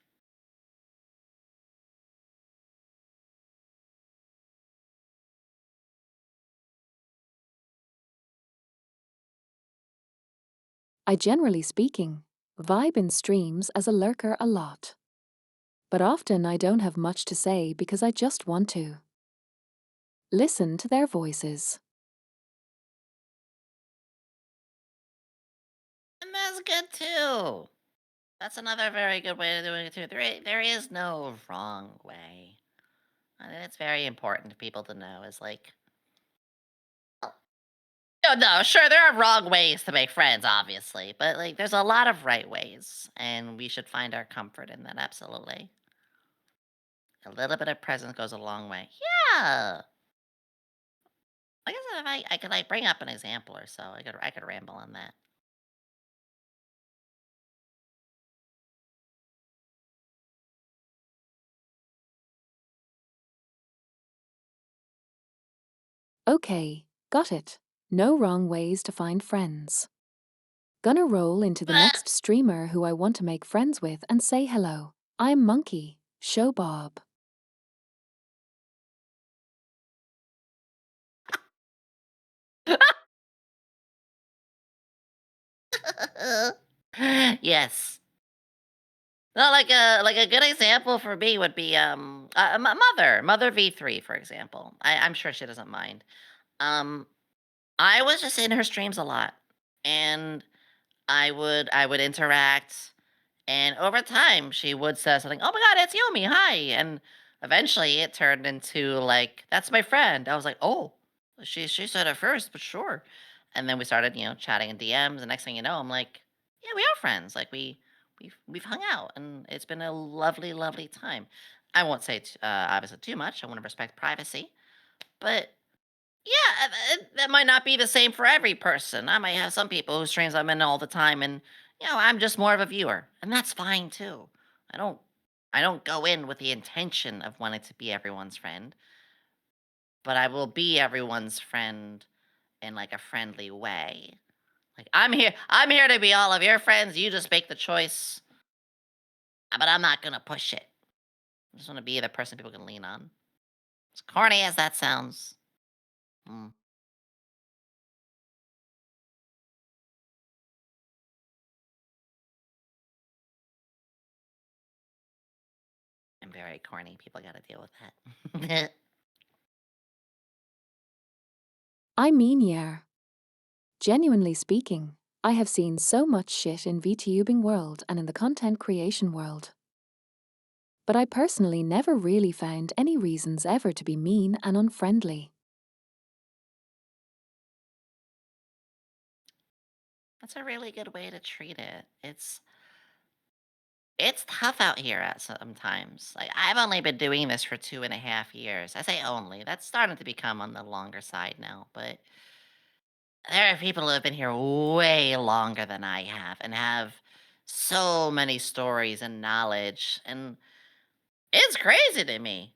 I generally speaking, vibe in streams as a lurker a lot. But often I don't have much to say because I just want to listen to their voices. And that's good too. That's another very good way of doing it too. There is no wrong way. I think it's very important to people to know is like, no, no, sure, there are wrong ways to make friends, obviously, but like, there's a lot of right ways, and we should find our comfort in that. Absolutely, a little bit of presence goes a long way. Yeah, I guess if I could like bring up an example or so, I could ramble on that. Okay, got it. No wrong ways to find friends. Gonna roll into the next streamer who I want to make friends with and say hello. I'm Monkey, Show Bob. Yes. No, like a good example for me would be mother V3 for example. I'm sure she doesn't mind. Um, I was just in her streams a lot, and I would interact, and over time she would say something. Oh my god, it's Yumi! Hi, and eventually it turned into like that's my friend. I was like, oh, she said it first, but sure. And then we started, chatting in DMs. The next thing you know, I'm like, yeah, we are friends. Like we've hung out, and it's been a lovely, lovely time. I won't say obviously too much. I want to respect privacy, but yeah, that might not be the same for every person. I might have some people whose streams I'm in all the time, and I'm just more of a viewer, and that's fine too. I don't, I don't go in with the intention of wanting to be everyone's friend, but I will be everyone's friend in like a friendly way. Like I'm here to be all of your friends. You just make the choice, but I'm not gonna push it. I just want to be the person people can lean on. As corny as that sounds. Mm, I'm very corny. People got to deal with that. I mean, yeah. Genuinely speaking, I have seen so much shit in VTubing world and in the content creation world. But I personally never really found any reasons ever to be mean and unfriendly. That's a really good way to treat it. It's tough out here at sometimes. Like I've only been doing this for 2.5 years. I say only. That's starting to become on the longer side now. But there are people who have been here way longer than I have and have so many stories and knowledge. And it's crazy to me.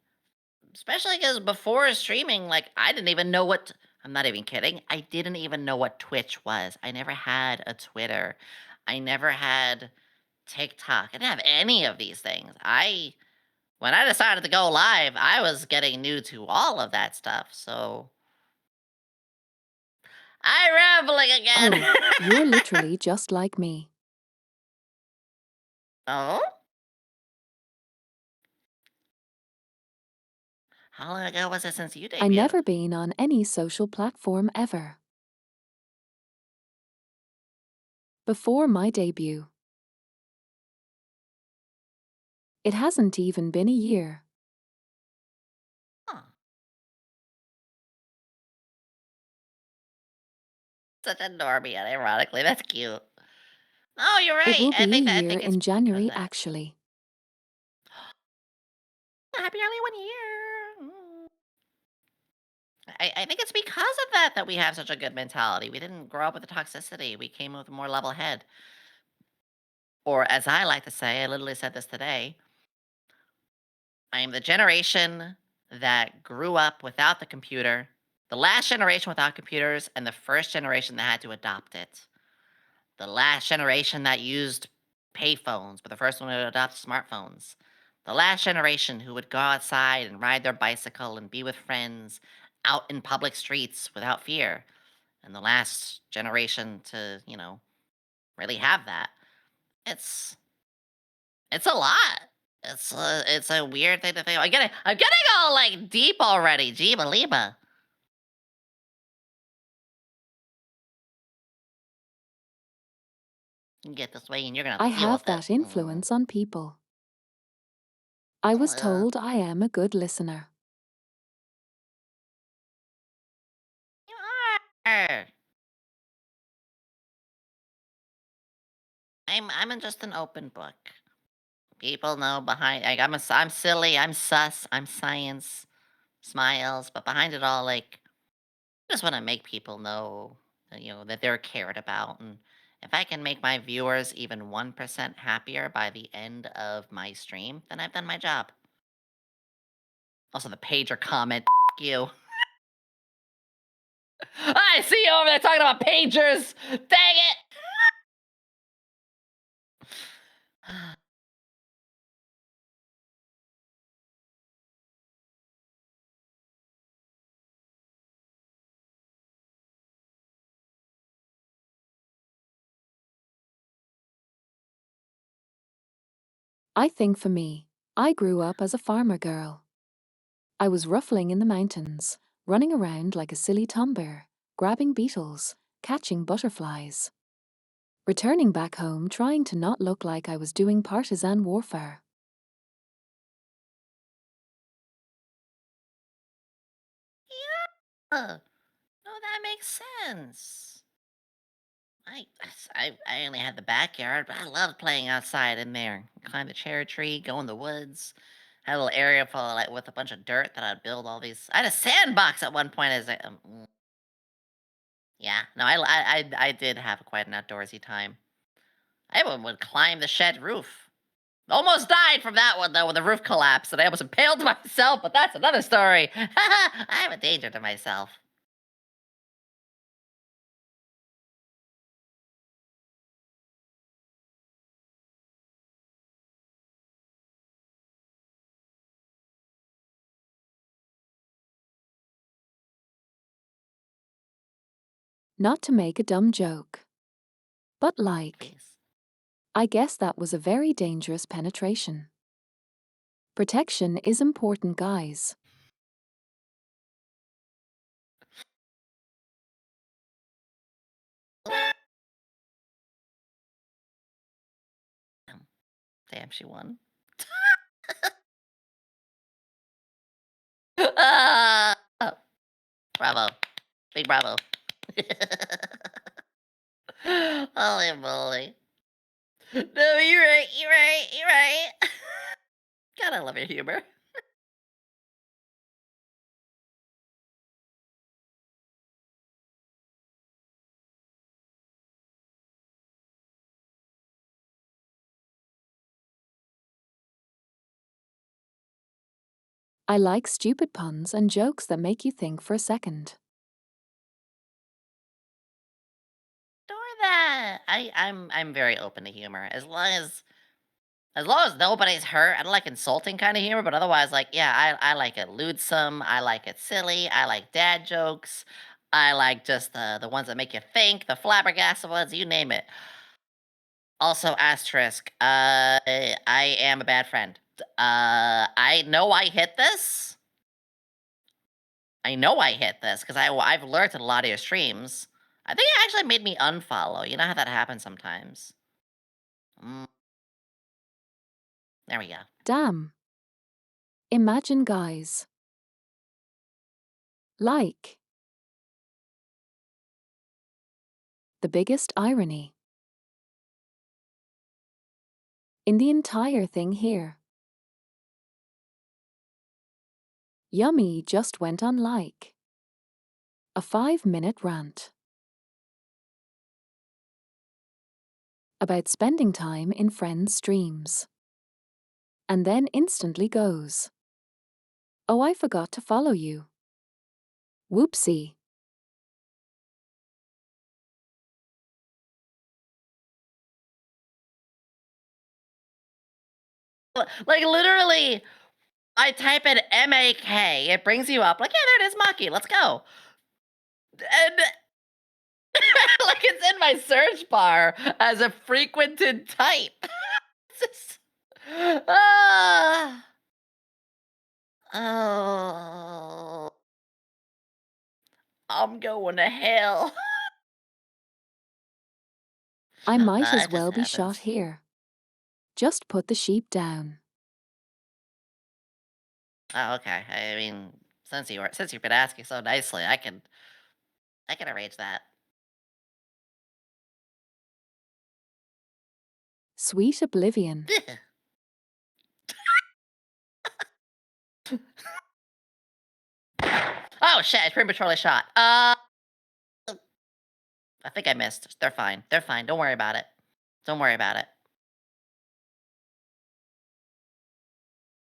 Especially because before streaming, like I didn't even know what I'm not even kidding. I didn't even know what Twitch was. I never had a Twitter. I never had TikTok. I didn't have any of these things. When I decided to go live, I was getting new to all of that stuff. So I'm rambling Oh, you're again. literally just like me. Oh? How long ago was it since you I debuted? never been on any social platform ever. Before my debut. It hasn't even been a year. Huh. Such a normie, ironically. That's cute. Oh, you're It right. will I be a think that I year think it's in because of January, that. actually. Happy early 1 year. I think it's because of that we have such a good mentality. We didn't grow up with the toxicity. We came with a more level head. Or as I like to say, I literally said this today, I am the generation that grew up without the computer, the last generation without computers, and the first generation that had to adopt it. The last generation that used payphones, but the first one to adopt smartphones. The last generation who would go outside and ride their bicycle and be with friends out in public streets without fear. And the last generation to, really have that. It's it's a lot. It's a weird thing to think. I'm getting all like deep already. Jeeba Liba. You get this way and you're gonna I have to deal have with it. that influence on people. I was Uh, told I am a good listener. you are. I'm just an open book. People know behind. Like, I'm silly. I'm sus. I'm science. Smiles, but behind it all, like I just want to make people know, that they're cared about, and if I can make my viewers even 1% happier by the end of my stream, then I've done my job. Also, the pager comment. You. I see you over there talking about pagers. Dang it! I think for me, I grew up as a farmer girl. I was ruffling in the mountains, running around like a silly tombear, grabbing beetles, catching butterflies. Returning back home trying to not look like I was doing partisan warfare. Yeah. No, that makes sense. I only had the backyard, but I loved playing outside in there. Climb the cherry tree, go in the woods. Had a little area full of, like, with a bunch of dirt that I'd build all these. I had a sandbox at one point. As yeah, no, I did have quite an outdoorsy time. I even would climb the shed roof. Almost died from that one though when the roof collapsed and I almost impaled myself, but that's another story. I'm a danger to myself. Not to make a dumb joke. But like, Please. I guess that was a very dangerous penetration. Protection is important, guys. Damn, she won. Ah, bravo. Big bravo. Holy moly. No, you're right, you're right, you're right. God, I love your humor. I like stupid puns and jokes that make you think for a second. Ignore that. I'm very open to humor. As long as nobody's hurt. I don't like insulting kind of humor, but otherwise, like, yeah, I like it lewdsome. I like it silly. I like dad jokes. I like just the ones that make you think, the flabbergasted ones, you name it. Also, asterisk. I am a bad friend. I know I hit this. I know I hit this because I've lurked at a lot of your streams. I think it actually made me unfollow. You know how that happens sometimes. Mm, there we go. Damn. Imagine, guys. Like. The biggest irony in the entire thing here. Yummy just went on like a 5-minute rant about spending time in friends' streams. And then instantly goes, "Oh, I forgot to follow you. Whoopsie." Like literally, I type in MAK, it brings you up. Like, yeah, there it is, Maki. Let's go. And like it's in my search bar as a frequented type. It's just- ah, oh, I'm going to hell. I might as It just well be shot happens. here. Just put the sheep down. Oh, okay. I mean, since you've been asking so nicely, I can arrange that. Sweet oblivion. Oh shit! I prematurely shot. I think I missed. They're fine. They're fine. Don't worry about it. Don't worry about it.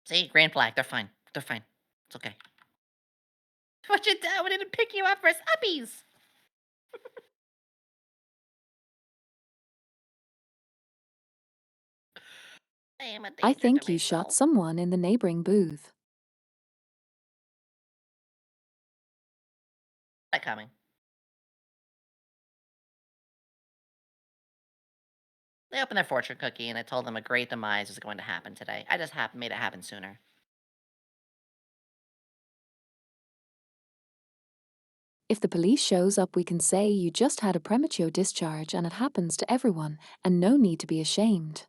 See, green flag. They're fine. They're fine. It's okay. But your dad wouldn't pick you up for uppies. I am a I danger to think you shot myself. someone in the neighboring booth. Not coming. They opened their fortune cookie and I told them a great demise was going to happen today. I just made it happen sooner. If the police shows up, we can say you just had a premature discharge and it happens to everyone, and no need to be ashamed.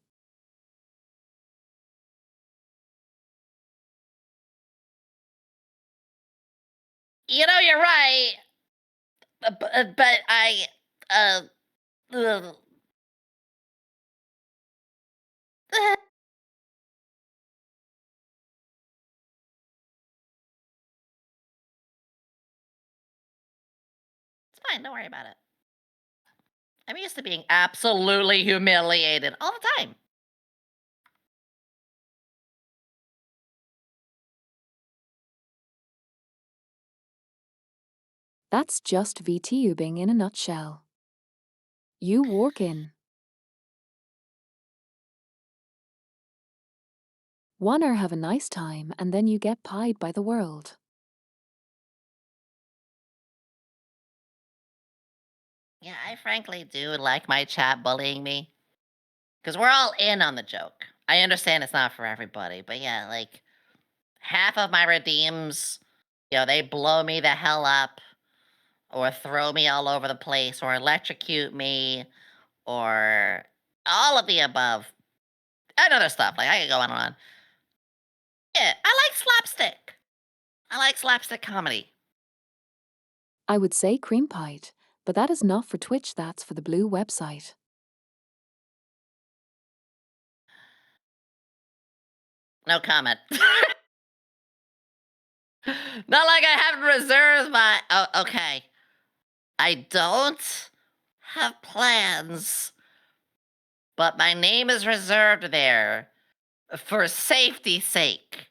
You're right. But uh, ugh. It's fine. Don't worry about it. I'm used to being absolutely humiliated all the time. That's just VTubing in a nutshell. You walk in. Wanna have a nice time and then you get pied by the world. Yeah, I frankly do like my chat bullying me. Because we're all in on the joke. I understand it's not for everybody, but yeah, like half of my redeems, they blow me the hell up or throw me all over the place or electrocute me or all of the above and other stuff. Like I could go on and on. Yeah, I like slapstick. I like slapstick comedy. I would say cream pied, but that is not for Twitch, that's for the Blue website. No comment. Not like I haven't reserved my. Oh, okay. I don't have plans, but my name is reserved there for safety's sake.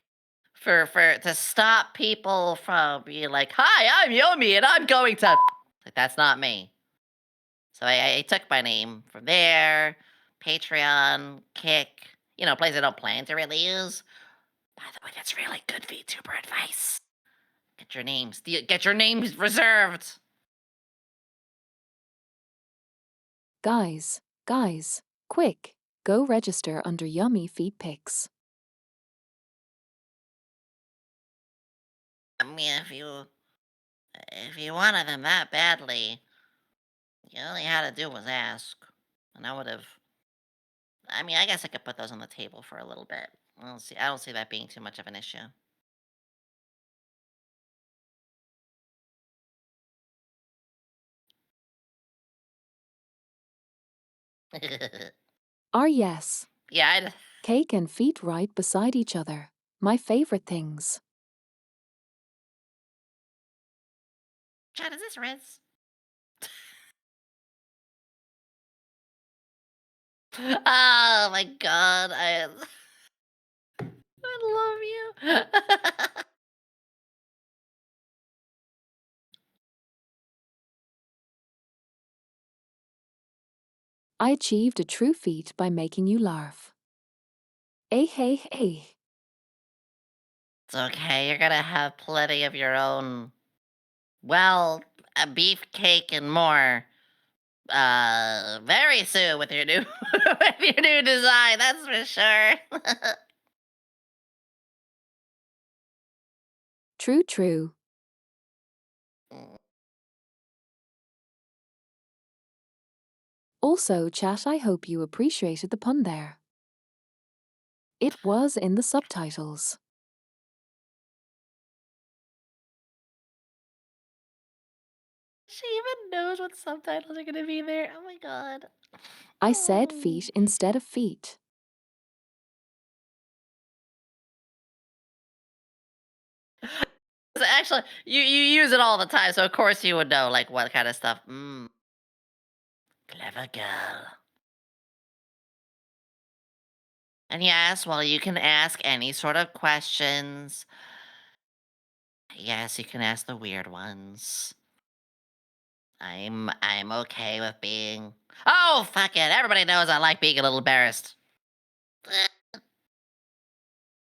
For to stop people from being like, "Hi, I'm Yomi, and I'm going to." Like that's not me. So I took my name from there. Patreon, Kick, places I don't plan to really use. By the way, that's really good VTuber advice. Get your names reserved. Guys, quick, go register under Yummy Feet Pics. I mean, if you wanted them that badly, you all you had to do was ask, and I would have. I mean, I guess I could put those on the table for a little bit. I don't see that being too much of an issue. Yes. Yeah, I'd. Cake and feet right beside each other. My favorite things. Chad, is this Riz? Oh my god, I love you. I achieved a true feat by making you laugh. Hey. It's okay, you're gonna have plenty of your own, well, a beefcake and more. Very soon with your new with your new design, that's for sure. True. Also, chat, I hope you appreciated the pun there. It was in the subtitles. She even knows what subtitles are gonna be there. Oh my god. I said Oh. feet instead of feet. So actually, you use it all the time, so of course you would know like what kind of stuff. Clever girl. And yes, well, you can ask any sort of questions. Yes, you can ask the weird ones. I'm okay with being. Oh, fuck it. Everybody knows I like being a little embarrassed.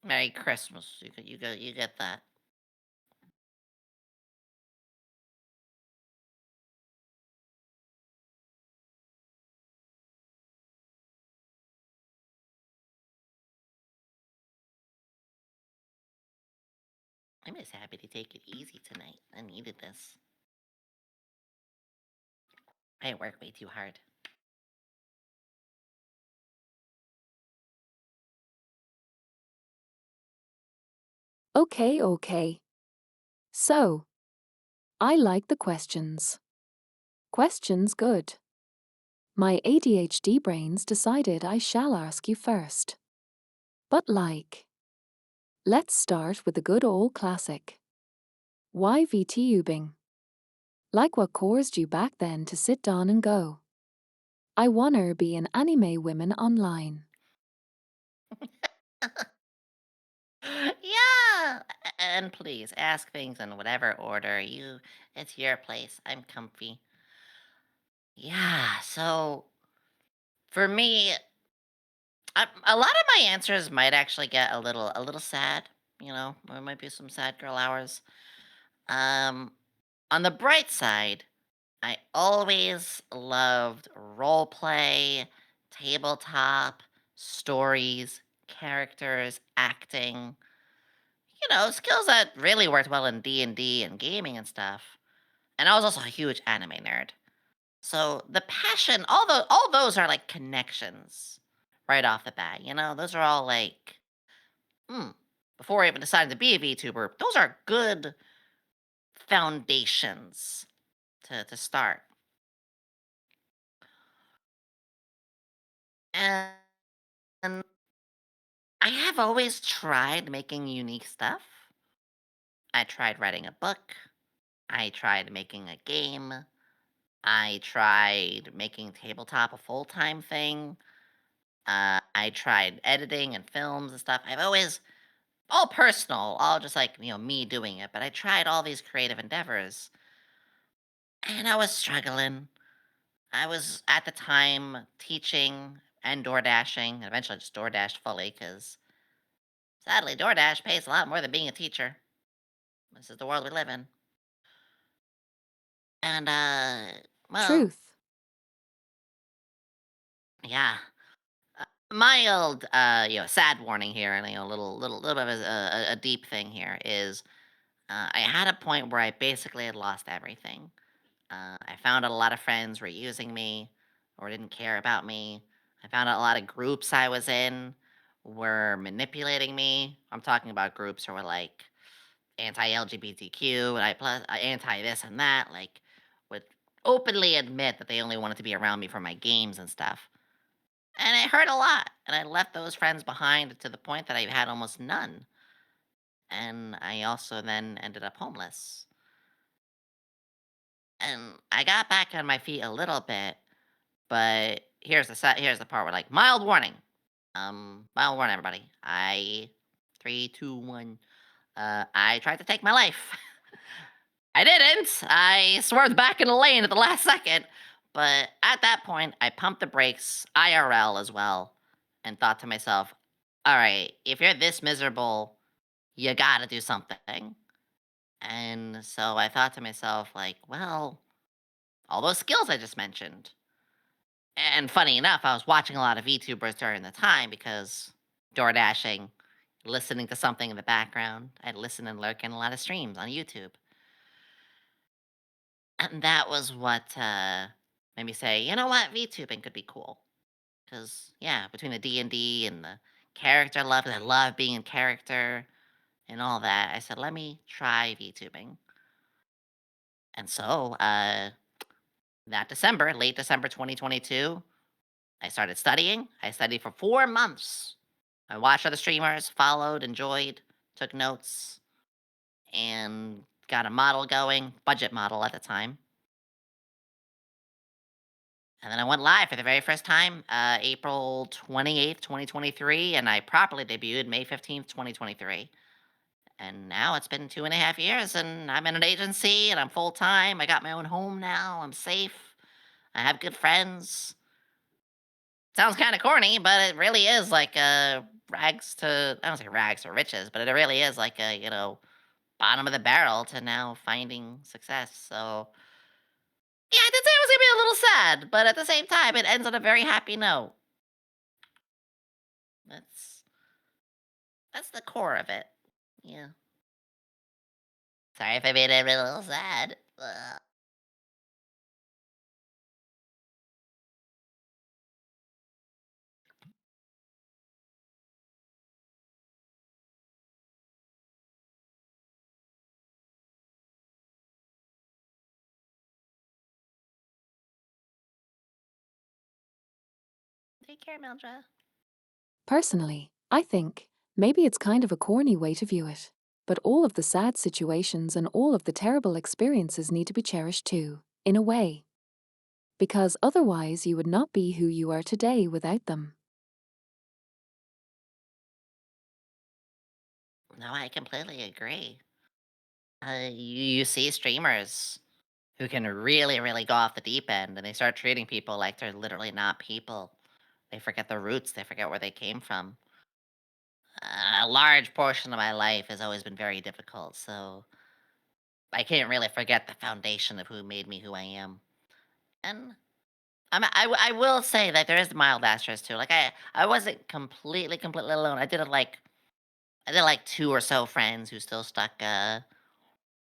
Merry Christmas. You get that. I'm just happy to take it easy tonight. I needed this. I work way too hard. Okay, okay. So, I like the questions. Questions good. My ADHD brains decided I shall ask you first. But let's start with the good old classic. Why VTubing? Like what caused you back then to sit down and go? I wanna be an anime women online. Yeah, and please ask things in whatever order it's your place. I'm comfy. Yeah, so for me, a lot of my answers might actually get a little sad. There might be some sad girl hours. Um, on the bright side, I always loved role play, tabletop, stories, characters, acting. Skills that really worked well in D&D and gaming and stuff. And I was also a huge anime nerd. So the passion, all those are like connections right off the bat. Those are all like, hmm, before I even decided to be a VTuber, those are good foundations to start. And I have always tried making unique stuff. I tried writing a book. I tried making a game. I tried making tabletop a full time thing. I tried editing and films and stuff. I've always, all personal, all just like, me doing it. But I tried all these creative endeavors and I was struggling. I was at the time teaching and door dashing, and eventually just door dashed fully because sadly, DoorDash pays a lot more than being a teacher. This is the world we live in. And, well, Truth. yeah. Mild, sad warning here, and little bit of a deep thing here is, I had a point where I basically had lost everything. I found out a lot of friends were using me or didn't care about me. I found out a lot of groups I was in were manipulating me. I'm talking about groups who were like anti-LGBTQ and anti this and that, like would openly admit that they only wanted to be around me for my games and stuff. And it hurt a lot. And I left those friends behind to the point that I had almost none. And I also then ended up homeless. And I got back on my feet a little bit, but here's the part where like mild warning everybody. 3, 2, 1. I tried to take my life. I didn't. I swerved back in the lane at the last second. But at that point, I pumped the brakes IRL as well and thought to myself, all right, if you're this miserable, you gotta do something. And so I thought to myself, like, well, all those skills I just mentioned. And funny enough, I was watching a lot of VTubers during the time because door dashing, listening to something in the background. I'd listen and lurk in a lot of streams on YouTube. And that was what made me say, you know what, VTubing could be cool. Because yeah, between the D&D and the character love, 'cause I love being in character and all that, I said, let me try VTubing. And so that December, late December 2022, I started studying. I studied for 4 months. I watched other streamers, followed, enjoyed, took notes, and got a model going, budget model at the time. And then I went live for the very first time, April 28th, 2023, and I properly debuted May 15th, 2023. And now it's been 2.5 years, and I'm in an agency, and I'm full time. I got my own home now. I'm safe. I have good friends. Sounds kind of corny, but it really is like rags to, I don't say rags to riches, but it really is like a, bottom of the barrel to now finding success. So, yeah, I did say it was going to be a little sad, but at the same time, it ends on a very happy note. That's that's the core of it. Yeah. Sorry if I made it a little sad. Ugh. Take care, Mildred. Personally, I think maybe it's kind of a corny way to view it. But all of the sad situations and all of the terrible experiences need to be cherished too, in a way. Because otherwise you would not be who you are today without them. No, I completely agree. You see streamers who can really, really go off the deep end, and they start treating people like they're literally not people. They forget their roots. They forget where they came from. A large portion of my life has always been very difficult, so I can't really forget the foundation of who made me who I am. And I will say that there is mild asterisk too. Like I wasn't completely alone. I did like two or so friends who still stuck or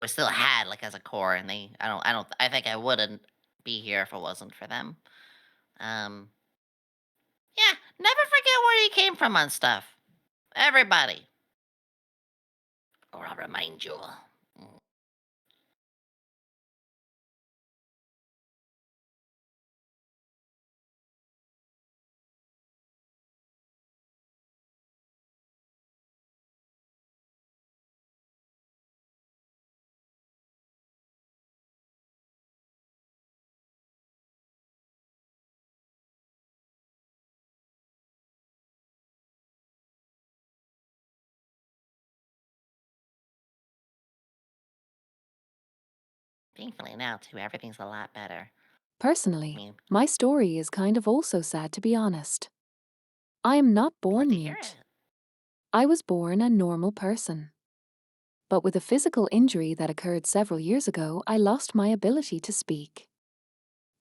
still had like as a core, and I think I wouldn't be here if it wasn't for them. Um yeah, never forget where you came from on stuff. Everybody. Or I'll remind you. Mm. Thankfully now too, everything's a lot better. I Personally, mean, my story is kind of also sad to be honest. I am not I'd like born to hear mute. it. I was born a normal person. But with a physical injury that occurred several years ago, I lost my ability to speak.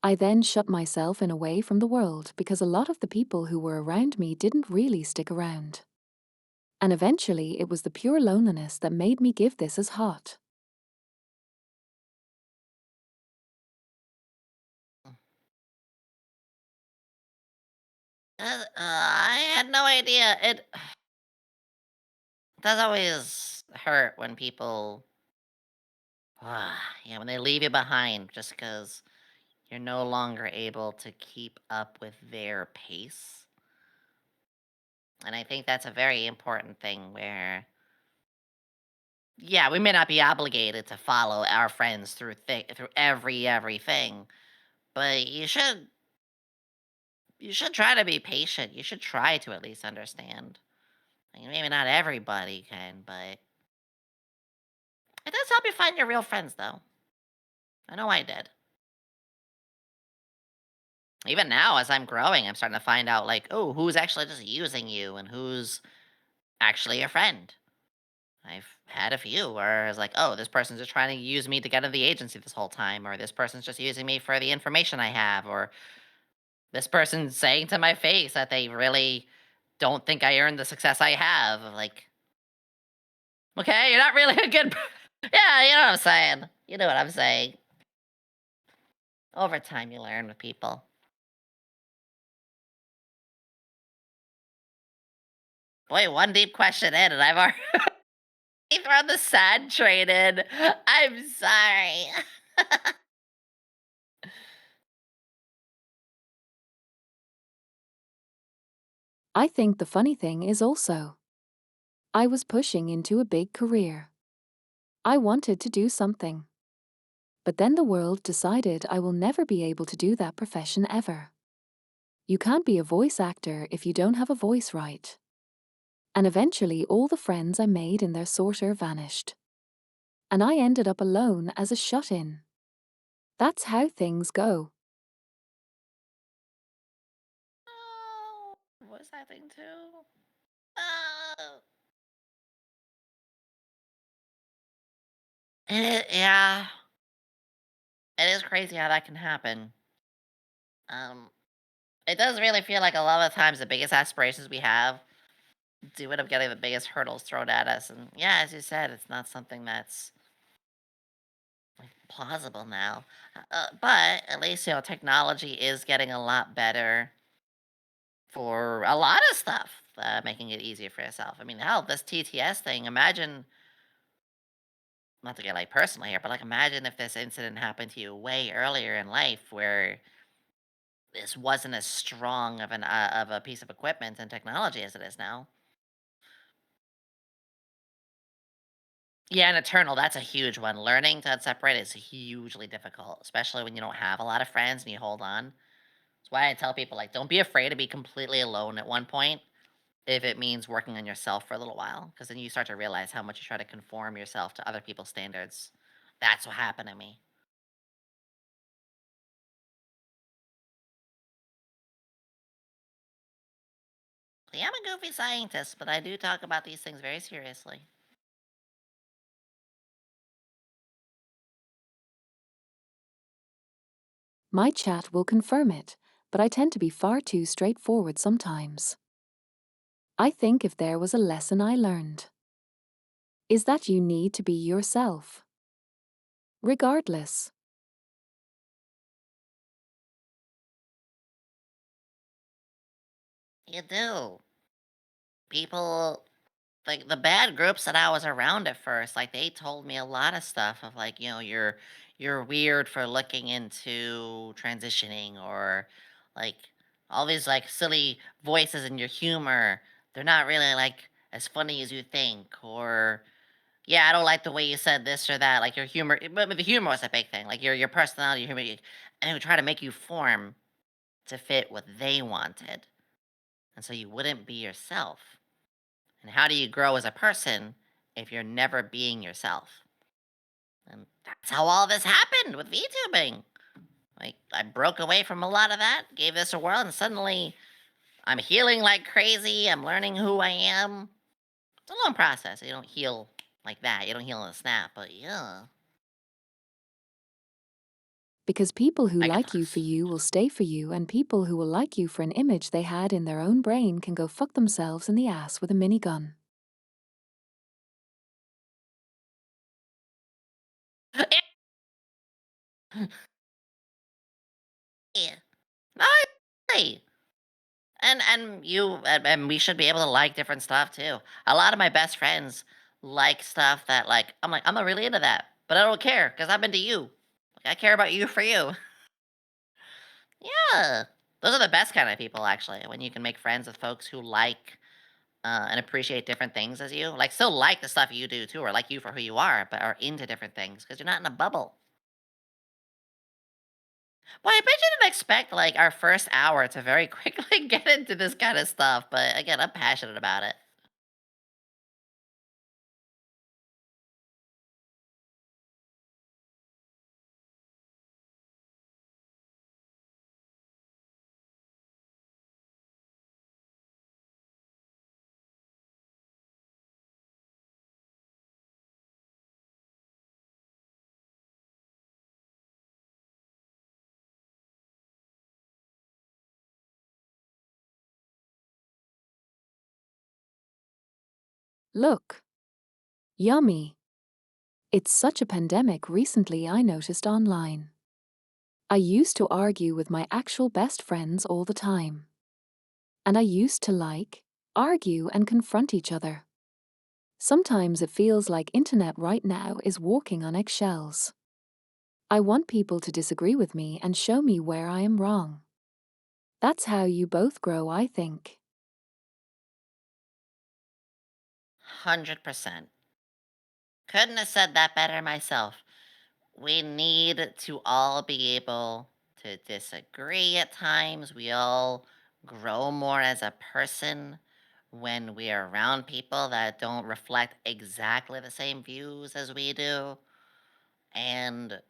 I then shut myself in away from the world because a lot of the people who were around me didn't really stick around. And eventually it was the pure loneliness that made me give this as hot. I had no idea. It does always hurt when people, yeah, when they leave you behind just because you're no longer able to keep up with their pace. And I think that's a very important thing where, yeah, we may not be obligated to follow our friends through through everything, but you should try to be patient. You should try to at least understand. I mean, maybe not everybody can, but it does help you find your real friends, though. I know I did. Even now, as I'm growing, I'm starting to find out, like, oh, who's actually just using you and who's actually a friend. I've had a few where it's like, oh, this person's just trying to use me to get into the agency this whole time, or this person's just using me for the information I have, or this person's saying to my face that they really don't think I earned the success I have. Like, okay, you're not really a good. Yeah, you know what I'm saying. You know what I'm saying. Over time, you learn with people. Boy, one deep question in, and I've already thrown the sad train in. I'm sorry. I think the funny thing is also, I was pushing into a big career. I wanted to do something. But then the world decided I will never be able to do that profession ever. You can't be a voice actor if you don't have a voice right. And eventually, all the friends I made in their sorter vanished. And I ended up alone as a shut in. That's how things go. Oh, what's that thing too? Oh. Yeah, it is crazy how that can happen. Um, it does really feel like a lot of the times the biggest aspirations we have do end up getting the biggest hurdles thrown at us. And yeah, as you said, it's not something that's like plausible now. But at least technology is getting a lot better for a lot of stuff, making it easier for yourself. I mean, hell, this TTS thing. Imagine, not to get like personal here, but like imagine if this incident happened to you way earlier in life, where this wasn't as strong of a piece of equipment and technology as it is now. Yeah, and Eternal, that's a huge one. Learning to separate is hugely difficult, especially when you don't have a lot of friends and you hold on. That's why I tell people, like, don't be afraid to be completely alone at one point if it means working on yourself for a little while, because then you start to realize how much you try to conform yourself to other people's standards. That's what happened to me. See, I'm a goofy scientist, but I do talk about these things very seriously. My chat will confirm it, but I tend to be far too straightforward sometimes. I think if there was a lesson I learned, is that you need to be yourself. Regardless. You do. People, like the bad groups that I was around at first, like they told me a lot of stuff of like, you're weird for looking into transitioning, or like all these like silly voices in your humor. They're not really like as funny as you think, or yeah, I don't like the way you said this or that. Like your humor, but the humor was a big thing. Like your personality, your humor, and it would try to make you form to fit what they wanted, and so you wouldn't be yourself. And how do you grow as a person if you're never being yourself? And that's how all this happened with VTubing. Like, I broke away from a lot of that, gave this a whirl, and suddenly I'm healing like crazy. I'm learning who I am. It's a long process. You don't heal like that. You don't heal in a snap, but yeah, Because people who like you for megathos. you will stay for you, and people who will like you for an image they had in their own brain can go fuck themselves in the ass with a minigun. Yeah. Hey. And we should be able to like different stuff too. A lot of my best friends like stuff that like I'm not really into that, but I don't care because I'm into you. Like I care about you for you. Yeah, those are the best kind of people actually. When you can make friends with folks who like and appreciate different things as you, like still like the stuff you do too, or like you for who you are, but are into different things because you're not in a bubble. Well, I bet you didn't expect like our first hour to very quickly get into this kind of stuff, but again, I'm passionate about it. Look. Yummy. It's such a pandemic recently I noticed online. I used to argue with my actual best friends all the time. And I used to argue and confront each other. Sometimes it feels like internet right now is walking on eggshells. I want people to disagree with me and show me where I am wrong. That's how you both grow, I think. 100%. Couldn't have said that better myself. We need to all be able to disagree at times. We all grow more as a person when we are around people that don't reflect exactly the same views as we do, and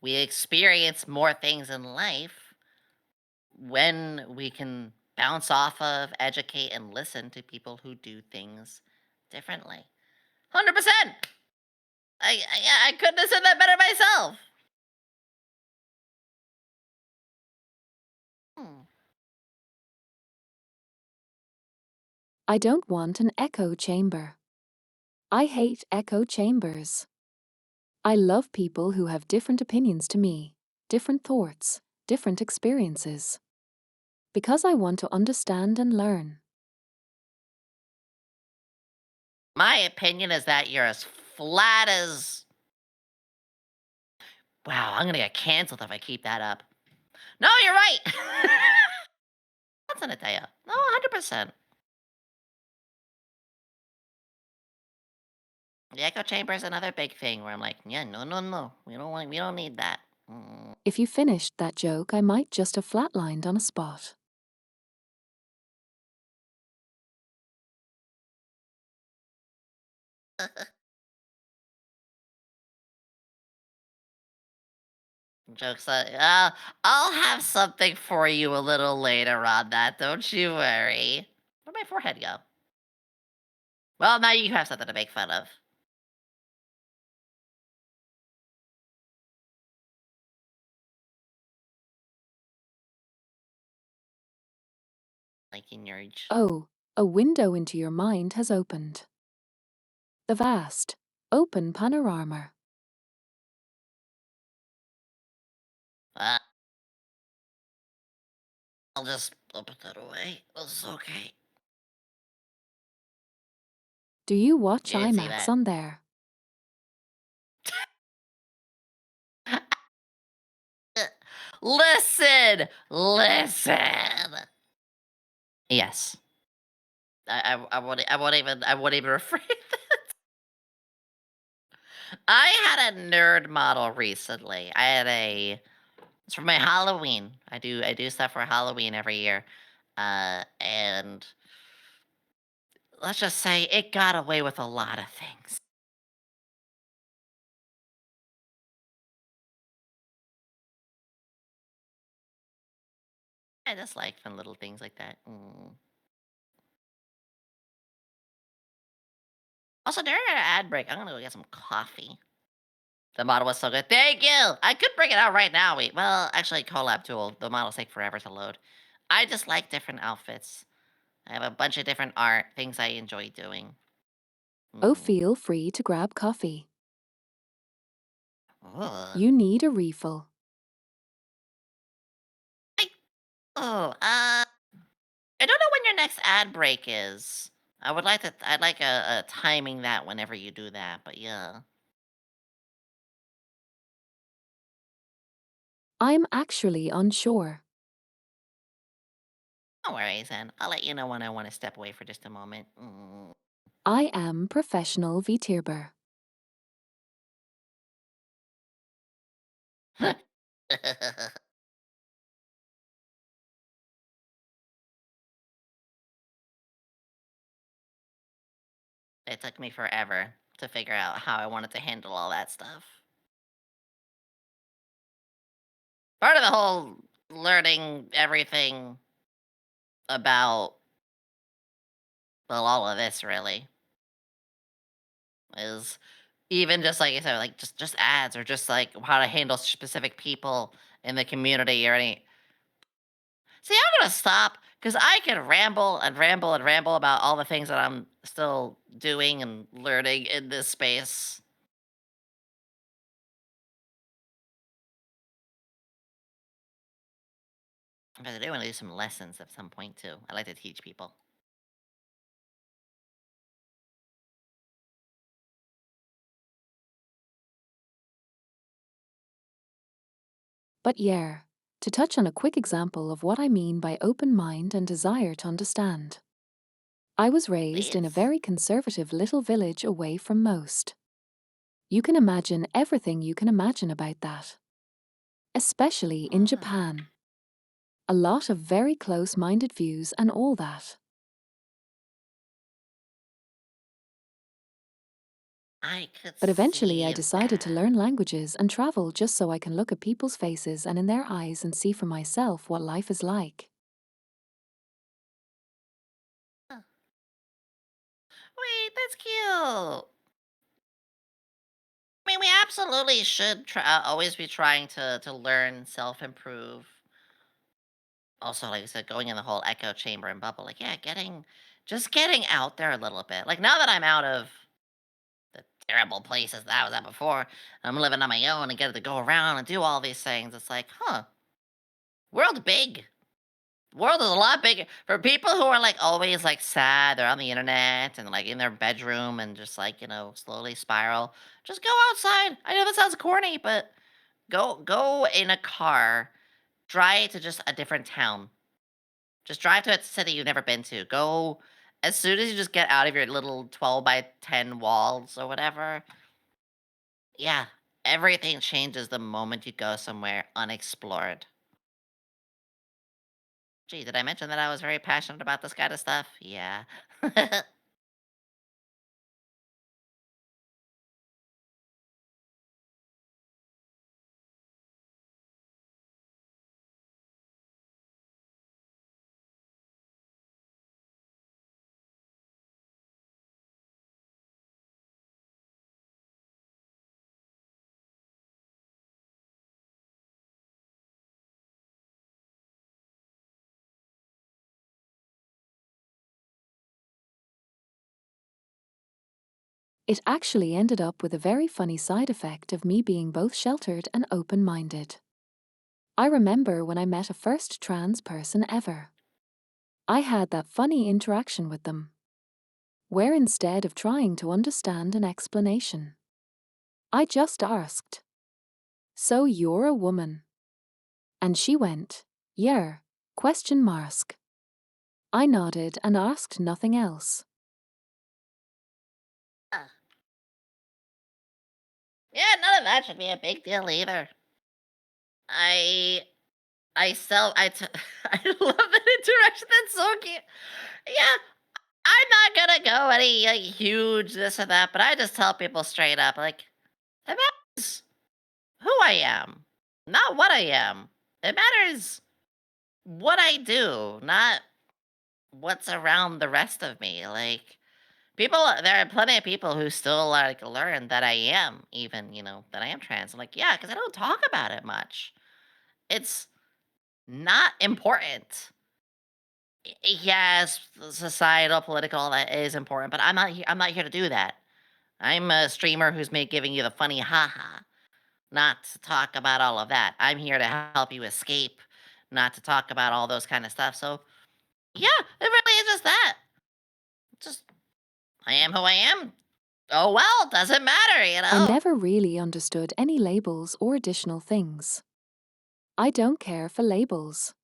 we experience more things in life when we can bounce off of, educate, and listen to people who do things differently. 100%! I couldn't have said that better myself! Hmm. I don't want an echo chamber. I hate echo chambers. I love people who have different opinions to me, different thoughts, different experiences. Because I want to understand and learn. My opinion is that you're as flat as. Wow, I'm gonna get canceled if I keep that up. No, you're right! That's an Ataya. No, 100%. The echo chamber is another big thing where I'm like, yeah, no, no, no. We don't need that. Mm. If you finished that joke, I might just have flatlined on a spot. Jokes on. I'll have something for you a little later on that. Don't you worry. Where'd my forehead go? Well, now you have something to make fun of. Like in your. Oh, a window into your mind has opened. The vast, open panorama. Uh, I'll just put that away. It's okay. Do you watch You didn't see IMAX that. on there? Listen! Listen! Yes. I won't even rephrase that. I had a nerd model recently. It's for my Halloween. I do stuff for Halloween every year. And let's just say it got away with a lot of things. I just like fun little things like that. Mm. Also, during our ad break, I'm gonna go get some coffee. The model was so good. Thank you. I could bring it out right now. Well, actually, collab tool. The models take forever to load. I just like different outfits. I have a bunch of different art, things I enjoy doing. Oh, Mm. feel free to grab coffee. Ugh. You need a refill. Oh, I don't know when your next ad break is. I'd like a timing that whenever you do that, but yeah. I'm actually unsure. No worries, then. I'll let you know when I want to step away for just a moment. Mm. I am professional VTuber. It took me forever to figure out how I wanted to handle all that stuff. Part of the whole learning everything about, well, all of this really is even just like you said, like just ads or just like how to handle specific people in the community or any. See, I'm gonna stop because I can ramble and ramble and ramble about all the things that I'm still doing and learning in this space. Because I do want to do some lessons at some point too. I like to teach people. But yeah, to touch on a quick example of what I mean by open mind and desire to understand. I was raised in a Please. very conservative little village away from most. You can imagine everything you can imagine about that. Especially in Japan. A lot of very close-minded views and all that. I could But eventually I see decided to that. learn languages and travel just so I can look at people's faces and in their eyes and see for myself what life is like. Huh. Wait, that's cute. I mean, we absolutely should always be trying to learn, self-improve. Also, like I said, going in the whole echo chamber and bubble, like, yeah, getting out there a little bit. Like, now that I'm out of the terrible places that I was at before, I'm living on my own and get to go around and do all these things. It's like, huh, world big. World is a lot bigger for people who are like always like sad. They're on the internet and like in their bedroom and just like slowly spiral. Just go outside. I know that sounds corny, but go in a car. Drive to just a different town. Just drive to a city you've never been to. Go as soon as you just get out of your little 12 by 10 walls or whatever. Yeah, everything changes the moment you go somewhere unexplored. Gee, did I mention that I was very passionate about this kind of stuff? Yeah. It actually ended up with a very funny side effect of me being both sheltered and open minded. I remember when I met a first trans person ever. I had that funny interaction with them, where instead of trying to understand an explanation, I just asked, "So you're a woman?" And she went, "Yeah?" Question mark. I nodded and asked nothing else. Uh, yeah, none of that should be a big deal either. I I love that interaction. That's so cute. Yeah, I'm not gonna go any like, huge this or that, but I just tell people straight up, like, it matters who I am, not what I am. It matters what I do, not what's around the rest of me. Like, there are plenty of people who still like learn that I am, even that I am trans. I'm like, yeah, because I don't talk about it much. It's not important. Yes, societal, political, that is important, but I'm not here to do that. I'm a streamer who's made giving you the funny haha, not to talk about all of that. I'm here to help you escape, not to talk about all those kind of stuff. So yeah, it really is just that. Just I am who I am. Oh well, doesn't matter, I never really understood any labels or additional things. I don't care for labels.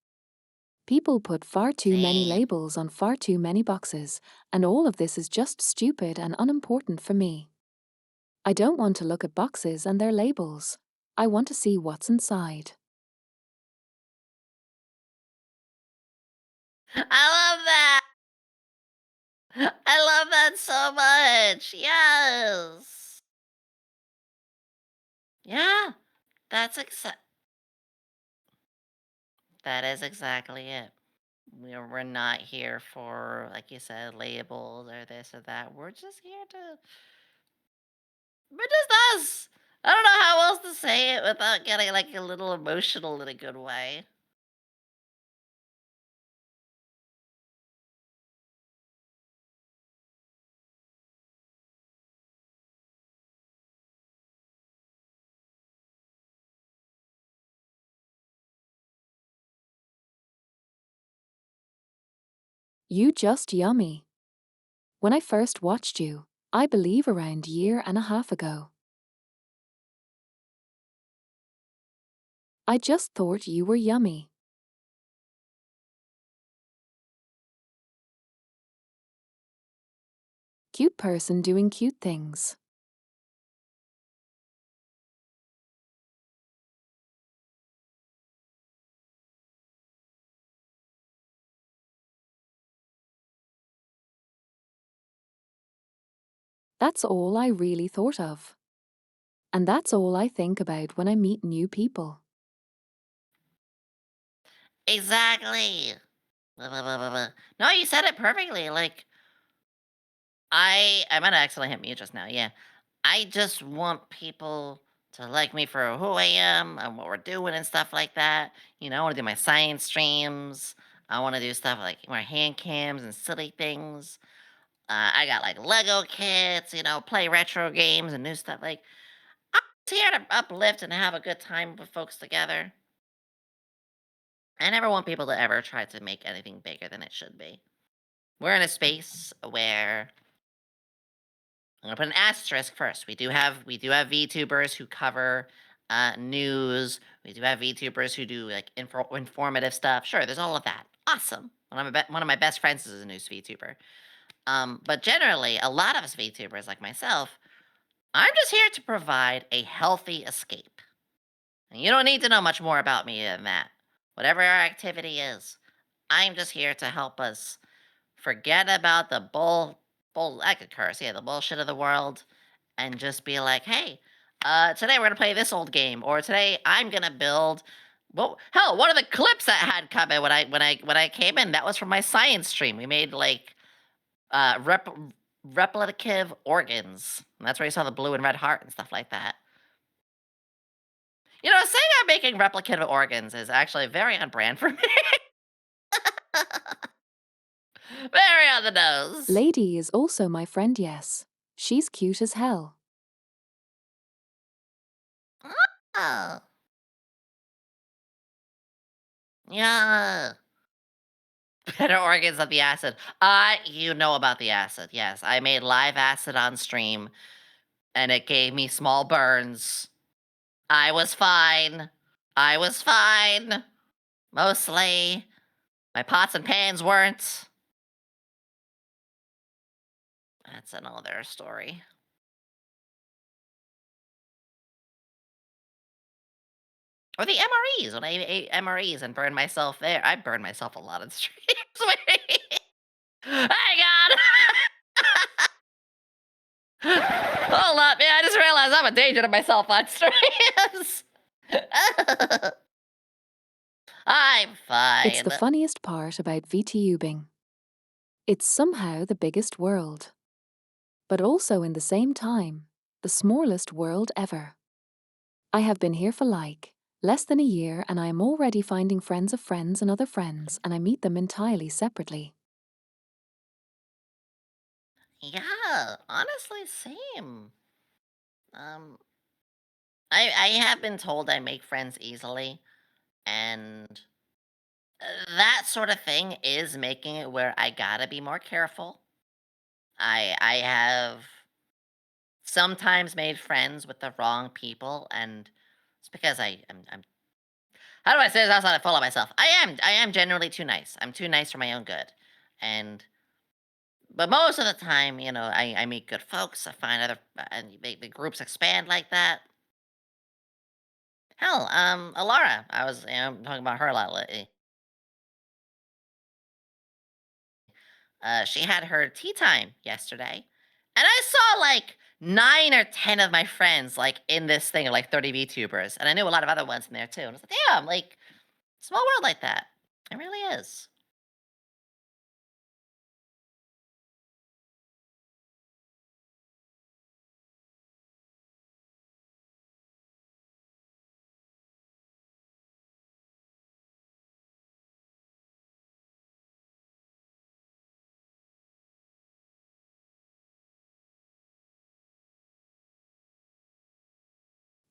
People put far too many Same. labels on far too many boxes, and all of this is just stupid and unimportant for me. I don't want to look at boxes and their labels. I want to see what's inside. I love that. I love that so much. Yes. Yeah, that's that is exactly it. We're not here for, like you said, labels or this or that. We're just us. I don't know how else to say it without getting like a little emotional in a good way. You just yummy. When I first watched you, I believe around year and a half ago, I just thought you were yummy. Cute person doing cute things. That's all I really thought of. And that's all I think about when I meet new people. Exactly. Blah, blah, blah, blah, blah. No, you said it perfectly. Like, I might have accidentally hit mute just now. Yeah. I just want people to like me for who I am and what we're doing and stuff like that. I want to do my science streams. I want to do stuff like my hand cams and silly things. I got like Lego kits, play retro games and new stuff. Like, I'm just here to uplift and have a good time with folks together. I never want people to ever try to make anything bigger than it should be. We're in a space where I'm gonna put an asterisk first. We do have VTubers who cover news. We do have VTubers who do like informative stuff. Sure, there's all of that. Awesome. One of my best friends is a news VTuber. But generally, a lot of us VTubers like myself, I'm just here to provide a healthy escape. And you don't need to know much more about me than that. Whatever our activity is, I'm just here to help us forget about the I could curse, yeah, the bullshit of the world, and just be like, hey, today we're gonna play this old game, or today I'm gonna build. Well, hell, one of the clips that had come in when I came in, that was from my science stream. We made like replicative organs. And that's where you saw the blue and red heart and stuff like that. Saying I'm making replicative organs is actually very on brand for me. Very on the nose. Lady is also my friend, yes. She's cute as hell. Oh. Yeah. Better organs than the acid. You know about the acid. Yes, I made live acid on stream, and it gave me small burns. I was fine. I was fine. Mostly. My pots and pans weren't. That's another story. Or the MREs. When I ate MREs and burned myself there. I burned myself a lot of streams. Hang on. Hold up, man. I just realized I'm a danger to myself on streams. I'm It's the fine. funniest part about VTubing. It's somehow the biggest world. But also in the same time, the smallest world ever. I have been here for like less than a year and I am already finding friends of friends and other friends and I meet them entirely separately. Yeah, honestly, same. Um, I have been told I make friends easily, and that sort of thing is making it where I gotta be more careful. I have sometimes made friends with the wrong people, and it's because I'm how do I say this outside of full of myself? I am generally too nice. I'm too nice for my own good, and but most of the time, I meet good folks. I find other and the groups expand like that. Hell, Alara, I was talking about her a lot lately. She had her tea time yesterday, and I saw like 9 or 10 of my friends like in this thing of like 30 VTubers, and I knew a lot of other ones in there too. And I was like, damn, like small world like that. It really is.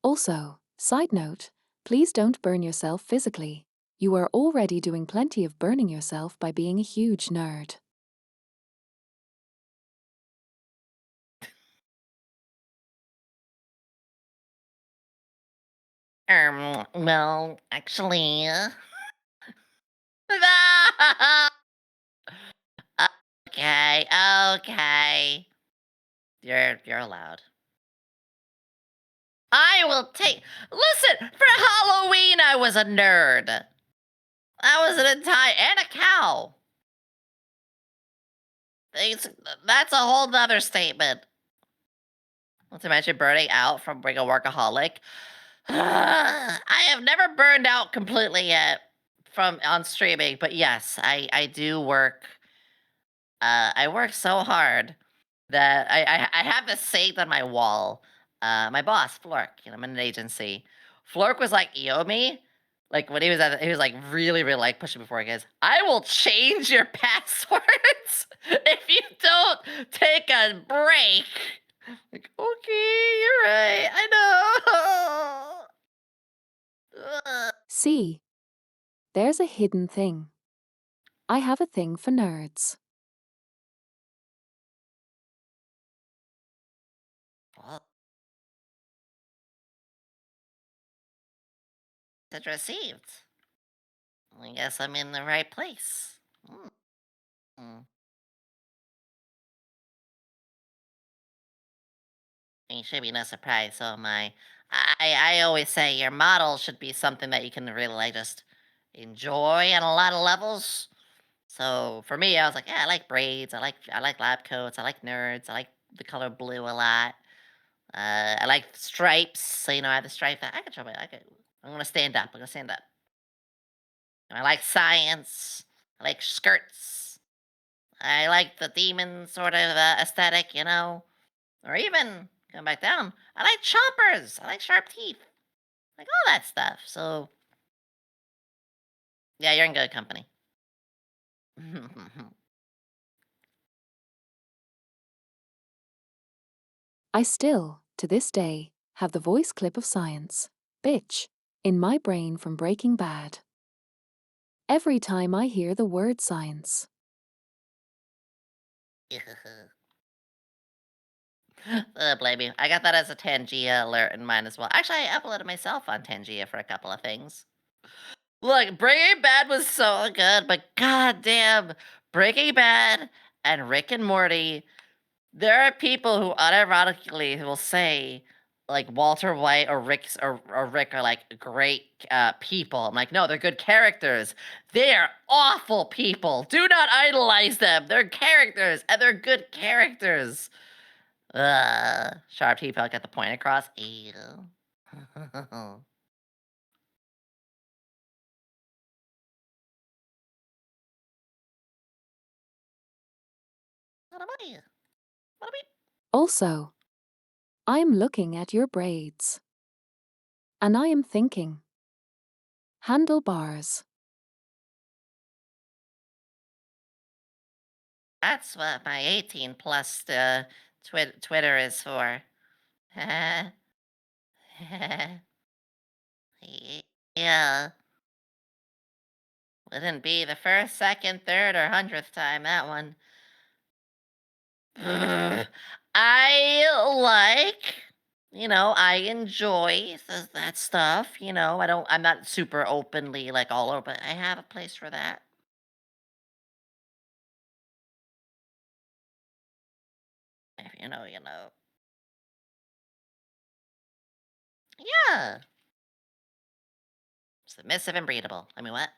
Also, side note, please don't burn yourself physically. You are already doing plenty of burning yourself by being a huge nerd. Well, actually, okay, okay, you're allowed. I will take. Listen, for Halloween, I was a nerd. I was an entire and a cow. It's, that's a whole nother statement. Let's imagine burning out from being a workaholic. I have never burned out completely yet from on streaming, but yes, I do work. I work so hard that I have this saying on my wall. My boss, Flork, I'm in an agency. Flork was like, Yomi, like when he was like really like pushing before he goes, I will change your passwords if you don't take a break. Like, okay, you're right. I know. Ugh. See, there's a hidden thing. I have a thing for nerds. Well, it's received. I guess I'm in the right place. Mm. It should be no surprise. So my, I always say your model should be something that you can really like just enjoy on a lot of levels. So for me, I was like, yeah, I like braids. I like lab coats. I like nerds. I like the color blue a lot. I like stripes. So I have the stripe. I can show my. I'm gonna stand up. I'm gonna stand up. I like science. I like skirts. I like the demon sort of aesthetic, or even going back down. I like choppers. I like sharp teeth. Like all that stuff. So yeah, you're in good company. I still, to this day, have the voice clip of science, bitch, in my brain from Breaking Bad. Every time I hear the word science. Blame you. I got that as a Tangia alert in mine as well. Actually, I uploaded myself on Tangia for a couple of things. Look, Breaking Bad was so good, but goddamn, Breaking Bad and Rick and Morty. There are people who unironically will say, like Walter White or Rick are like great people. I'm like, no, they're good characters. They are awful people. Do not idolize them. They're characters, and they're good characters. Sharp people get the point across. Ew. What about you? What about Also, I'm looking at your braids. And I am thinking. Handlebars. That's what my 18 plus Twitter is for. Yeah. Wouldn't be the first, second, third, or 100th time, that one. I like, I enjoy that stuff, I'm not super openly like all over, but I have a place for that. If you know, you know. Yeah. Submissive and breedable. I mean, what?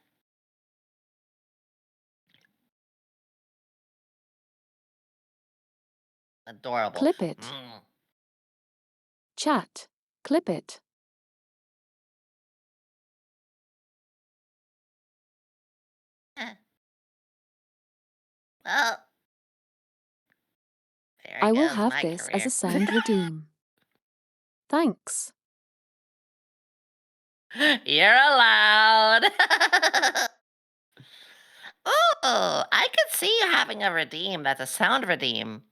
Adorable. Clip it. Chat. Clip it. Eh. Well, there I will goes have my this as a career. sound redeem. Thanks. You're allowed. Oh, I could see you having a redeem that's a sound redeem.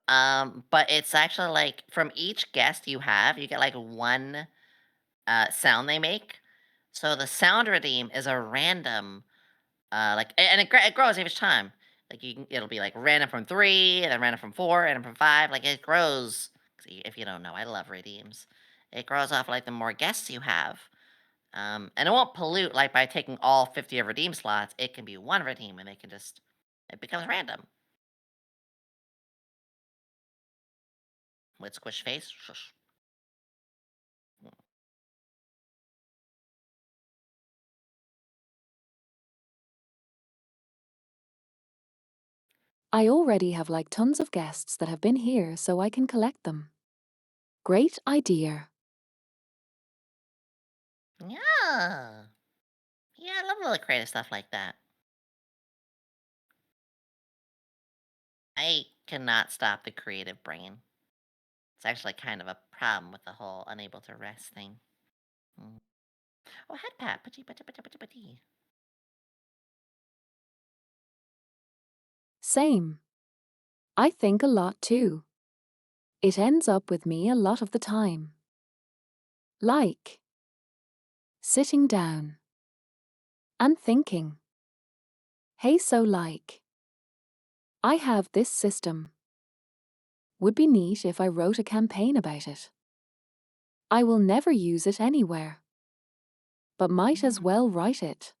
But it's actually like from each guest you have, you get like one sound they make. So the sound redeem is a random, and it grows each time. Like it'll be like random from 3, and then random from 4, random from 5. Like it grows. See, if you don't know, I love redeems. It grows off like the more guests you have. And it won't pollute like by taking all 50 of redeem slots. It can be one redeem, and it becomes random. With squish face. Shush. I already have like tons of guests that have been here so I can collect them. Great idea. Yeah. Yeah, I love little creative stuff like that. I cannot stop the creative brain. It's actually kind of a problem with the whole unable to rest thing. Mm. Oh, head pat. Putty, putty, putty, putty, putty. Same. I think a lot too. It ends up with me a lot of the time. Like sitting down and thinking, hey, so like, I have this system. Would be neat if I wrote a campaign about it. I will never use it anywhere, but might as well write it.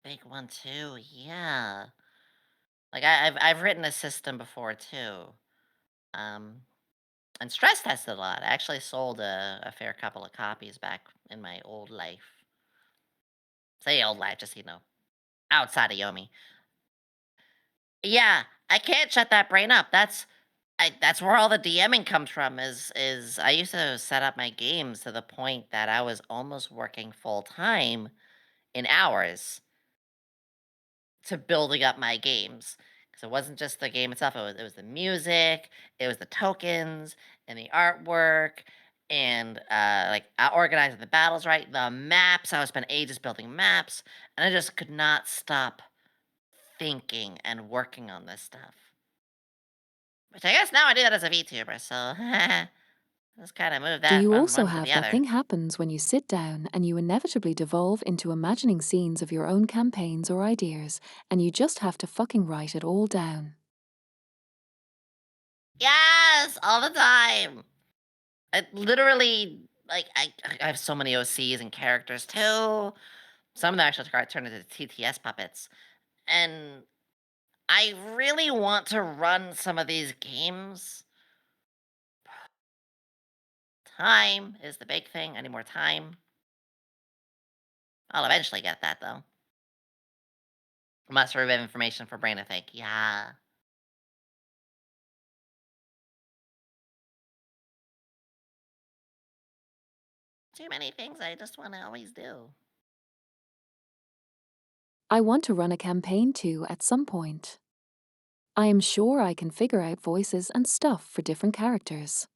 Big one too. Yeah. Like I've written a system before too. Um, and stress tested a lot. I actually sold a fair couple of copies back in my old life. Say old life, just outside of Yomi. Yeah, I can't shut that brain up. That's where all the DMing comes from. Is I used to set up my games to the point that I was almost working full time in hours to building up my games. Because it wasn't just the game itself. It was the music, it was the tokens, and the artwork, and like organizing the battles right, the maps. I would spend ages building maps, and I just could not stop thinking and working on this stuff. Which I guess now I do that as a VTuber, so just kind of move Do that you from also one to have the that other. thing happens when you sit down and you inevitably devolve into imagining scenes of your own campaigns or ideas, and you just have to fucking write it all down? Yes, all the time. I literally like I have so many OCs and characters too. Some of them actually got turned into TTS puppets, and I really want to run some of these games. Time is the big thing. I need more time. I'll eventually get that though. Must remove information for brain to think. Yeah. Too many things I just want to always do. I want to run a campaign too at some point. I am sure I can figure out voices and stuff for different characters.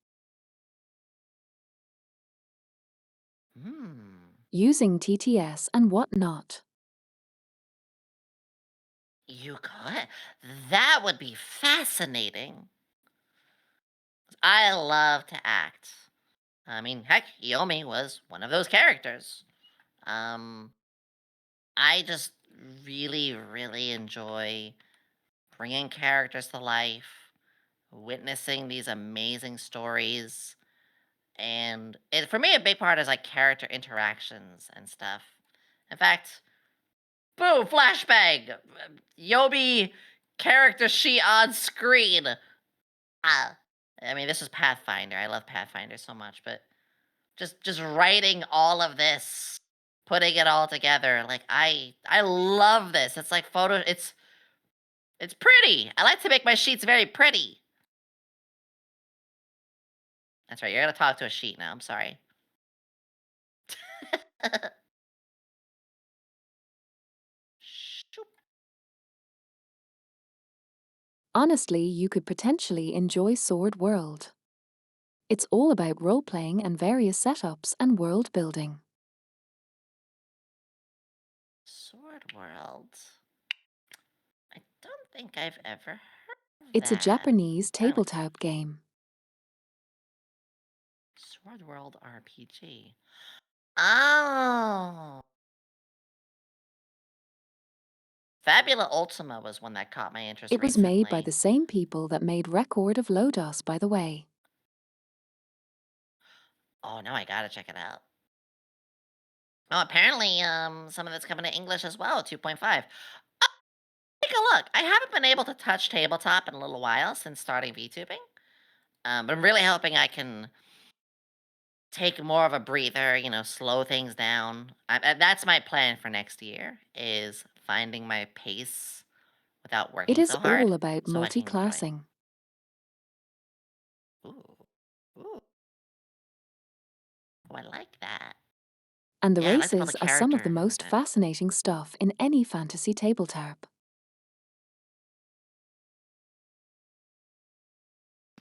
Hmm. Using TTS and whatnot. You could? That would be fascinating. I love to act. I mean, heck, Yomi was one of those characters. Um, I just really, really enjoy bringing characters to life, witnessing these amazing stories, and for me, a big part is like character interactions and stuff. In fact, boom, flashbang, Yobi character sheet on screen. Ah, I mean, this is Pathfinder. I love Pathfinder so much, but just writing all of this, putting it all together, like I love this. It's like photo. It's pretty. I like to make my sheets very pretty. That's right. You're gonna talk to a sheet now. I'm sorry. Shoop. Honestly, you could potentially enjoy Sword World. It's all about role-playing and various setups and world building. Sword World. I don't think I've ever heard of It's a that. Japanese Finally, tabletop game. Sword World RPG. Oh, Fabula Ultima was one that caught my interest It was made by recently. the same people that made Record of Lodos, by the way. Oh, now I gotta check it out. Oh, apparently, some of it's coming to English as well, 2.5. Take a look. I haven't been able to touch tabletop in a little while since starting VTubing. But I'm really hoping I can take more of a breather, slow things down. That's my plan for next year, is finding my pace without It working is so hard all about so I can enjoy. multi-classing. Ooh. Ooh. Oh, I like that. And the Yeah, I like to build a races are some of the character with most it. fascinating stuff in any fantasy tabletop.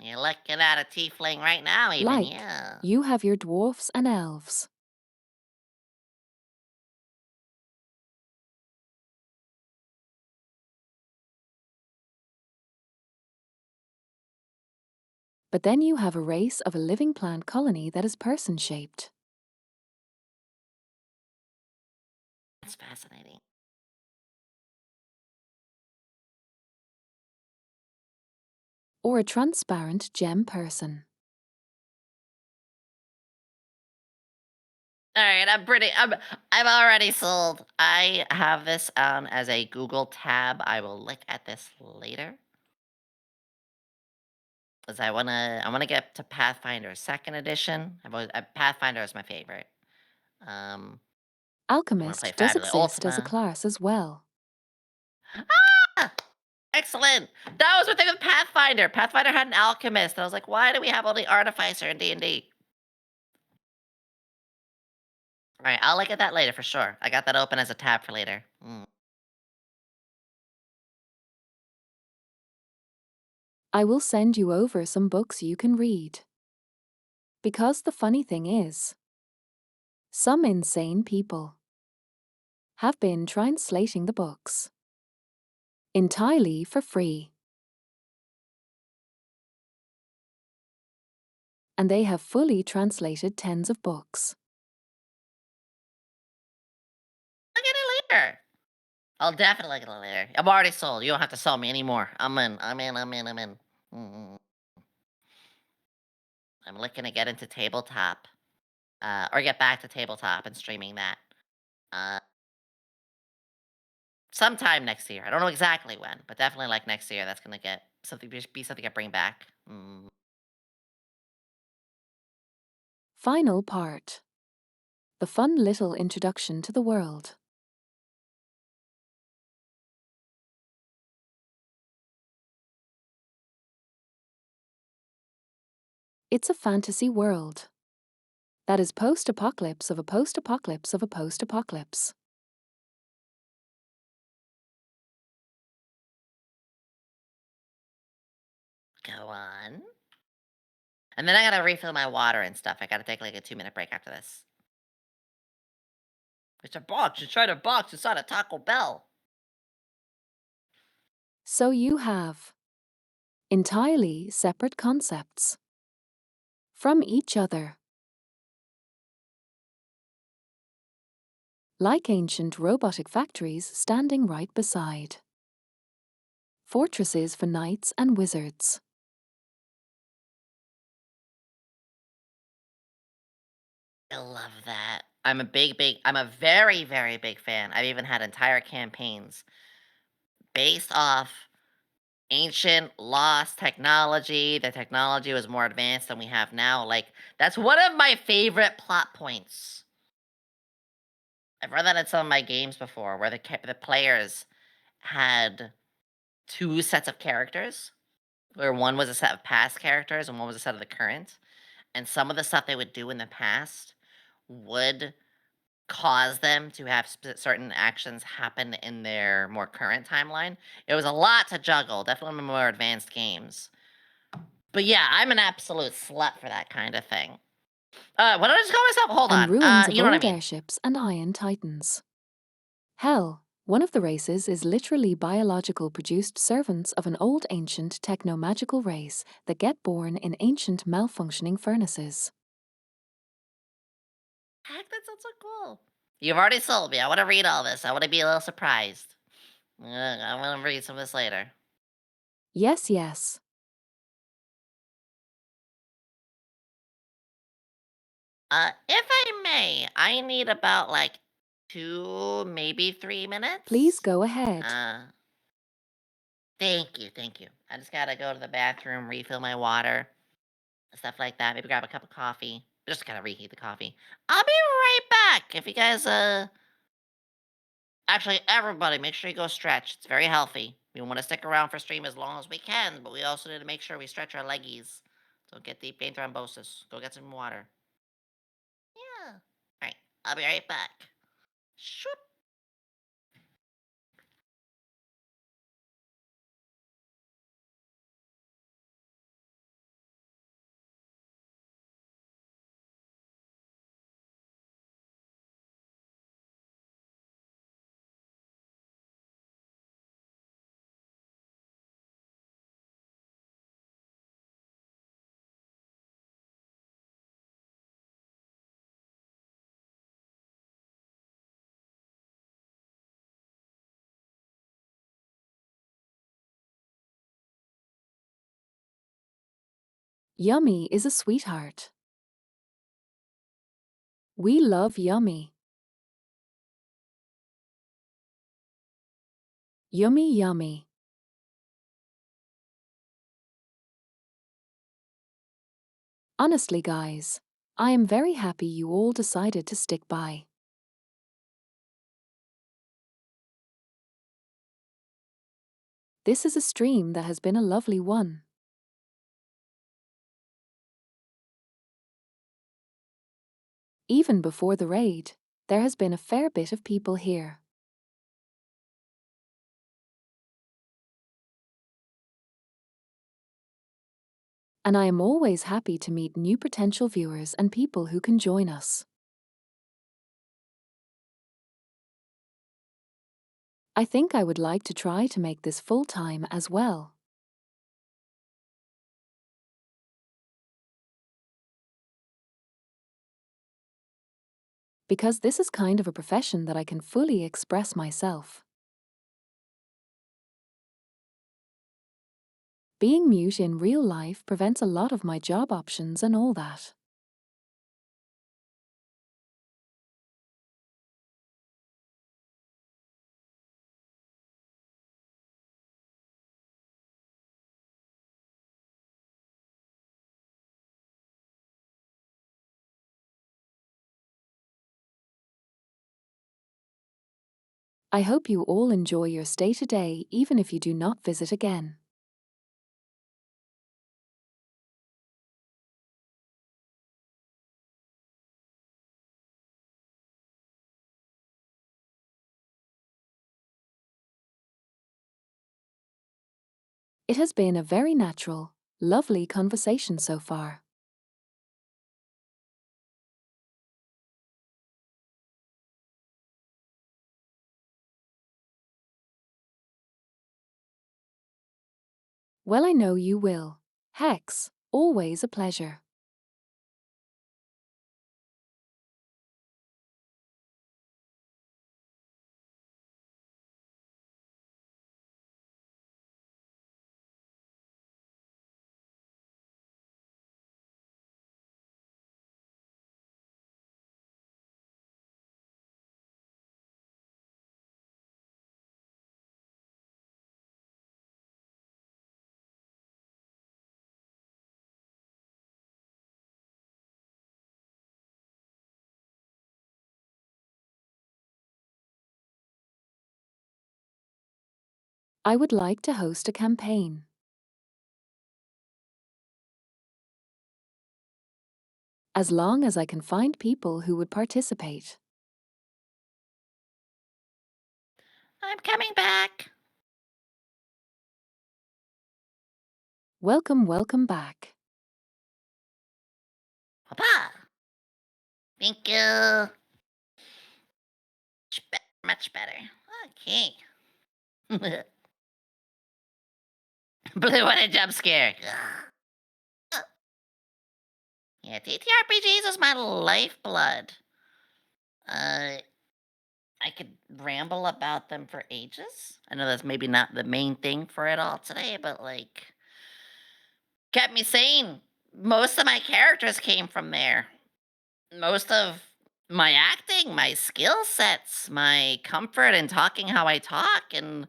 You're looking at a tiefling right now, even, Like, yeah. you have your dwarfs and elves. But then you have a race of a living plant colony that is person-shaped. That's fascinating. Or a transparent gem person. All right, I'm already sold. I have this as a Google tab. I will look at this later. Because I wanna get to Pathfinder Second Edition. Pathfinder is my favorite. Um, I wanna play Alchemist does Fabula exist as a Ultima. class as well. Ah! Excellent! That was my thing with Pathfinder. Pathfinder had an alchemist, and I was like, why do we have only artificer in D&D? Alright, I'll look at that later for sure. I got that open as a tab for later. I will send you over some books you can read. Because the funny thing is, some insane people have been translating the books entirely for free. And they have fully translated tens of books. Look at it later. I'll definitely look at it later. I'm already sold. You don't have to sell me anymore. I'm in. I'm in. I'm in. I'm in. Mm. I'm looking to get into tabletop, or get back to tabletop and streaming that. Uh, Sometime next year. I don't know exactly when, but definitely like next year. That's gonna get something. Be something I bring back. Final part. The fun little introduction to the world. It's a fantasy world that is post-apocalypse of a post-apocalypse of a post-apocalypse. Go on. And then I gotta refill my water and stuff. I gotta take like a 2-minute break after this. It's a box. It's right a box. It's not a Taco Bell. So you have entirely separate concepts from each other. Like ancient robotic factories standing right beside fortresses for knights and wizards. I love that. I'm a very, very big fan. I've even had entire campaigns based off ancient lost technology. The technology was more advanced than we have now. Like, that's one of my favorite plot points. I've run that in some of my games before where the players had two sets of characters, where one was a set of past characters and one was a set of the current. And some of the stuff they would do in the past would cause them to have certain actions happen in their more current timeline. It was a lot to juggle, definitely more advanced games. But yeah, I'm an absolute slut for that kind of thing. What did I just call myself? Hold And on. ruins of You know what I old mean. airships and iron titans. Hell, one of the races is literally biological produced servants of an old ancient techno-magical race that get born in ancient malfunctioning furnaces. Heck, that sounds so cool. You've already sold me. I want to read all this. I want to be a little surprised. I'm gonna read some of this later. Yes, yes. If I may, I need about like 2, maybe 3 minutes. Please go ahead. Thank you, thank you. I just gotta go to the bathroom, refill my water, stuff like that. Maybe grab a cup of coffee. Just gotta reheat the coffee. I'll be right back. If you guys, actually, everybody, make sure you go stretch. It's very healthy. We want to stick around for stream as long as we can, but we also need to make sure we stretch our leggies. Don't get deep vein thrombosis. Go get some water. Yeah. Alright, I'll be right back. Shoop. Yummy is a sweetheart. We love Yummy. Yummy, yummy. Honestly, guys, I am very happy you all decided to stick by. This is a stream that has been a lovely one. Even before the raid, there has been a fair bit of people here. And I am always happy to meet new potential viewers and people who can join us. I think I would like to try to make this full-time as well. Because this is kind of a profession that I can fully express myself. Being mute in real life prevents a lot of my job options and all that. I hope you all enjoy your stay today even if you do not visit again. It has been a very natural, lovely conversation so far. Well, I know you will. Hex, always a pleasure. I would like to host a campaign. As long as I can find people who would participate. I'm coming back. Welcome, welcome back. Papa. Thank you. Much better. Okay. Blue, what a jump scare. Yeah, TTRPGs is my lifeblood. I could ramble about them for ages. I know that's maybe not the main thing for it all today, but like, kept me sane. Most of my characters came from there. Most of my acting, my skill sets, my comfort in talking how I talk, and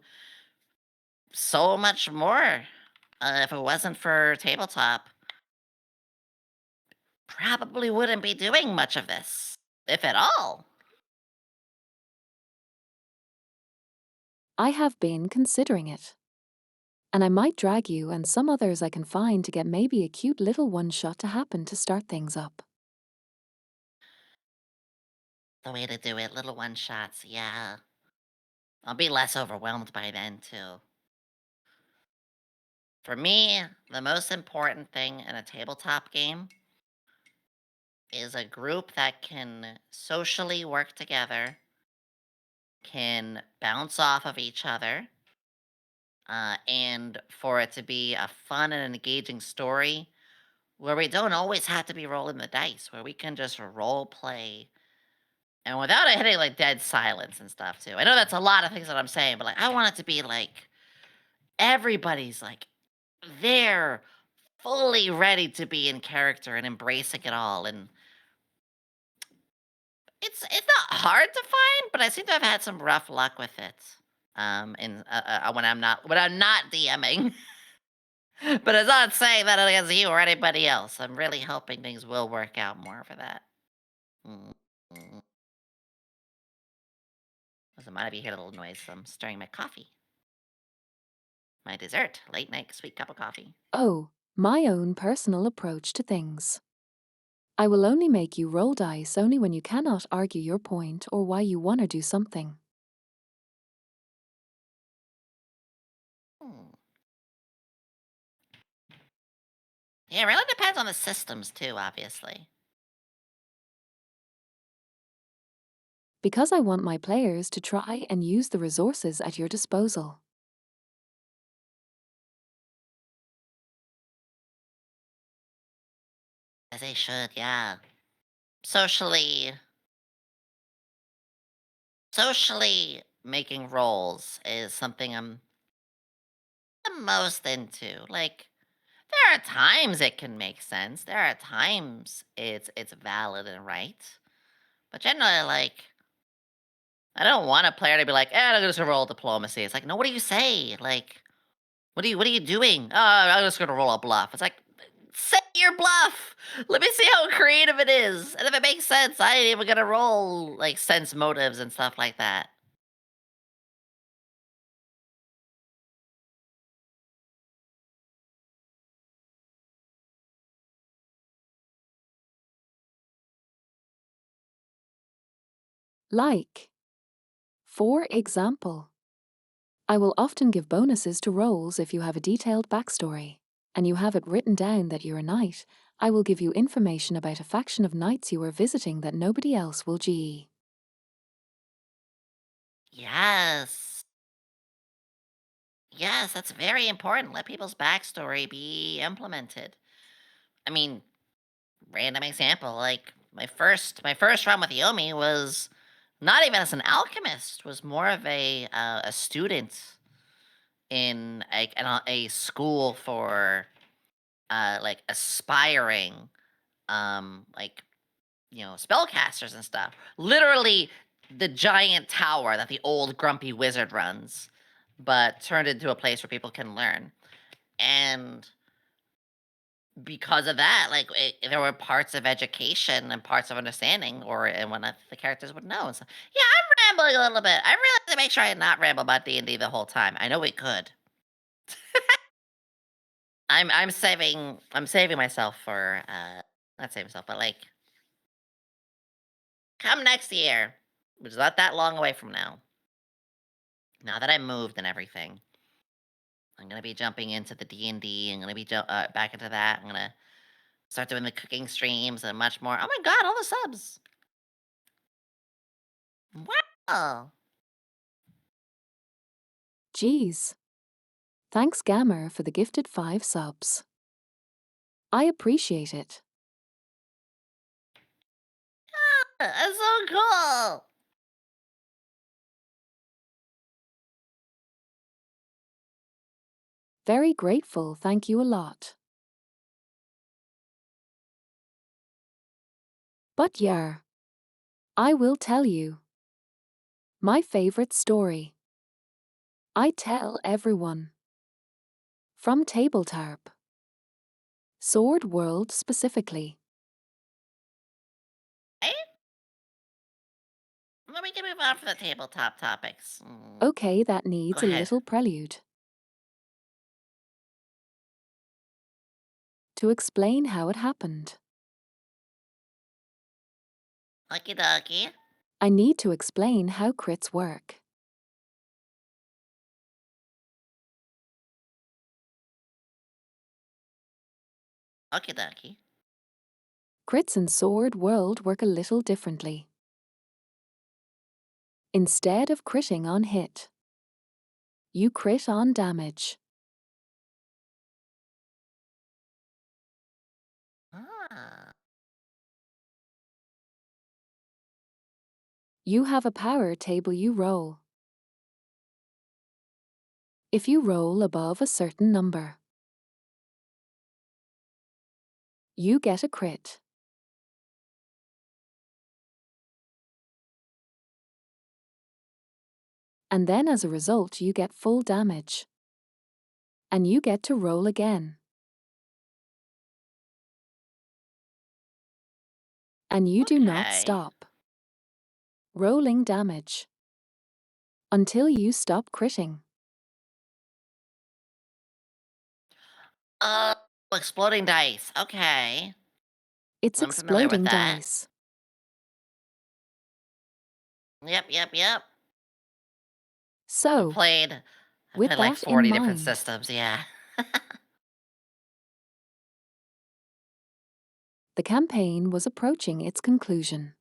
so much more. If it wasn't for tabletop, probably wouldn't be doing much of this, if at all. I have been considering it. And I might drag you and some others I can find to get maybe a cute little one-shot to happen to start things up. The way to do it, little one shots, yeah. I'll be less overwhelmed by then, too. For me, the most important thing in a tabletop game is a group that can socially work together, can bounce off of each other, and for it to be a fun and engaging story where we don't always have to be rolling the dice, where we can just role play and without it hitting like dead silence and stuff too. I know that's a lot of things that I'm saying, but like I want it to be like everybody's like there, fully ready to be in character and embracing it all. And it's not hard to find, but I seem to have had some rough luck with it. In when I'm not DMing. But it's not saying that against you or anybody else. I'm really hoping things will work out more for that. Mm, mm. Doesn't mind if you hear a little noise. I'm stirring my coffee. My dessert, late night sweet cup of coffee. Oh, my own personal approach to things. I will only make you roll dice only when you cannot argue your point or why you want to do something. Hmm. Yeah, it really depends on the systems too, obviously. Because I want my players to try and use the resources at your disposal. As they should, yeah. Socially socially making rolls is something I'm the most into. Like there are times it can make sense. There are times it's valid and right. But generally like I don't want a player to be like, I'm just gonna roll diplomacy. It's like, no, what do you say? Like, what are you doing? Oh, I'm just gonna roll a bluff. It's like, say your bluff. Let me see how creative it is. And if it makes sense, I ain't even gonna roll like sense motives and stuff like that. Like, for example, I will often give bonuses to rolls if you have a detailed backstory, and you have it written down that you're a knight. I will give you information about a faction of knights you are visiting that nobody else will GE. Yes. Yes, that's very important. Let people's backstory be implemented. I mean, random example, like my first run with Yomi was not even as an alchemist, was more of a student in a school for like aspiring like spellcasters and stuff. Literally the giant tower that the old grumpy wizard runs, but turned into a place where people can learn. And because of that, like there were parts of education and parts of understanding, or and when the characters would know. So, yeah, I'm rambling a little bit. I really have to make sure I not ramble about D&D the whole time. I know we could. I'm saving myself for not saving myself, but like come next year, which is not that long away from now. Now that I moved and everything, I'm gonna be jumping into the D&D. I'm gonna be back into that. I'm gonna start doing the cooking streams and much more. Oh my god, all the subs! Wow. Geez. Thanks Gamer for the gifted 5 subs. I appreciate it. That's so cool. Very grateful, thank you a lot. But yeah, I will tell you. My favorite story. I tell everyone. From Tabletop. Sword World specifically. Right? Then we can move on from the tabletop topics. Okay, that Go needs a ahead. little prelude. to explain how it happened. Okie dokie. I need to explain how crits work. Okie dokie. Crits in Sword World work a little differently. Instead of critting on hit, you crit on damage. Ah. You have a power table you roll. If you roll above a certain number, you get a crit. And then as a result you get full damage. And you get to roll again. And you do not Okay. stop rolling damage until you stop critting. Exploding dice. Okay. It's I'm familiar with exploding that. dice. Yep. I've So, played I've with played like that in 40 different mind, systems, yeah. the campaign was approaching its conclusion.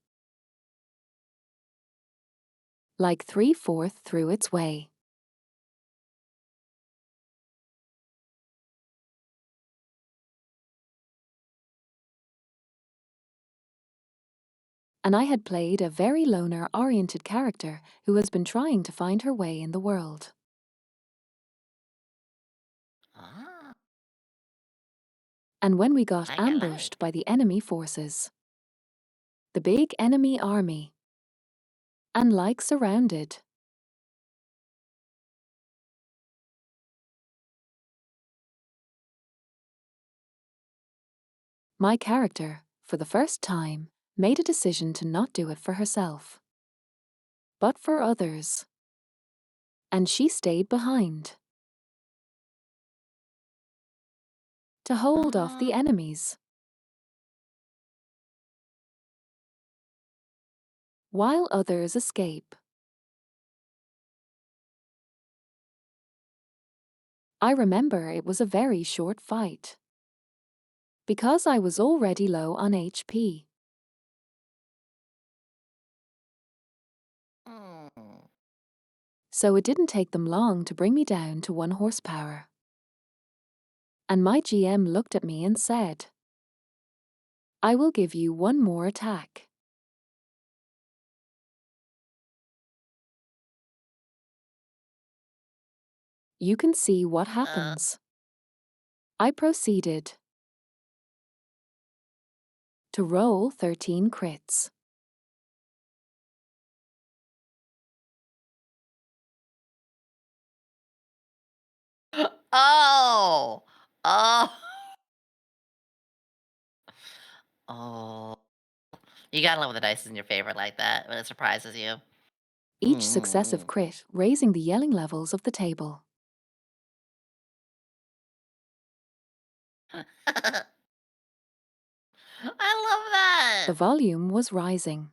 Like 3/4 through its way. And I had played a very loner-oriented character who has been trying to find her way in the world. Ah, And when we got I like. ambushed by the enemy forces, the big enemy army, and like surrounded, my character, for the first time, made a decision to not do it for herself, but for others. And she stayed behind to hold off the Um, enemies, while others escape. I remember it was a very short fight, because I was already low on HP. hmm. So it didn't take them long to bring me down to 1 horsepower. And my GM looked at me and said, "I will give you one more attack." You can see what happens. I proceeded to roll 13 crits. Oh! Oh! Oh. You gotta love when the dice is in your favor like that, when it surprises you. Each successive crit raising the yelling levels of the table. I love that! The volume was rising.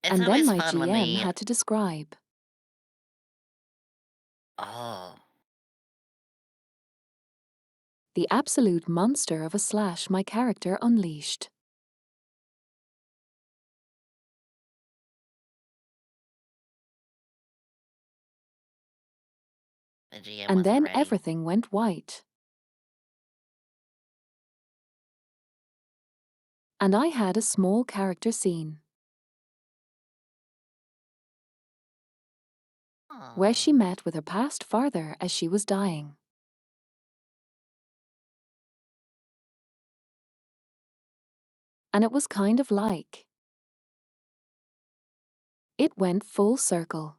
It's And then always my fun when GM the had to describe Oh. the absolute monster of a slash my character unleashed. The GM And wasn't then ready. everything went white. And I had a small character scene where she Aw. met with her past father as she was dying. And it was kind of like it went full circle.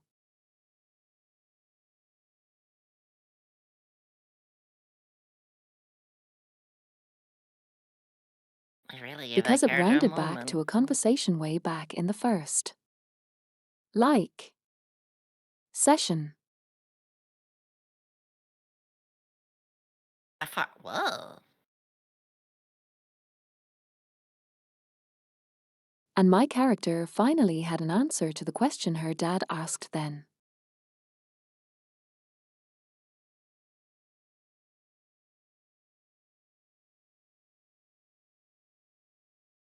I really gave Because that it character a rounded back moment. to a conversation way back in the first like session. Whoa. And my character finally had an answer to the question her dad asked then.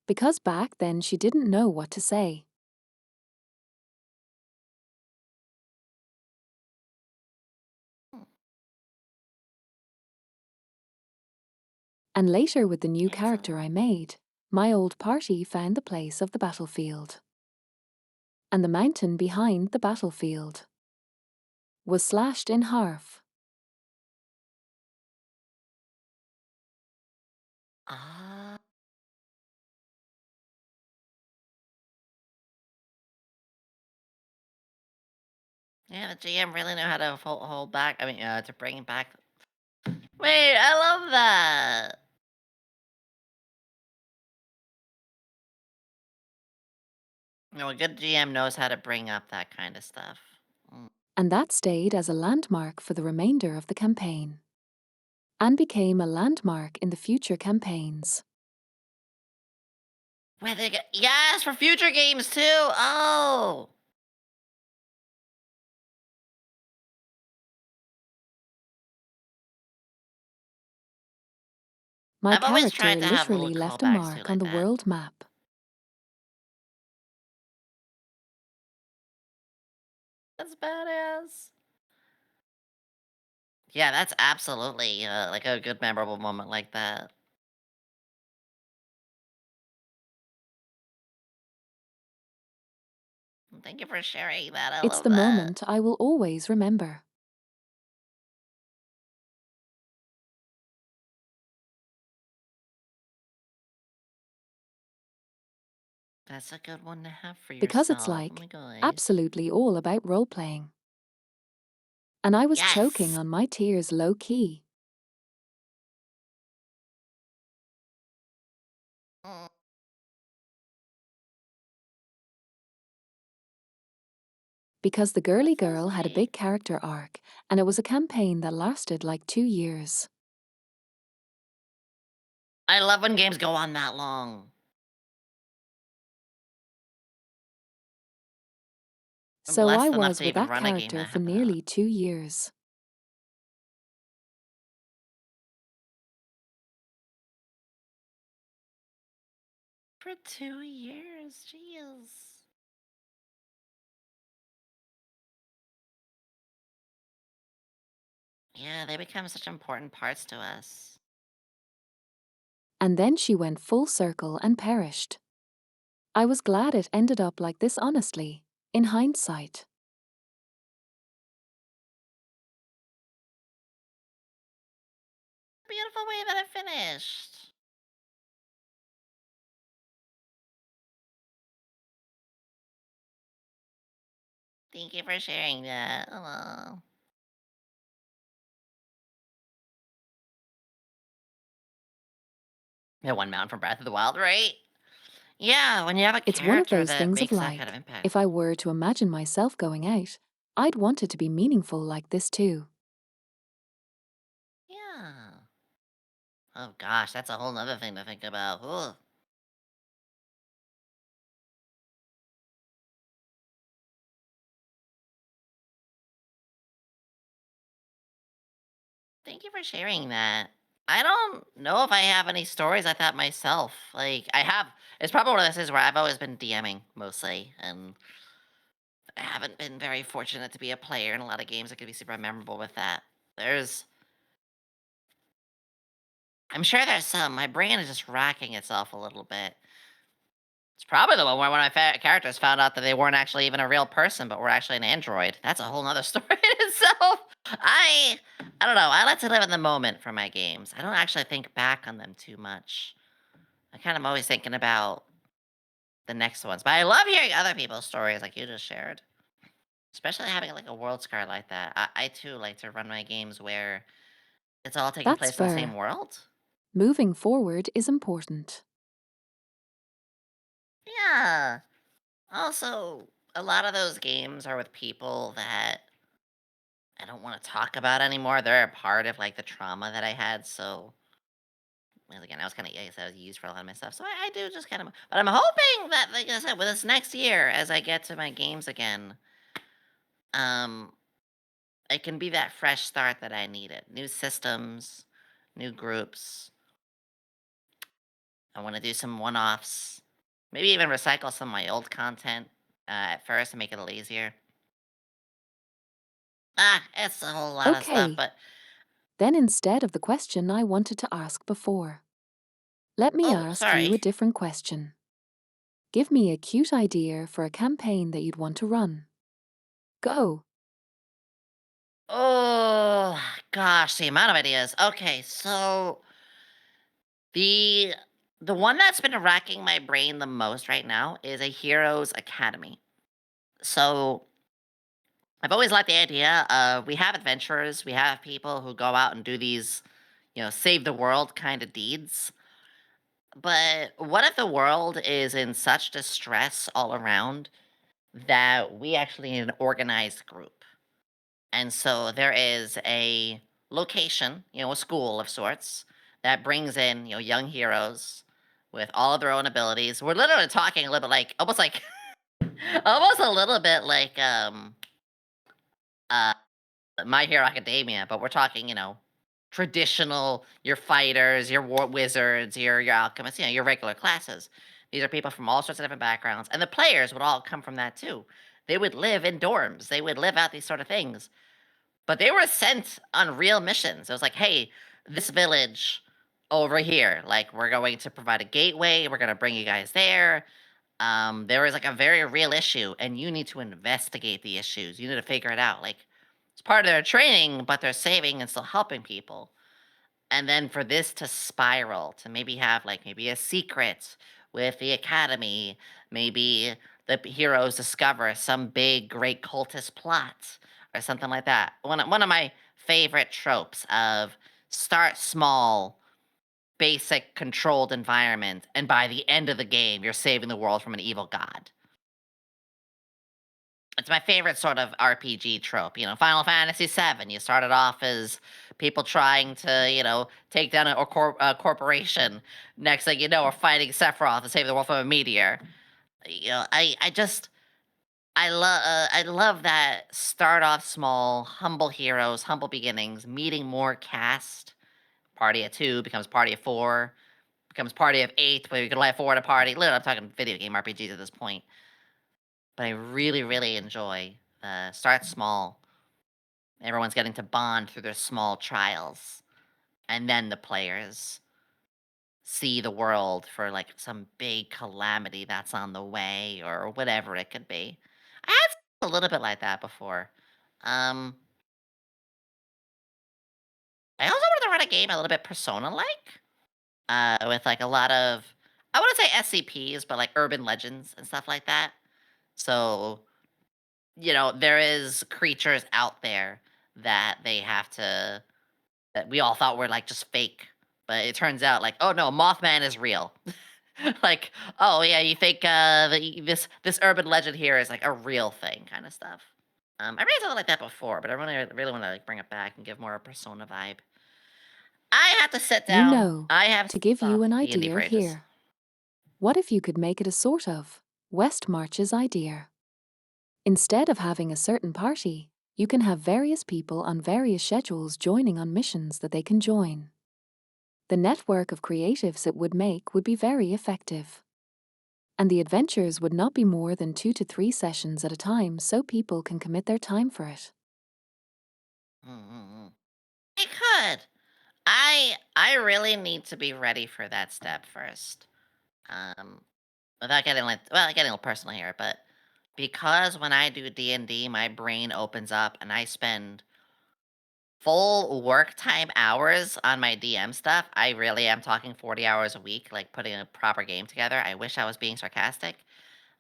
Because back then she didn't know what to say. And later, with the new Yeah, it's character I made, my old party found the place of the battlefield. And the mountain behind the battlefield was slashed in half. Ah. Yeah, the GM really knew how to hold back. I mean, to bring back. Wait, I love that. You know, a good GM knows how to bring up that kind of stuff. Mm. And that stayed as a landmark for the remainder of the campaign. And became a landmark in the future campaigns. Where they get, yes, for future games too. Oh. My I've always tried character to have little literally left a callbacks too mark on like the that. world map. That's badass. Yeah, that's absolutely like a good memorable moment like that. Thank you for sharing that. I It's love the that. moment I will always remember. That's a good one to have for Because it's yourself. Oh my like gosh. absolutely all about role playing. And I was choking Yes. on my tears low key. Mm. Because the girly That feels girl had a neat. big character arc, and it was a campaign that lasted like 2 years. I love when games go on that long. I'm So I blessed enough was to with even that run a game character that for had that. nearly 2 years. For 2 years, jeez. Yeah, they become such important parts to us. And then she went full circle and perished. I was glad it ended up like this, honestly, in hindsight. Beautiful way that it finished. Thank you for sharing that. Oh. Yeah, one mountain from Breath of the Wild, right? Yeah, when you have a It's one of character those that things of makes that kind of like, impact. if I were to imagine myself going out, I'd want it to be meaningful like this too. Yeah. Oh gosh, that's a whole nother thing to think about. Ugh. Thank you for sharing that. I don't know if I have any stories like that myself. Like, I have. It's probably one of those things where I've always been DMing mostly, and I haven't been very fortunate to be a player in a lot of games that could be super memorable with that. There's. I'm sure there's some. My brain is just racking itself a little bit. It's probably the one where one of my characters found out that they weren't actually even a real person, but were actually an android. That's a whole nother story in itself. I don't know. I like to live in the moment for my games. I don't actually think back on them too much. I kind of always thinking about the next ones. But I love hearing other people's stories like you just shared. Especially having like a world scar like that. I too like to run my games where it's all taking That's place in the same fair. world. Moving forward is important. Yeah. Also, a lot of those games are with people that I don't want to talk about anymore. They're a part of like the trauma that I had. So well, again, I was kind of, I was used for a lot of my stuff. So I do just kind of, but I'm hoping that, like I said, with this next year, as I get to my games again, um, it can be that fresh start that I needed. New systems, new groups. I want to do some one-offs. Maybe even recycle some of my old content at first and make it a little easier. It's a whole lot of stuff, Okay. but Then instead of the question I wanted to ask before, let me oh, ask you sorry. a different question. Give me a cute idea for a campaign that you'd want to run. Go. Oh gosh, the amount of ideas. Okay, so the the one that's been racking my brain the most right now is a Heroes Academy. So I've always liked the idea of we have adventurers, we have people who go out and do these, save the world kind of deeds. But what if the world is in such distress all around that we actually need an organized group? And so there is a location, a school of sorts that brings in, young heroes with all of their own abilities. We're literally talking a little bit like almost like almost a little bit like uh My Hero Academia, but we're talking, traditional your fighters, your war wizards, your alchemists, your regular classes. These are people from all sorts of different backgrounds, and the players would all come from that too. They would live in dorms. They would live out these sort of things. But they were sent on real missions. It was like, "Hey, this village over here, like we're going to provide a gateway. We're going to bring you guys there. There is like a very real issue, and you need to investigate the issues. You need to figure it out. Like it's part of their training, but they're saving and still helping people. And then for this to spiral, to maybe have like maybe a secret with the academy, maybe the heroes discover some big great cultist plot or something like that. One of my favorite tropes of start small, basic controlled environment, and by the end of the game, you're saving the world from an evil god. It's my favorite sort of RPG trope. Final Fantasy VII. You started off as people trying to, take down a corporation. Next thing you know, we're fighting Sephiroth to save the world from a meteor. I love that start off small, humble heroes, humble beginnings, meeting more cast. Party of two becomes party of four, becomes party of eight, where you can only have four at a party. Literally, I'm talking video game RPGs at this point. But I really, really enjoy start small. Everyone's getting to bond through their small trials, and then the players see the world for like some big calamity that's on the way or whatever it could be. I had a little bit like that before. Um, I also wanted to run a game a little bit Persona-like, with like a lot of I wouldn't say SCPs, but like urban legends and stuff like that. So there is creatures out there that they have to that we all thought were like just fake, but it turns out like, oh no, Mothman is real. Like, oh yeah, you think this urban legend here is like a real thing, kind of stuff. I read something like that before, but I really want to like bring it back and give more a Persona vibe. I have to sit You down. know, I have to give you an D&D idea for ages. here. What if you could make it a sort of West March's idea? Instead of having a certain party, you can have various people on various schedules joining on missions that they can join. The network of creatives it would make would be very effective. And the adventures would not be more than 2 to 3 sessions at a time so people can commit their time for it. Mm-hmm. I could. I really need to be ready for that step first. Um, Without getting like getting a little personal here, but because when I do D&D, my brain opens up and I spend full work time hours on my DM stuff. I really am talking 40 hours a week, like putting a proper game together. I wish I was being sarcastic.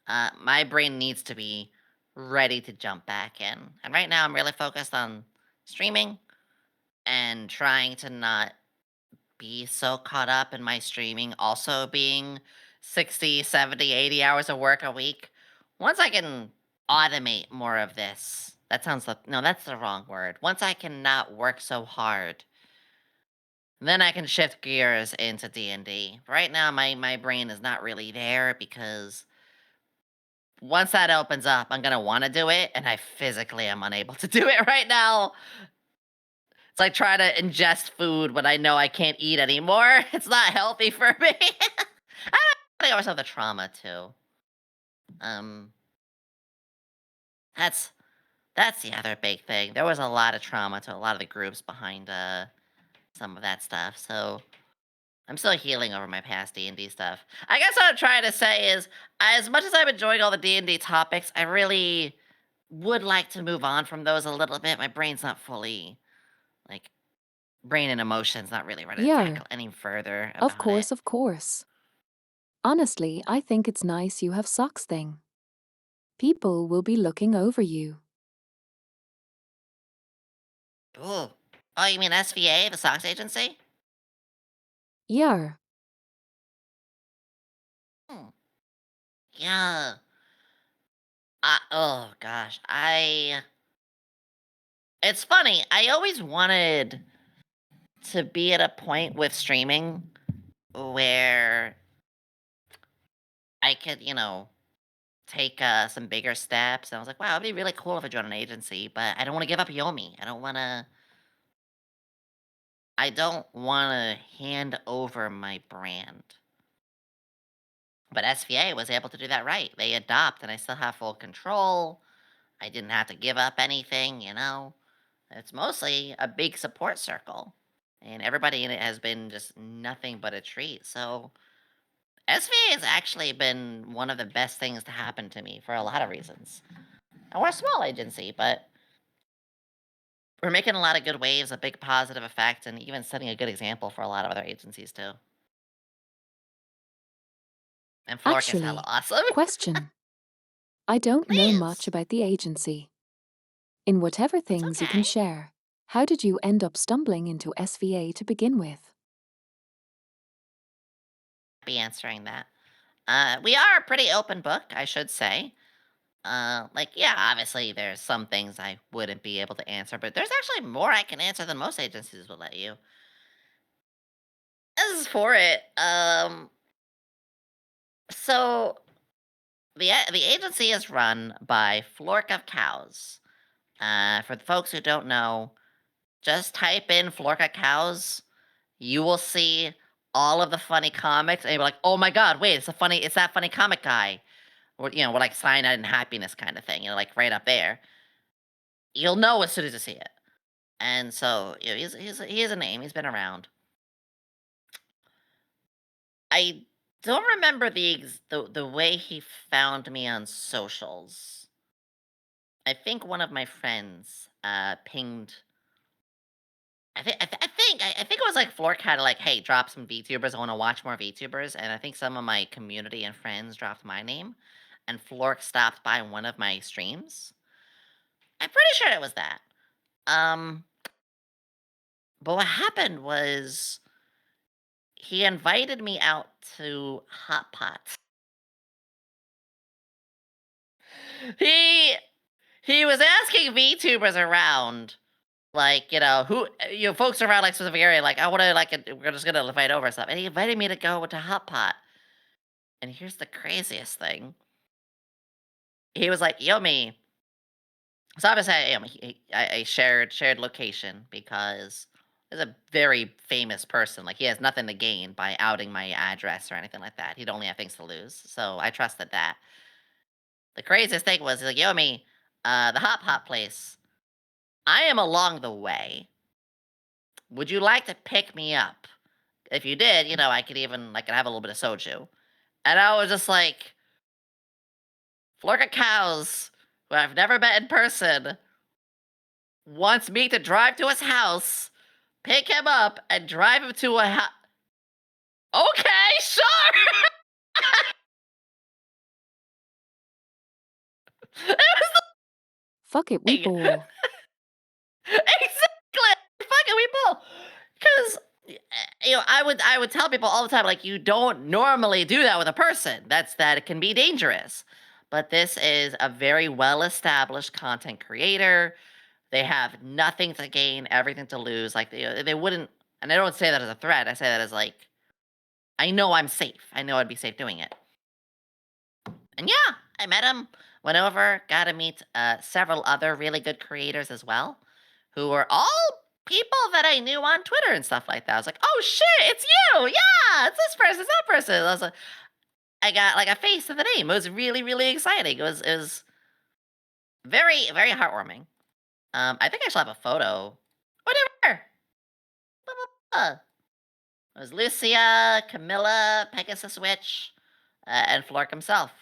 My brain needs to be ready to jump back in. And right now I'm really focused on streaming and trying to not be so caught up in my streaming also being 60, 70, 80 hours of work a week. Once I can automate more of this, That sounds like no, that's the wrong word. Once I can not work so hard, then I can shift gears into D&D. Right now, my brain is not really there because once that opens up, I'm gonna want to do it, and I physically am unable to do it right now. It's like trying to ingest food when I know I can't eat anymore. It's not healthy for me. I also have the trauma too. Um, that's that's the other big thing. There was a lot of trauma to a lot of the groups behind some of that stuff. So I'm still healing over my past D&D stuff. I guess what I'm trying to say is, as much as I'm enjoying all the D&D topics, I really would like to move on from those a little bit. My brain's not fully, like, brain and emotions not really ready to Yeah, tackle any further of about it. course, of course. Honestly, I think it's nice you have socks thing. People will be looking over you. Ooh. Oh, you mean SVA, the socks agency? Yeah, Hmm. Yeah. Oh gosh. It's funny. I always wanted to be at a point with streaming where I could, take some bigger steps. And I was like, wow, it'd be really cool if I joined an agency, but I don't want to give up Yomi. I don't want to hand over my brand. But SVA was able to do that right. They adopt and I still have full control. I didn't have to give up anything. It's mostly a big support circle. And everybody in it has been just nothing but a treat. So SVA has actually been one of the best things to happen to me for a lot of reasons. And we're a small agency, but we're making a lot of good waves, a big positive effect, and even setting a good example for a lot of other agencies too. And Flork is hella actually, awesome. question. I don't know much Please. about the agency. In whatever It's things you can okay. share, how did you end up stumbling into SVA to begin with? Be answering that. We are a pretty open book, I should say. Like, yeah, obviously there's some things I wouldn't be able to answer, but there's actually more I can answer than most agencies will let you. As for it, so the agency is run by Flork of Cows. For the folks who don't know, just type in Flork of Cows. You will see all of the funny comics, and you'll be like, "Oh my god, wait, it's that funny comic guy." Or, with like cyanide and happiness kind of thing, like right up there. You'll know as soon as you see it. And so, he has a name. He's been around. I don't remember the way he found me on socials. I think one of my friends pinged. I think it was like Flork had like, hey, drop some VTubers. I want to watch more VTubers, and I think some of my community and friends dropped my name, and Flork stopped by one of my streams. I'm pretty sure it was that. Um, but what happened was he invited me out to Hot Pots. He he was asking VTubers around, like, who folks around like specific area, like, I wanna like we're just gonna invite over and stuff. And he invited me to go to Hot Pot. And here's the craziest thing. He was like, yo me. So obviously I shared location because there's a very famous person. Like he has nothing to gain by outing my address or anything like that. He'd only have things to lose. So I trusted that. The craziest thing was he's like, yo me, the hot pot place. I am along the way. Would you like to pick me up? If you did, I could even like have a little bit of soju. And I was just like, Florka Cows, who I've never met in person, wants me to drive to his house, pick him up, and drive him to a house. Okay, sure. It was Fuck it, the we thing. ball. Exactly. Fucking we both. Because I would tell people all the time, like, you don't normally do that with a person. That it can be dangerous. but this is a very well-established content creator. They have nothing to gain, everything to lose. Like they wouldn't, and I don't say that as a threat. I say that as like I know I'm safe. I know I'd be safe doing it. And yeah, I met him, went over, got to meet several other really good creators as well, who were all people that I knew on Twitter and stuff like that. I was like, oh shit, it's you. Yeah, it's this person, it's that person. I was like, I got like a face to the name. It was really, really exciting. It was very, very heartwarming. I think I still have a photo. Whatever. Blah, blah, blah. It was Lucia, Camilla, Pegasus Witch, and Flork himself.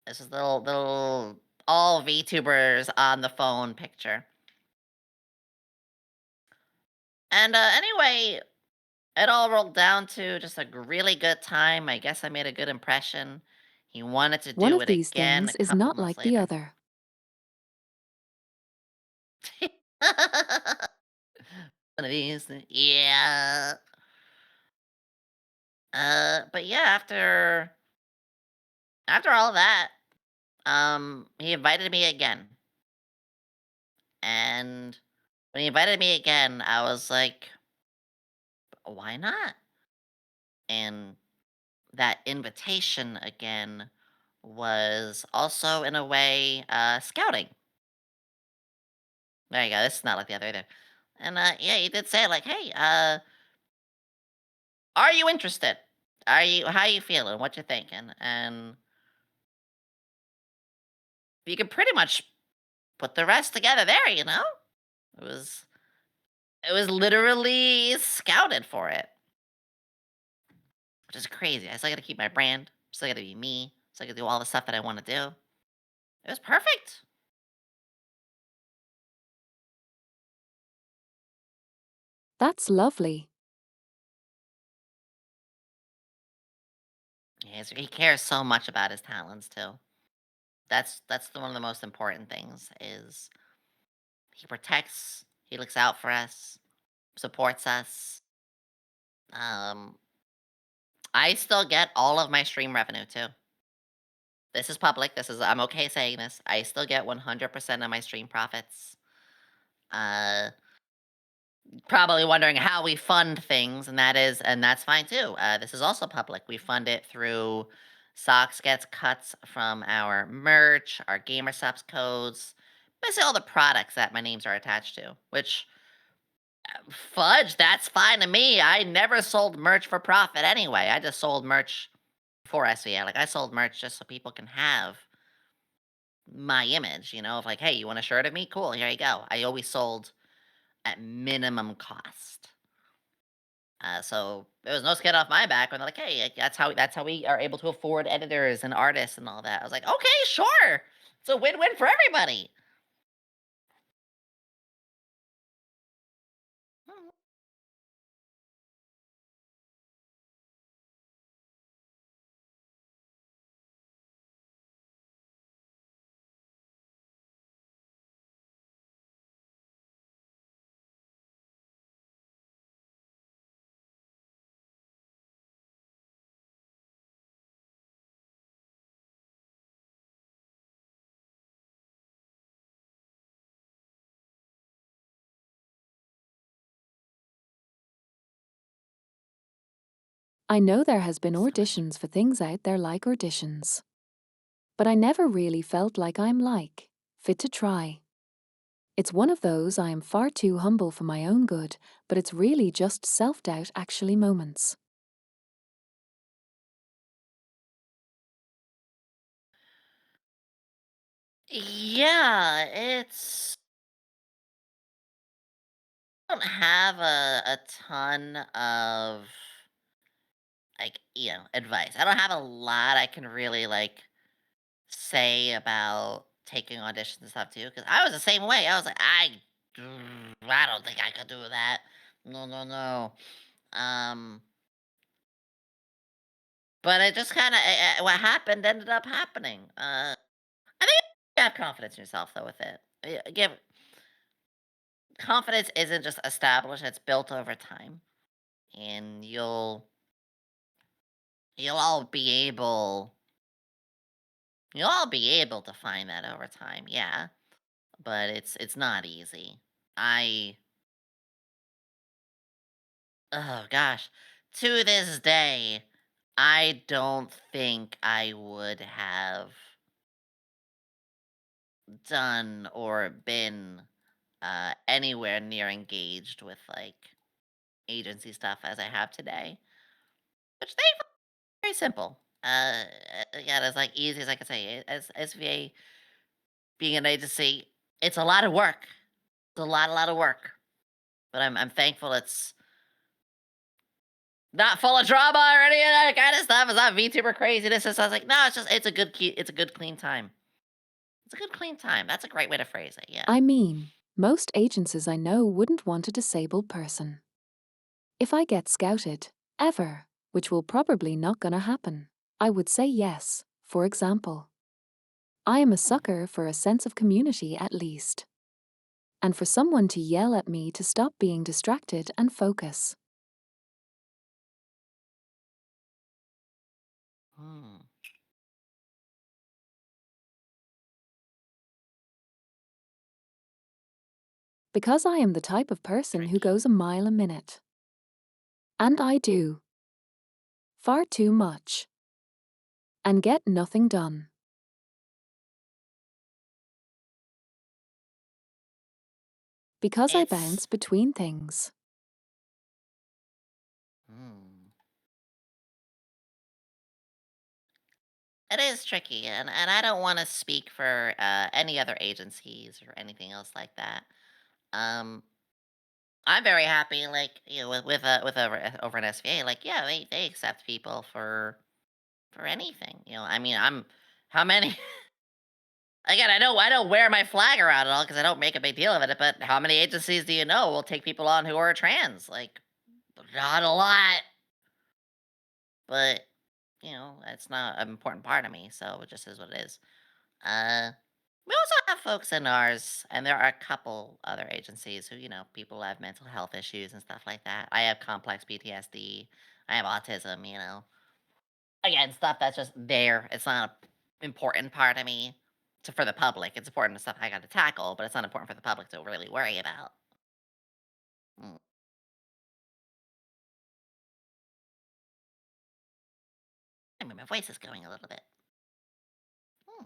This is little all VTubers on the phone picture. And anyway, it all rolled down to just a really good time. I guess I made a good impression. He wanted to One do of it these again a things is couple not months like the later. other. One of these, yeah. But yeah, after all that, he invited me again, and when he invited me again, I was like, why not? And that invitation again was also in a way scouting. There you go. This is not like the other either. And yeah, he did say like, "Hey, are you interested? Are you how you feeling? What you thinking?" And you can pretty much put the rest together there. It was it was literally scouted for it, which is crazy. I still got to keep my brand. Still got to be me. Still got to do all the stuff that I want to do. It was perfect. That's lovely. He cares so much about his talents too. That's one of the most important things is he protects, he looks out for us, supports us. Um, I still get all of my stream revenue too. This is public. I'm okay saying this. I still get 100% of my stream profits. Uh, Probably wondering how we fund things, and that's fine too. This is also public. We fund it through Socks gets cuts from our merch, our gamer subs codes, basically all the products that my names are attached to. Which fudge, that's fine to me. I never sold merch for profit anyway. I just sold merch for SVA. Like I sold merch just so people can have my image. Of like, hey, you want a shirt of me? Cool, here you go. I always sold at minimum cost. So there was no skin off my back when they're like, "Hey, that's how we are able to afford editors and artists and all that." I was like, "Okay, sure, it's a win-win for everybody." Mm. I know there has been auditions for things out there like auditions. But I never really felt like I'm like fit to try. It's one of those I am far too humble for my own good, but it's really just self-doubt actually moments. Yeah, it's I don't have a ton of like advice. I don't have a lot I can really like say about taking auditions and stuff too, because I was the same way. I was like, I don't think I could do that. No, no, no. Um, but it just kind of what happened ended up happening. I think you have confidence in yourself though with it. Give confidence isn't just established; it's built over time, and you'll all be able You'll all be able to find that over time, yeah, but it's not easy. I Oh gosh. To this day, I don't think I would have done or been anywhere near engaged with like agency stuff as I have today. Which they very simple. Yeah, as like easy as I could say. As SVA being an agency, it's a lot of work. It's a lot of work. But I'm thankful it's not full of drama or any of that kind of stuff. It's not VTuber craziness. I was like, no, it's a good clean time. It's a good clean time. That's a great way to phrase it. Yeah. I mean, most agencies I know wouldn't want a disabled person. If I get scouted, ever, which will probably not gonna happen, I would say yes, for example. I am a sucker for a sense of community at least. And for someone to yell at me to stop being distracted and focus. Hmm. Because I am the type of person who Tricky. goes a mile a minute. And I do. Far too much. And get nothing done. Because I It's bounce between things. hmm. It is tricky, and I don't want to speak for any other agencies or anything else like that. Um, I'm very happy, like with over an SVA, like yeah, they accept people for anything. I mean, I'm how many again, I don't wear my flag around at all because I don't make a big deal of it, but how many agencies do you know will take people on who are trans? Like, not a lot. But, that's not an important part of me, so it just is what it is. Uh, we also have folks in ours, and there are a couple other agencies who, people have mental health issues and stuff like that. I have complex PTSD. I have autism. Again, stuff that's just there. It's not an important part of me for the public. It's important stuff I got to tackle, but it's not important for the public to really worry about. Mm. I mean, my voice is going a little bit. Hmm.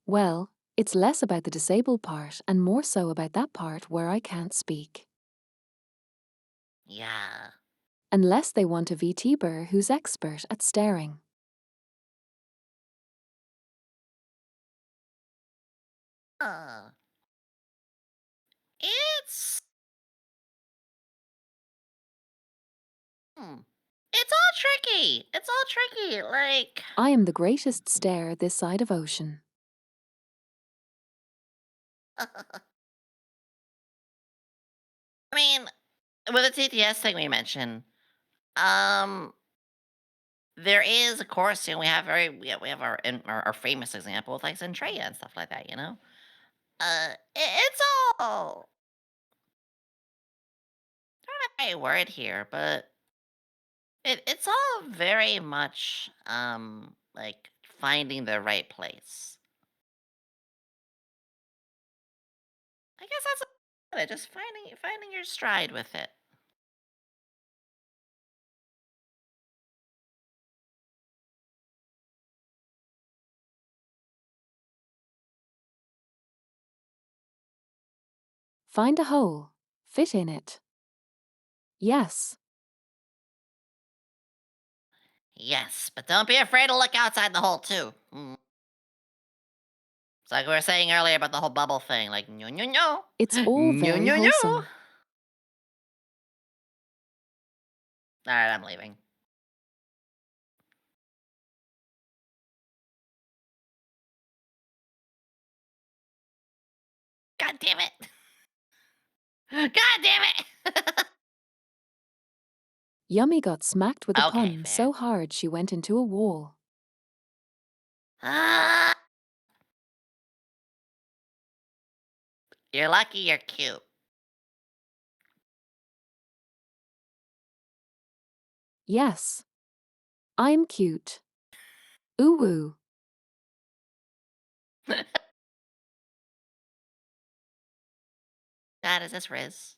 Well, it's less about the disabled part and more so about that part where I can't speak. Yeah. Unless they want a VTuber who's expert at staring. Uh, it's Hmm. It's all tricky. It's all tricky. Like, I am the greatest stare this side of ocean. I mean, with the TTS thing we mentioned, um, there is, of course, we have our famous example with like Zendaya and stuff like that. It's all I don't have the right word here, but it's all very much like finding the right place. I guess that's it. Just finding your stride with it. Find a hole. Fit in it. Yes. Yes, but don't be afraid to look outside the hole too. It's like we were saying earlier about the whole bubble thing. Like, no, no, no, It's all no, very no, no. wholesome. All right, I'm leaving. God damn it! God damn it! Yummy got smacked with a Okay, pun fair. so hard she went into a wall. Ah, you're lucky. You're cute. Yes. I'm cute. Ooh woo. God, is this Riz?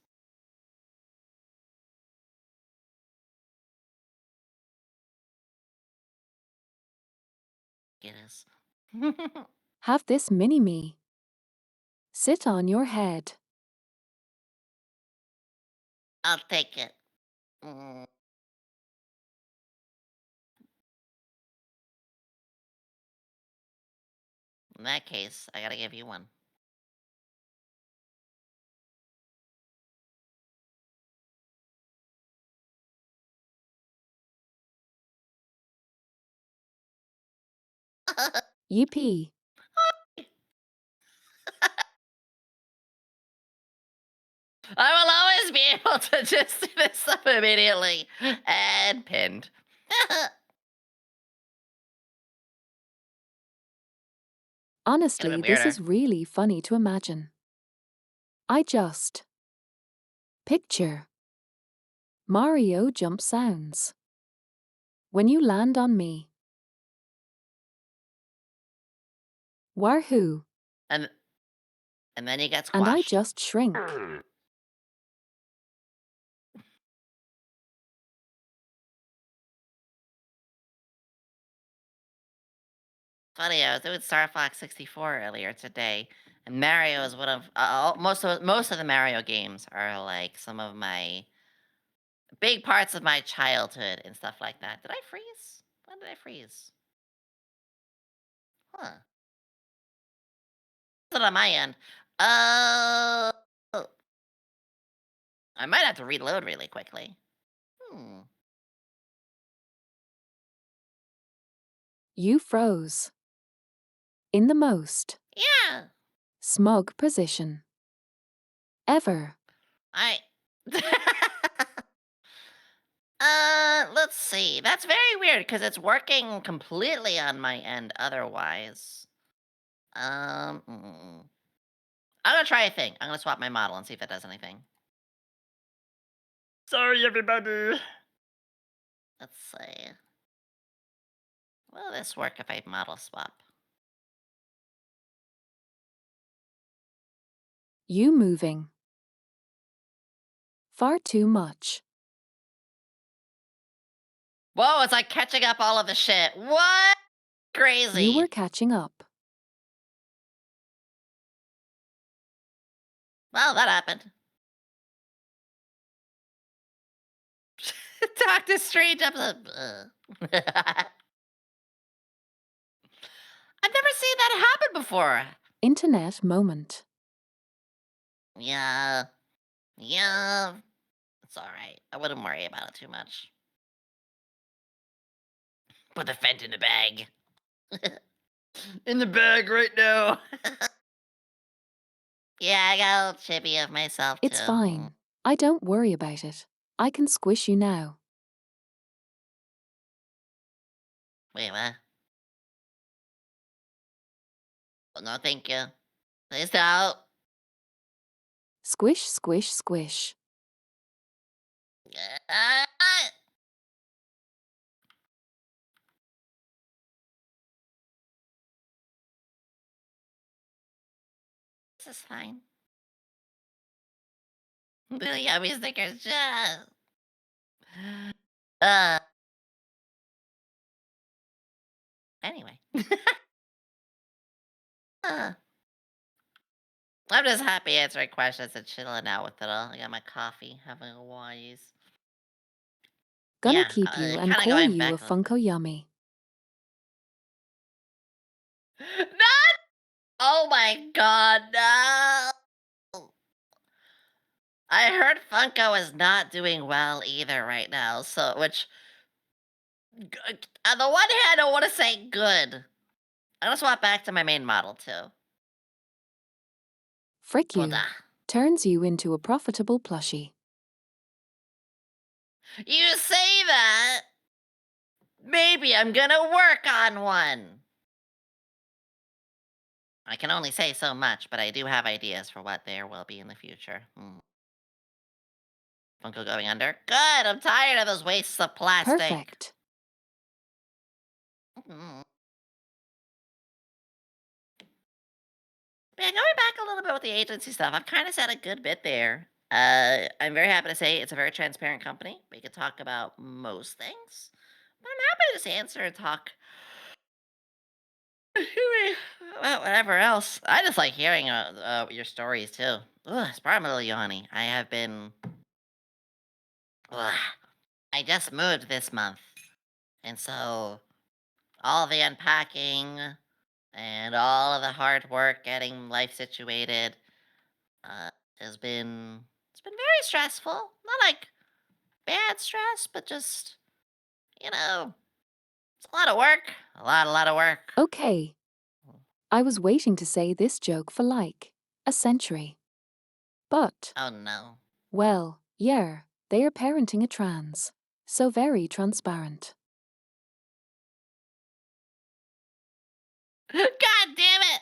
It is. Have this mini-me. Sit on your head. I'll take it. Mm. In that case, I gotta give you one. Yippee. I will always be able to just do this up immediately. And pinned. Honestly, this weirder. is really funny to imagine. I just picture Mario jump sounds when you land on me. Wahoo! And and then you get And I squashed. just shrink. Funny, I was doing Star Fox 64 earlier today, and Mario is one of most of the Mario games are like some of my big parts of my childhood and stuff like that. Did I freeze? When did I freeze? Huh. Is it on my end? Oh, I might have to reload really quickly. Hmm. You froze. In the most Yeah. smug position ever. I. Let's see. That's very weird because it's working completely on my end otherwise. I'm gonna try a thing. I'm gonna swap my model and see if it does anything. Sorry, everybody. Let's see. Will this work if I model swap? You moving. Far too much. Whoa, it's like catching up all of the shit. What? Crazy. You were catching up. Well, that happened. Doctor Strange episode. I've never seen that happen before. Internet moment. Yeah. Yeah. It's alright. I wouldn't worry about it too much. Put the Fent in the bag. In the bag right now. Yeah, I got a little chippy of myself, too. It's fine. I don't worry about it. I can squish you now. Wait, what? Oh, no, thank you. Please don't. Squish, squish, squish. Ah, this is fine. The yummy stickers just. Uh. Anyway. Uh, I'm just happy answering questions and chilling out with it all. I got my coffee, having a wise. Gonna Yeah, keep you and kind of call going you a back. Funko Yummy. Not. Oh my god, no. I heard Funko is not doing well either right now. So, which, on the one hand, I want to say good. I'm gonna swap back to my main model too. Frick Well, you. Turns you into a profitable plushie. you say that. Maybe I'm gonna work on one. I can only say so much, but I do have ideas for what there will be in the future. Funko going under. Good. I'm tired of those wastes of plastic. Perfect. Mm. Yeah, going back a little bit with the agency stuff, I've kind of said a good bit there. I'm very happy to say it's a very transparent company. We can talk about most things. But I'm happy to just answer and talk about whatever else. I just like hearing your stories too. Ugh, it's probably a little yawny. I have been. Ugh, I just moved this month. And so all the unpacking and all of the hard work getting life situated uh, has been it's been very stressful. Not like bad stress, but just you know, it's a lot of work. A lot of work. Okay. I was waiting to say this joke for like a century. But, Oh no. well, yeah, they are parenting a trans. So very transparent. God damn it!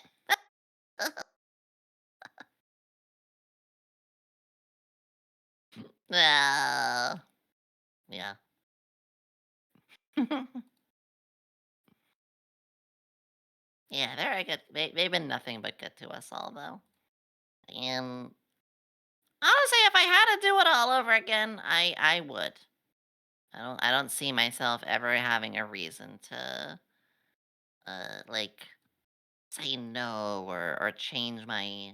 Yeah. Yeah, they're good. They've been nothing but good to us all, though. And honestly, if I had to do it all over again, I would. I don't see myself ever having a reason to like say no or change my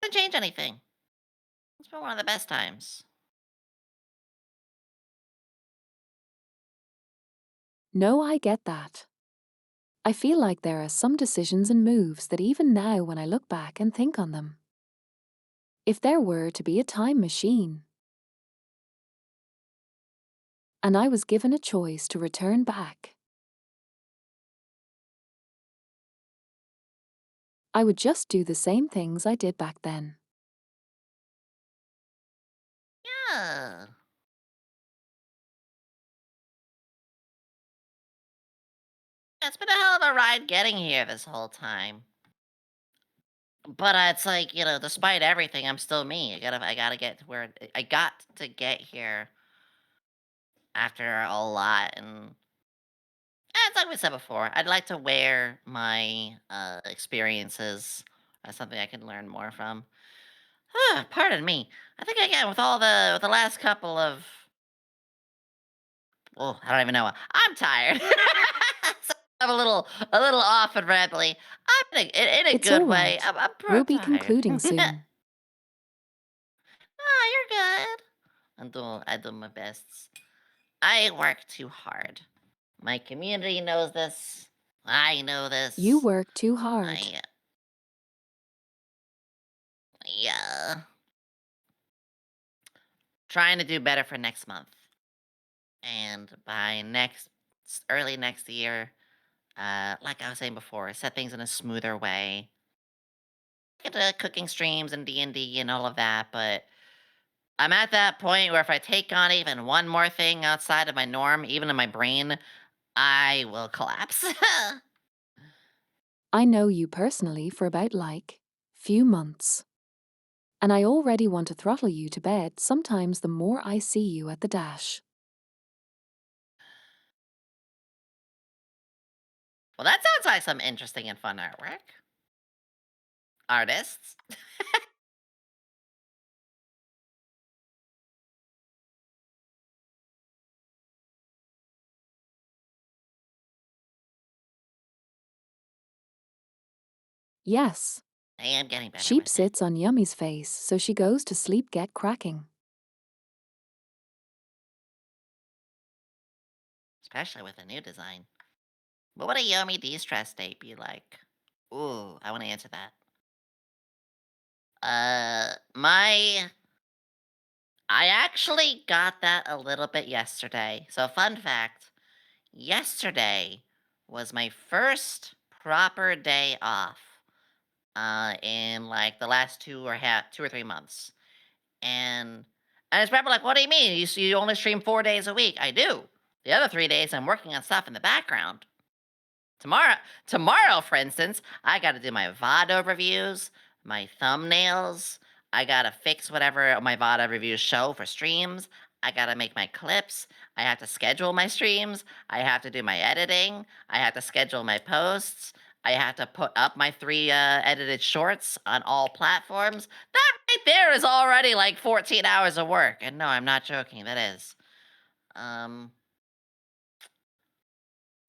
to change anything. It's been one of the best times. No, I get that. I feel like there are some decisions and moves that even now when I look back and think on them. If there were to be a time machine, and I was given a choice to return back, I would just do the same things I did back then. Yeah. It's been a hell of a ride getting here this whole time. But it's like, despite everything, I'm still me. I gotta get to where I got to get here after a lot. And it's like we said before, I'd like to wear my experiences as something I can learn more from. Pardon me. I think again with the last couple of I don't even know. I'm tired. So I'm a little off and rambly. I'm in a It's all good way. right. I'm We'll be tired. concluding soon. You're good. I do my best. I work too hard. My community knows this. I know You this. work too hard. I yeah, trying to do better for next month, and by early next year, like I was saying before, set things in a smoother way. Get to cooking streams and D&D and all of that, but I'm at that point where if I take on even one more thing outside of my norm, even in my brain, I will collapse. I know you personally for about like few months. And I already want to throttle you to bed sometimes the more I see you at the dash. Well, that sounds like some interesting and fun artwork. Artists. Yes. I am getting better Sheep with it. sits on Yummy's face, so she goes to sleep get cracking. Especially with a new design. What would a Yomi de-stress date be like? Ooh, I want to answer that. My I actually got that a little bit yesterday. So fun fact, yesterday was my first proper day off in like the last 2 or 3 months. And it's probably like, what do you mean? You only stream 4 days a week? I do. The other 3 days I'm working on stuff in the background. Tomorrow, for instance, I got to do my VOD overviews, my thumbnails. I gotta fix whatever my VOD reviews show for streams. I gotta make my clips. I have to schedule my streams. I have to do my editing. I have to schedule my posts. I have to put up my 3 edited shorts on all platforms. That right there is already like 14 hours of work. And no, I'm not joking. That is. Um,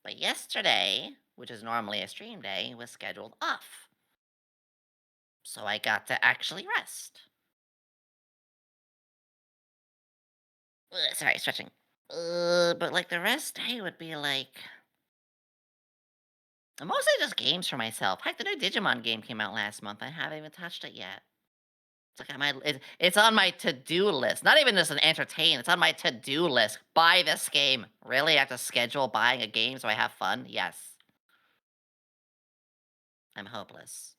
but yesterday, which is normally a stream day, was scheduled off. So I got to actually rest. Sorry, stretching. But like the rest day would be like mostly just games for myself. Heck, the new Digimon game came out last month. I haven't even touched it yet. It's like it's on my to-do list. Not even just an entertain. It's on my to-do list. Buy this game. Really? I have to schedule buying a game so I have fun? Yes. I'm hopeless.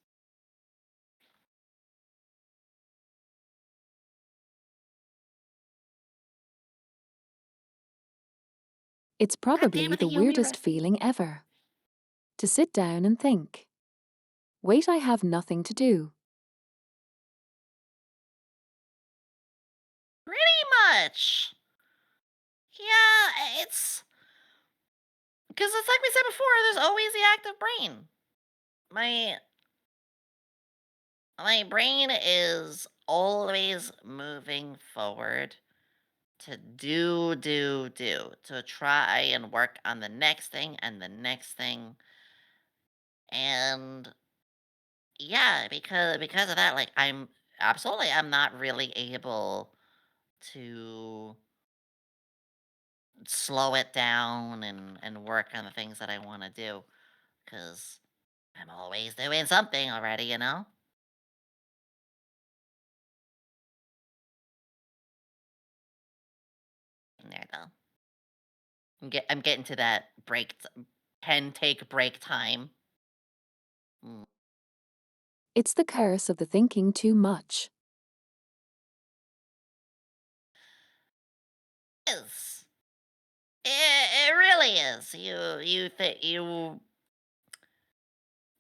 It's God damn probably it, the the Yumi weirdest rest. feeling ever. To sit down and think. Wait, I have nothing to do. Pretty much. Yeah, it's because it's like we said before. There's always the active brain. My my brain is always moving forward to do, to try and work on the next thing and the next thing. And yeah, because of that, like I'm not really able to slow it down and work on the things that I want to do because I'm always doing something already, you know? There though. I'm getting to that pen take break time. Mm. It's the curse of the thinking too much. Is. It really is.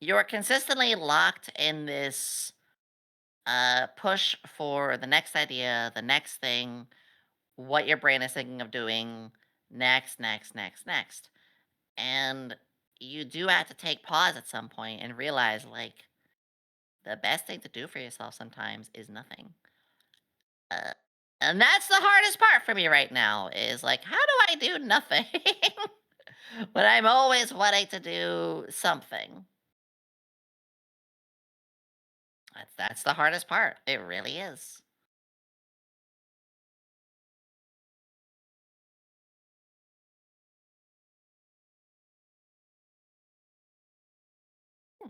You're consistently locked in this push for the next idea, the next thing, what your brain is thinking of doing next, next, next, next. And you do have to take pause at some point and realize like the best thing to do for yourself sometimes is nothing. Uh, and that's the hardest part for me right now is like, how do I do nothing when I'm always wanting to do something? That's the hardest part. It really is. Hmm.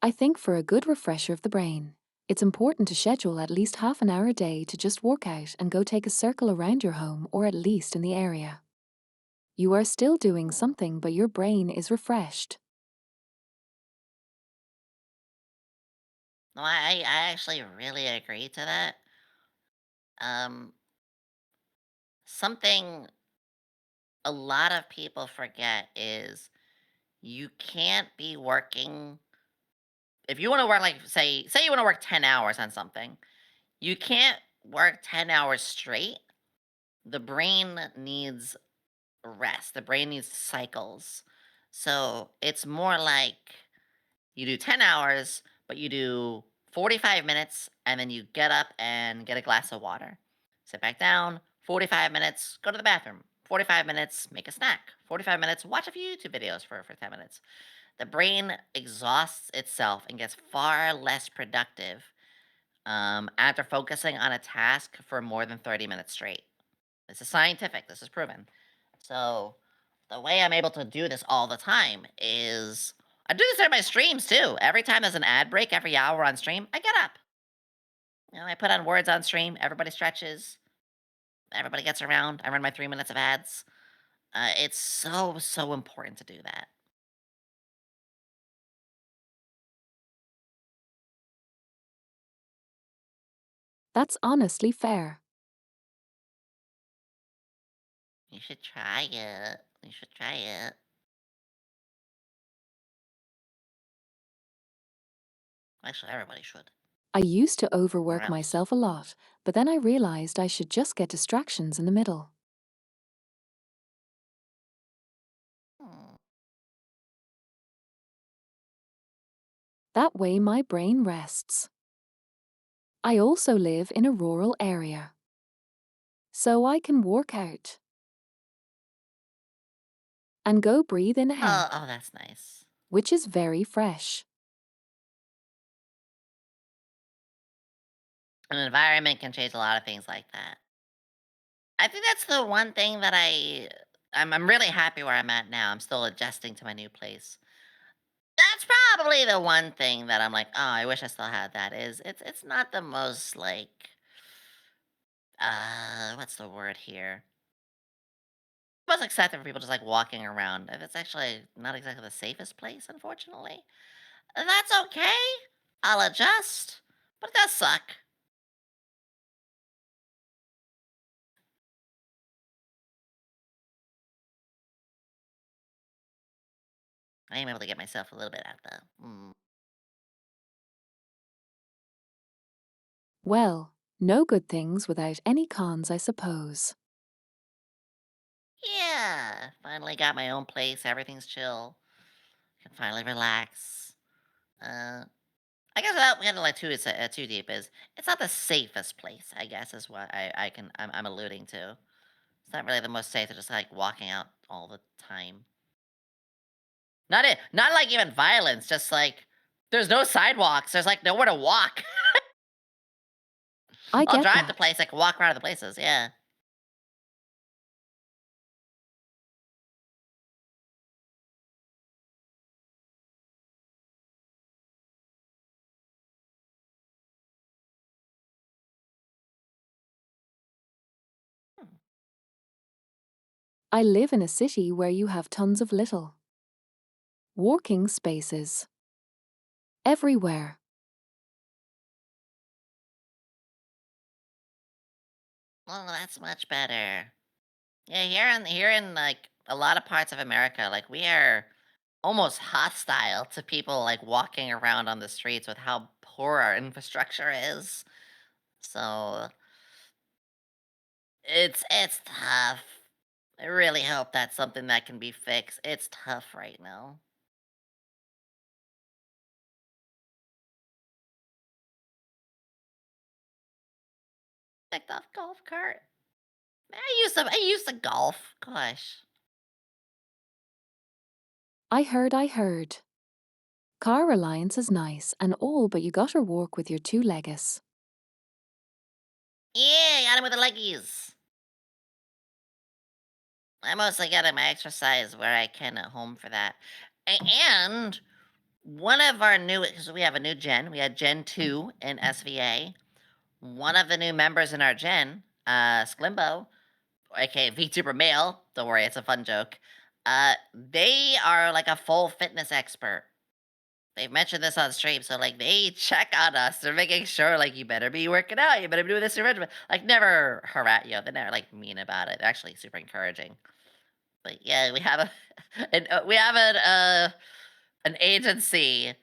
I think for a good refresher of the brain, it's important to schedule at least half an hour a day to just work out and go take a circle around your home or at least in the area. You are still doing Hmm. something, but your brain is refreshed. No, I actually really agree to that. Um, something a lot of people forget is you can't be working if you want to work like say you want to work 10 hours on something. You can't work 10 hours straight. The brain needs rest. The brain needs cycles. So, it's more like you do 10 hours, but you do 45 minutes, and then you get up and get a glass of water. Sit back down, 45 minutes, go to the bathroom. 45 minutes, make a snack. 45 minutes, watch a few YouTube videos for 10 minutes. The brain exhausts itself and gets far less productive after focusing on a task for more than 30 minutes straight. This is scientific, this is proven. So, the way I'm able to do this all the time is I do this in my streams too. Every time there's an ad break, every hour on stream, I get up. You know, I put on words on stream. Everybody stretches. Everybody gets around. I run my 3 minutes of ads. It's so important to do that. That's honestly fair. You should try it. You should try it. Actually, everybody should. I used to Or overwork else. myself a lot, but then I realized I should just get distractions in the middle. Hmm. That way my brain rests. I also live in a rural area, so I can work out and go breathe in air, Oh, that's nice. which is very fresh. An environment can change a lot of things like that. I think that's the one thing that I'm really happy where I'm at now. I'm still adjusting to my new place. That's probably the one thing that I'm like, oh, I wish I still had that. Is it's not the most like what's the word here? Most accepted for people just like walking around. It's actually not exactly the safest place, unfortunately. That's okay. I'll adjust. But it does suck. I am able to get myself a little bit out though. Well, no good things without any cons, I suppose. Yeah. Finally got my own place. Everything's chill. Can finally relax. I guess we had to like too deep is it's not the safest place. I guess is what I'm alluding to. It's not really the most safe to just like walking out all the time. Not like even violence. Just like there's no sidewalks. There's like nowhere to walk. I I'll get drive the that. place. I can walk around the places. Yeah. Hmm. I live in a city where you have tons of little walking spaces everywhere. Oh, that's much better. Yeah, here in like a lot of parts of America, like we are almost hostile to people like walking around on the streets with how poor our infrastructure is. So it's tough. I really hope that's something that can be fixed. It's tough right now. Picked off golf cart. I used to golf. Gosh. I heard. Car Alliance is nice and all, but you gotta work with your two leggers. Yeah, got him with the leggies. I mostly get my exercise where I can at home for that. And one of our new, because we have a new gen, we had Gen 2 in SVA. One of the new members in our gen, Sklimbo, aka VTuber Male, don't worry, it's a fun joke. They are like a full fitness expert. They've mentioned this on stream, so like they check on us. They're making sure like you better be working out, you better be doing this regimen. Like never harass you. They're never like mean about it. They're actually super encouraging. But yeah, we have we have an agency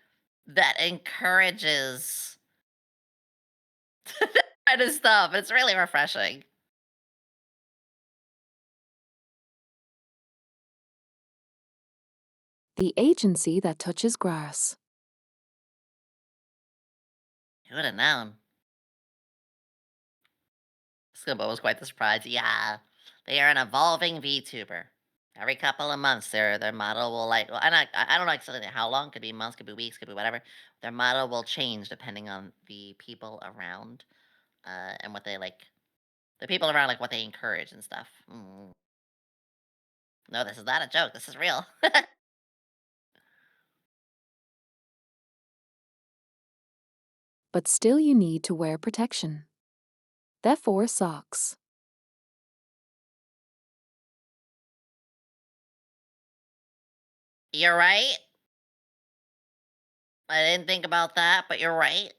that encourages kind of stuff. It's really refreshing. The agency that touches grass. Who would have known? Skimbo was quite the surprise. Yeah, they are an evolving VTuber. Every couple of months, their model will like. Well, I don't know exactly how long. Could be months, could be weeks, could be whatever. Their model will change depending on the people around, and what they like. The people around like what they encourage and stuff. No, this is not a joke. This is real. But still you need to wear protection. Therefore socks. You're right. I didn't think about that, but you're right.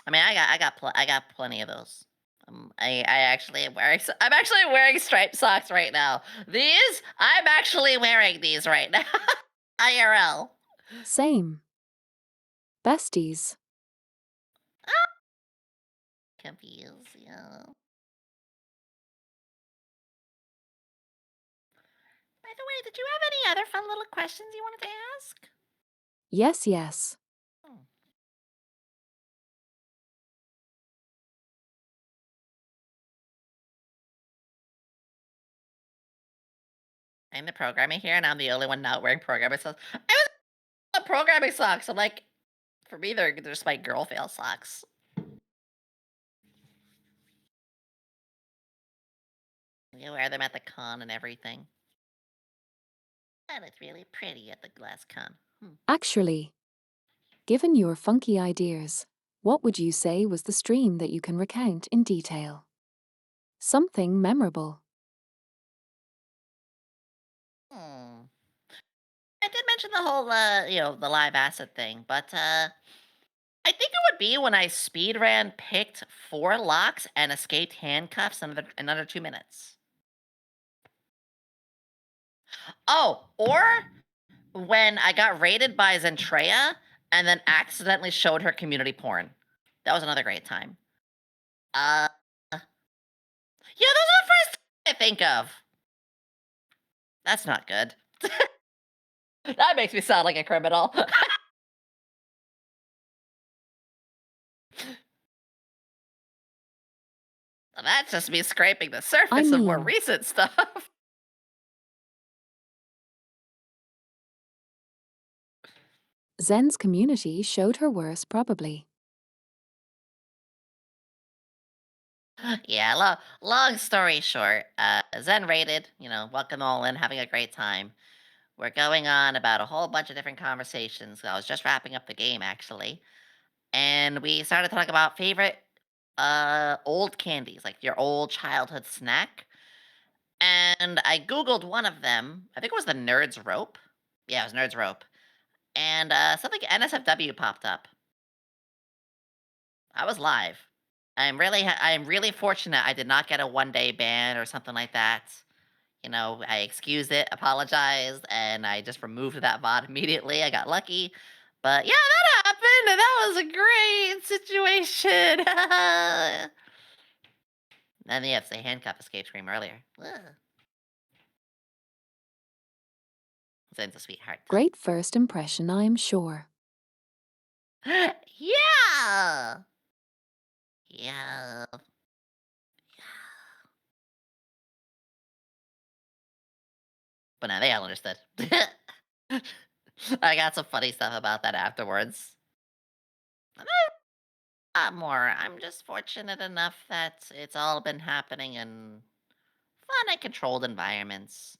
I mean, I got plenty of those. I actually am wearing I'm actually wearing striped socks right now. I'm actually wearing these right now. IRL. Same. Besties. Confused, yeah. By the way, did you have any other fun little questions you wanted to ask? Yes, yes. Hmm. I'm the programmer here, and I'm the only one not wearing programming socks. I was programming socks. I'm like, for me, they're just my girl fail socks. You wear them at the con and everything. I looked really pretty at the glass con. Hmm. Actually, given your funky ideas, what would you say was the stream that you can recount in detail? Something memorable. Hmm. I did mention the whole, the live acid thing, but I think it would be when I speed ran, picked 4 locks, and escaped handcuffs in another 2 minutes. Oh, or when I got raided by Zentreya and then accidentally showed her community porn. That was another great time. Uh, yeah, those are the first I think of. That's not good. That makes me sound like a criminal. That's just me scraping the I surface of more mean, recent stuff. Zen's community showed her worse, probably. Yeah, long story short, Zen rated, welcome all in, having a great time. We're going on about a whole bunch of different conversations. I was just wrapping up the game actually, and we started talking about favorite old candies, like your old childhood snack. And I googled one of them. I think it was the Nerds Rope. Yeah, it was Nerds Rope. And something NSFW popped up. I was live. I'm really fortunate I did not get a 1-day ban or something like that. I excused it, apologized, and I just removed that VOD immediately. I got lucky. But yeah, that happened, and that was a great situation. Then yes, the handcuff escape scream earlier. Ugh. Zen's a sweetheart. Great first impression, I am sure. Yeah. Yeah. But now they all understood. I got some funny stuff about that afterwards. Not more. I'm just fortunate enough that it's all been happening in fun and controlled environments.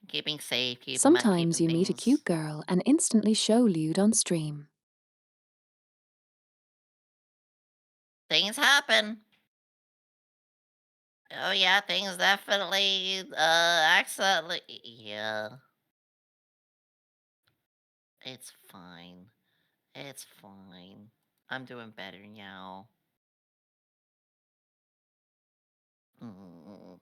Keeping safe, Sometimes keeping you meet a things cute girl and instantly show lewd on stream. things happen. Oh yeah, things definitely accidentally yeah. It's fine. It's fine. I'm doing better now. Mm.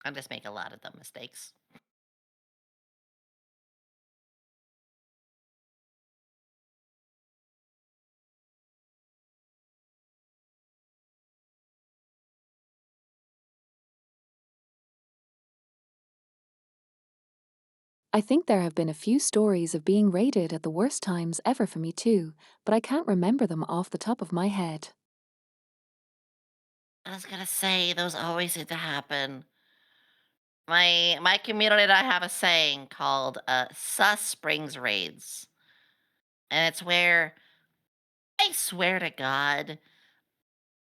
I just make a lot of dumb mistakes. I think there have been a few stories of being raided at the worst times ever for me too, but I can't remember them off the top of my head. I was gonna say those always seem to happen. My community and I have a saying called "Sus Springs Raids," and it's where I swear to God,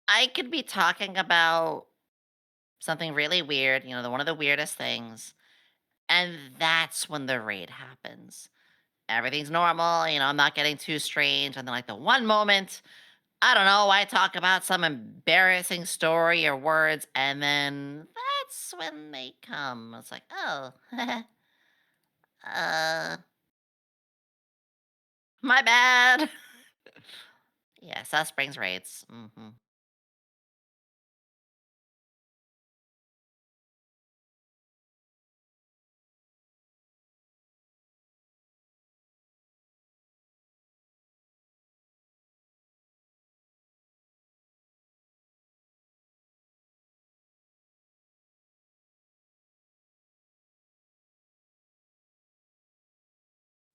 I could be talking about something really weird, one of the weirdest things, and that's when the raid happens. Everything's normal, I'm not getting too strange, and then like the one moment, I don't know, I talk about some embarrassing story or words, and then that's when they come. It's like, oh, Uh, my bad. Yeah, South Springs raids.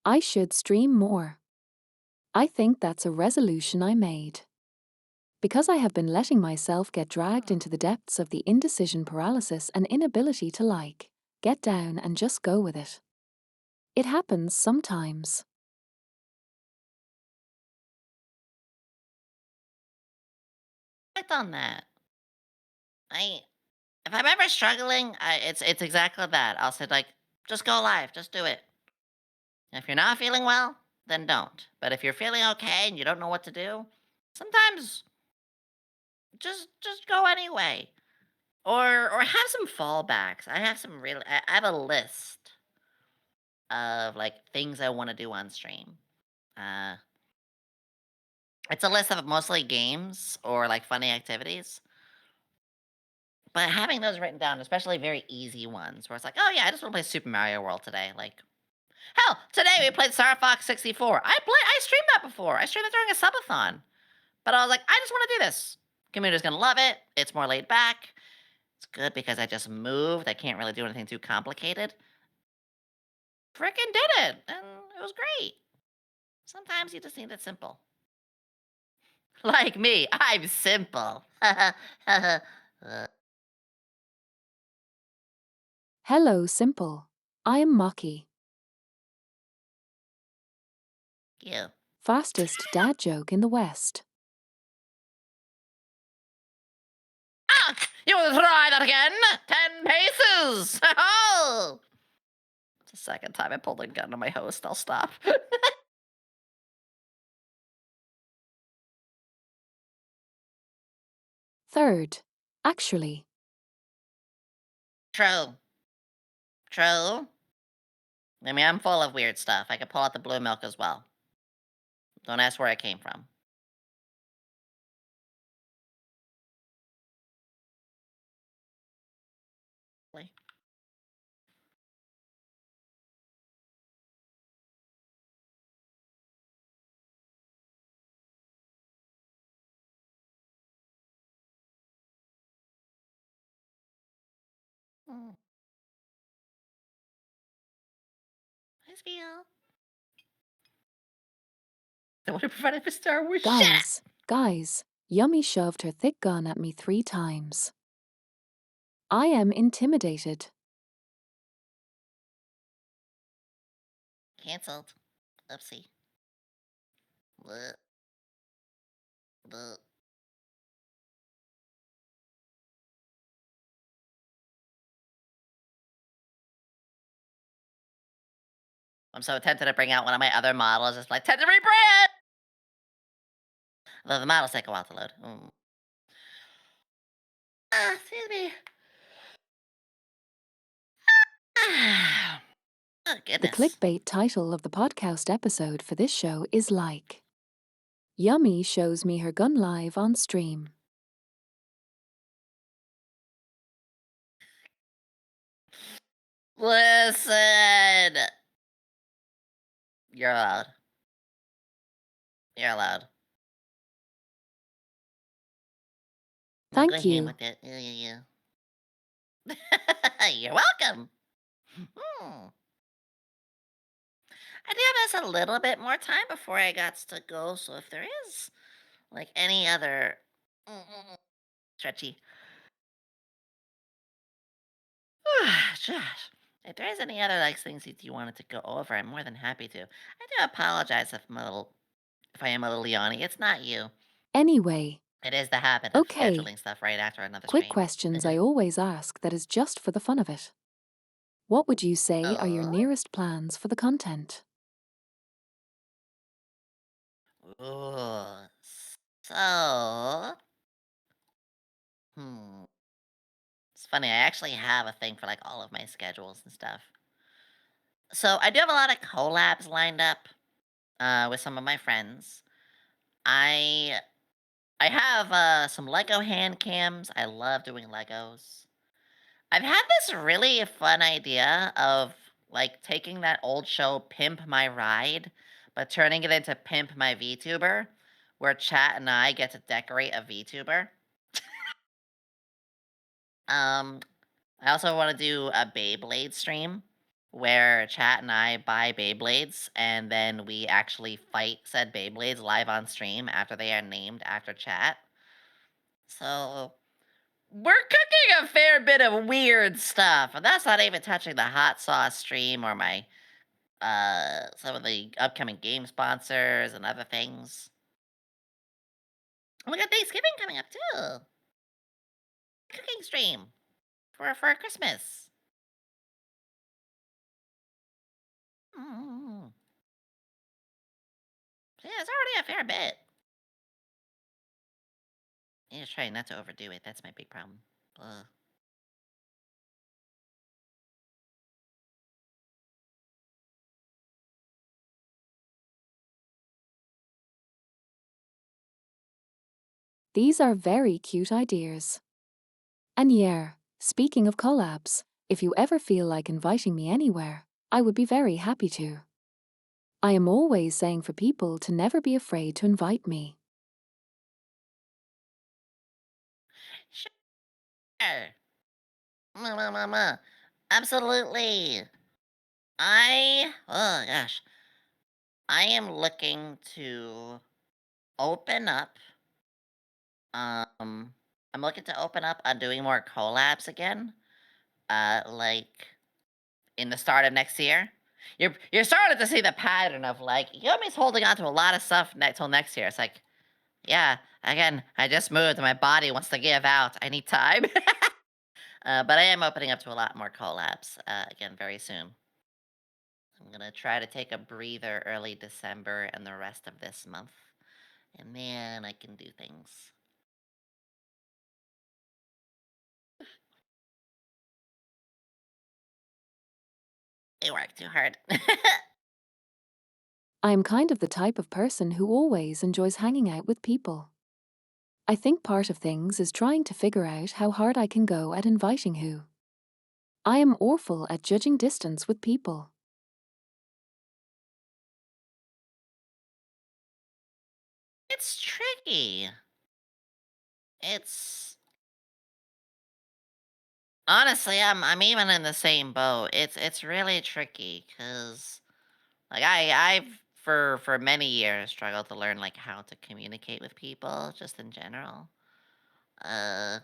I should stream more. I think that's a resolution I made. Because I have been letting myself get dragged into the depths of the indecision paralysis and inability to get down and just go with it. It happens sometimes. Act on that. I if I'm ever struggling, it's exactly that. I'll say like, just go live, just do it. If you're not feeling well, then don't. But if you're feeling okay and you don't know what to do, sometimes just go anyway. Or have some fallbacks. I have some really I have a list of like things I want to do on stream. Uh it's a list of mostly games or like funny activities. But having those written down, especially very easy ones, where it's like, oh yeah, I just want to play Super Mario World today. Like, hell, today we played Star Fox 64. I streamed that before. I streamed it during a subathon. But I was like, I just want to do this. Community's gonna love it. It's more laid back. It's good because I just moved. I can't really do anything too complicated. Frickin' did it, and it was great. Sometimes you just need it simple. Like me, I'm simple. Hello, Simple. I'm Maki. You. Fastest dad joke in the West. Ah! You want to try that again? 10 paces! Oh! It's the second time I pulled a gun on my host. I'll stop. Third. Actually. True. True. I mean, I'm full of weird stuff. I could pull out the blue milk as well. Don't ask where it came from. Really? Mm. Nice feel. I would have provided for Star Wars shit! Guys, Yummy shoved her thick gun at me 3 times. I am intimidated. Cancelled. Oopsie. Bleh. Bleh. I'm so tempted to bring out one of my other models. It's like, time to rebrand! Though the models take a while to load. Excuse me. Oh, The goodness. clickbait title of the podcast episode for this show is Yummy shows me her gun live on stream. Listen. You're allowed. You're allowed. We'll go Thank ahead you. with it. Yeah. You're welcome. Hmm. I do have us a little bit more time before I got to go, so if there is like any other stretchy, Josh, if there is any other like things that you wanted to go over, I'm more than happy to. I do apologize if I am a little yawny. It's not you. Anyway, It is the habit of okay. scheduling stuff right after another Quick stream. questions I always ask that is just for the fun of it. What would you say are your Oh? nearest plans for the content? Ooh. So, hmm. It's funny. I actually have a thing for like all of my schedules and stuff. So I do have a lot of collabs lined up with some of my friends. I I have some Lego hand cams. I love doing Legos. I've had this really fun idea of like taking that old show Pimp My Ride, but turning it into Pimp My VTuber, where chat and I get to decorate a VTuber. Um, I also want to do a Beyblade stream where chat and I buy Beyblades and then we actually fight said Beyblades live on stream after they are named after chat. So we're cooking a fair bit of weird stuff, and that's not even touching the hot sauce stream or my some of the upcoming game sponsors and other things. And we got Thanksgiving coming up too. Cooking stream for Christmas. Mm. So yeah, it's already a fair bit. I just try not to overdo it. That's my big problem. Ugh. These are very cute ideas. And yeah, speaking of collabs, if you ever feel like inviting me anywhere, I would be very happy to. I am always saying for people to never be afraid to invite me. Sure. Ma. Absolutely. Oh gosh. I am looking to open up. Um, I'm looking to open up on doing more collabs again. Like in the start of next year. You're starting to see the pattern of like Yumi's holding on to a lot of stuff till next year. It's like, yeah, again, I just moved and my body wants to give out. I need time. But I am opening up to a lot more collabs again very soon. I'm gonna try to take a breather early December and the rest of this month, and then I can do things. It worked too hard. I am kind of the type of person who always enjoys hanging out with people. I think part of things is trying to figure out how hard I can go at inviting who. I am awful at judging distance with people. It's tricky. It's honestly, I'm even in the same boat. It's really tricky because like I've for many years struggled to learn like how to communicate with people just in general. Uh,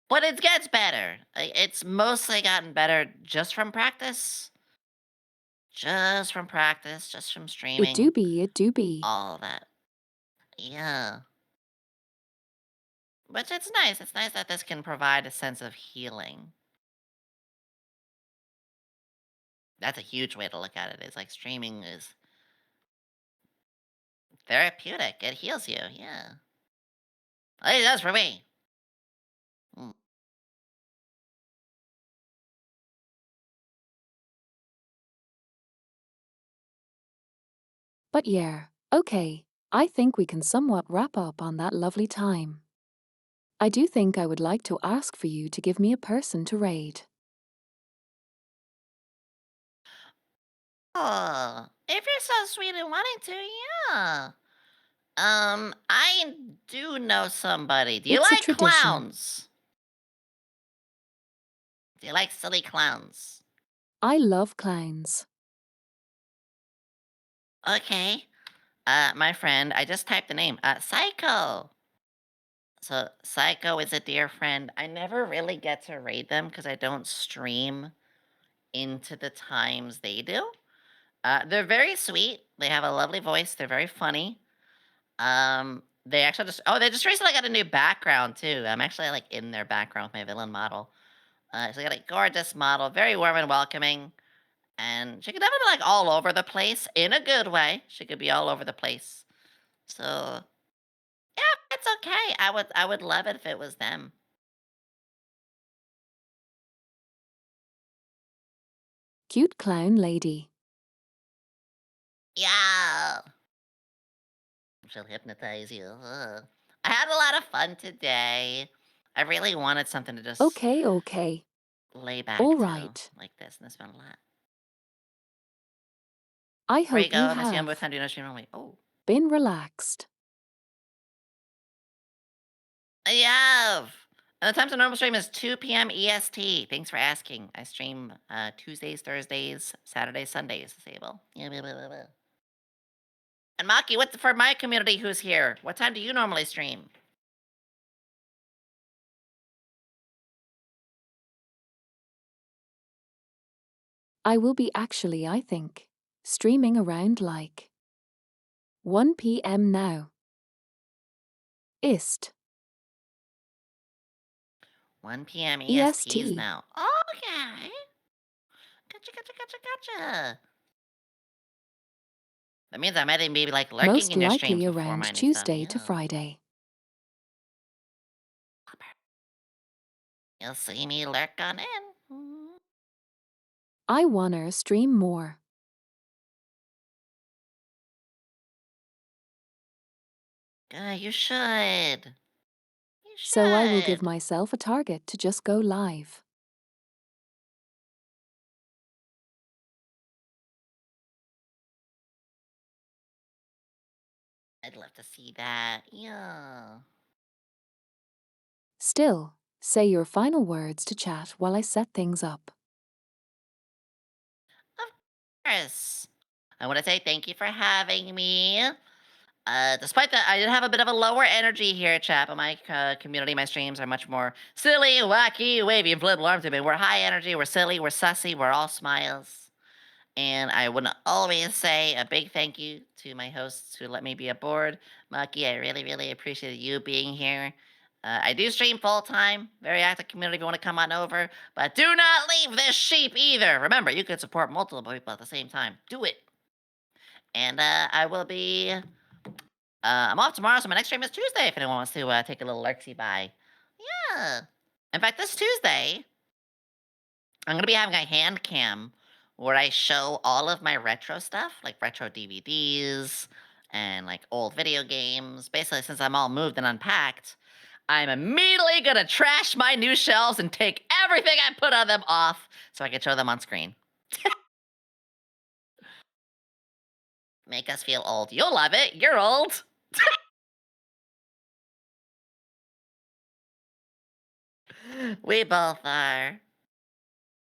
but it gets better. It's mostly gotten better just from practice. Just from practice, just from It do streaming, be, it do be. all that. Yeah. But it's nice. It's nice that this can provide a sense of healing. That's a huge way to look at it. It's like streaming is therapeutic. It heals you. Yeah. It does for me. Mm. But yeah, okay, I think we can somewhat wrap up on that lovely time. I do think I would like to ask for you to give me a person to raid. Oh, if you're so sweet and wanting to, yeah. I do know somebody. Do you It's a like tradition. clowns? Do you like silly clowns? I love clowns. Okay. My friend, I just typed the name. Psycho. So Psycho is a dear friend. I never really get to raid them because I don't stream into the times they do. They're very sweet. They have a lovely voice. They're very funny. They actually they just recently got a new background too. I'm actually like in their background with my villain model. So they got a gorgeous model, very warm and welcoming, and she could definitely be like all over the place in a good way. She could be all over the place. So yeah, it's okay. I would love it if it was them. Cute clown lady. Yeah. She'll hypnotize you. I had a lot of fun today. I really wanted something to just Okay. lay back All to right. like this, and it's been a lot. I Before you hope go, you I'm asking what have time do you know stream normally? Oh, been relaxed. I have. And the times of normal stream is 2 p.m. EST. Thanks for asking. I stream Tuesdays, Thursdays, Saturdays, Sundays. Sable. Yeah, blah, blah, blah, blah. And Maki, what's for my community who's here? What time do you normally stream? I will be actually, I think, streaming around like 1 p.m. now. Ist. 1 p.m. ESTs EST. now. Okay. Gotcha. That means I might even be like lurking Most in your streams likely before around mine and stuff. Tuesday Yeah. to Friday. You'll see me lurk on in. I wanna stream more. You should. You So I will give should. myself a target to just go live. I'd love to see that. Yeah. Still, say your final words to chat while I set things up. Of course. I want to say thank you for having me. Despite that, I did have a bit of a lower energy here, chat, but my community, my streams are much more silly, wacky, wavy, inflatable arms. We're high energy, we're silly, we're sussy, we're all smiles. And I want to always say a big thank you to my hosts who let me be aboard. Maki, I really appreciate you being here. I do stream full time, very active community if you want to come on over, but do not leave this sheep either. Remember, you can support multiple people at the same time. Do it. And I will be. I'm off tomorrow, so my next stream is Tuesday if anyone wants to take a little lurksy by. Yeah. In fact, this Tuesday, I'm gonna be having a hand cam where I show all of my retro stuff, like retro DVDs and like old video games. Basically, since I'm all moved and unpacked, I'm immediately gonna trash my new shelves and take everything I put on them off so I can show them on screen. Make us feel old. You'll love it. You're old. We both are.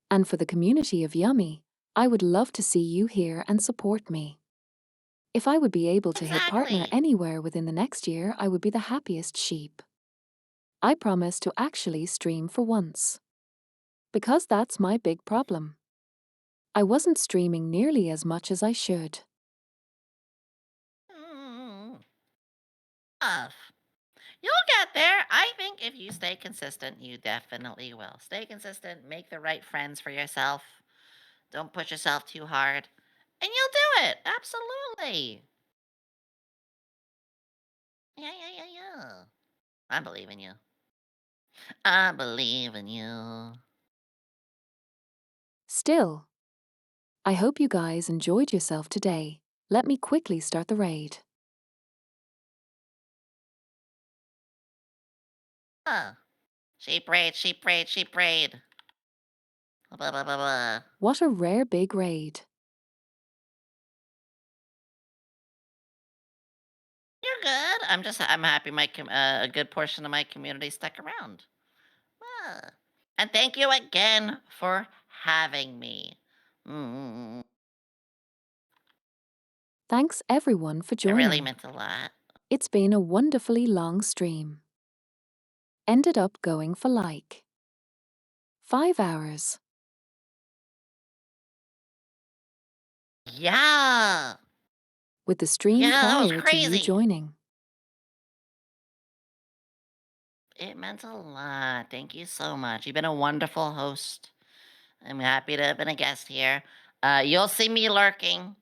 And for the community of Yummy, I would love to see you here and support me. If I would be able to hit partner Exactly. anywhere within the next year, I would be the happiest sheep. I promise to actually stream for once. Because that's my big problem. I wasn't streaming nearly as much as I should. Mm. Tough. You'll get there. I think if you stay consistent, you definitely will. Stay consistent, make the right friends for yourself. Don't push yourself too hard, and you'll do it. Absolutely. Yeah. I believe in you. I believe in you. Still, I hope you guys enjoyed yourself today. Let me quickly start the raid. Sheep raid. Blah, blah, blah, blah. What a rare big raid. You're good. I'm happy a good portion of my community stuck around. And thank you again for having me. Mm. Thanks everyone for It really joining. meant a lot. It's been a wonderfully long stream. Ended up going for like 5 hours. Yeah. With the stream Yeah, that was prior to you crazy. joining. It meant a lot. Thank you so much. You've been a wonderful host. I'm happy to have been a guest here. You'll see me lurking.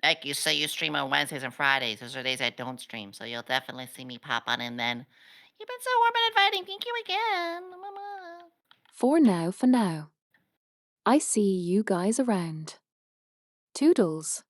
Like you say, you stream on Wednesdays and Fridays. Those are days I don't stream, so you'll definitely see me pop on in then. You've been so warm and inviting. Thank you again. Mama. For now. I see you guys around. Toodles.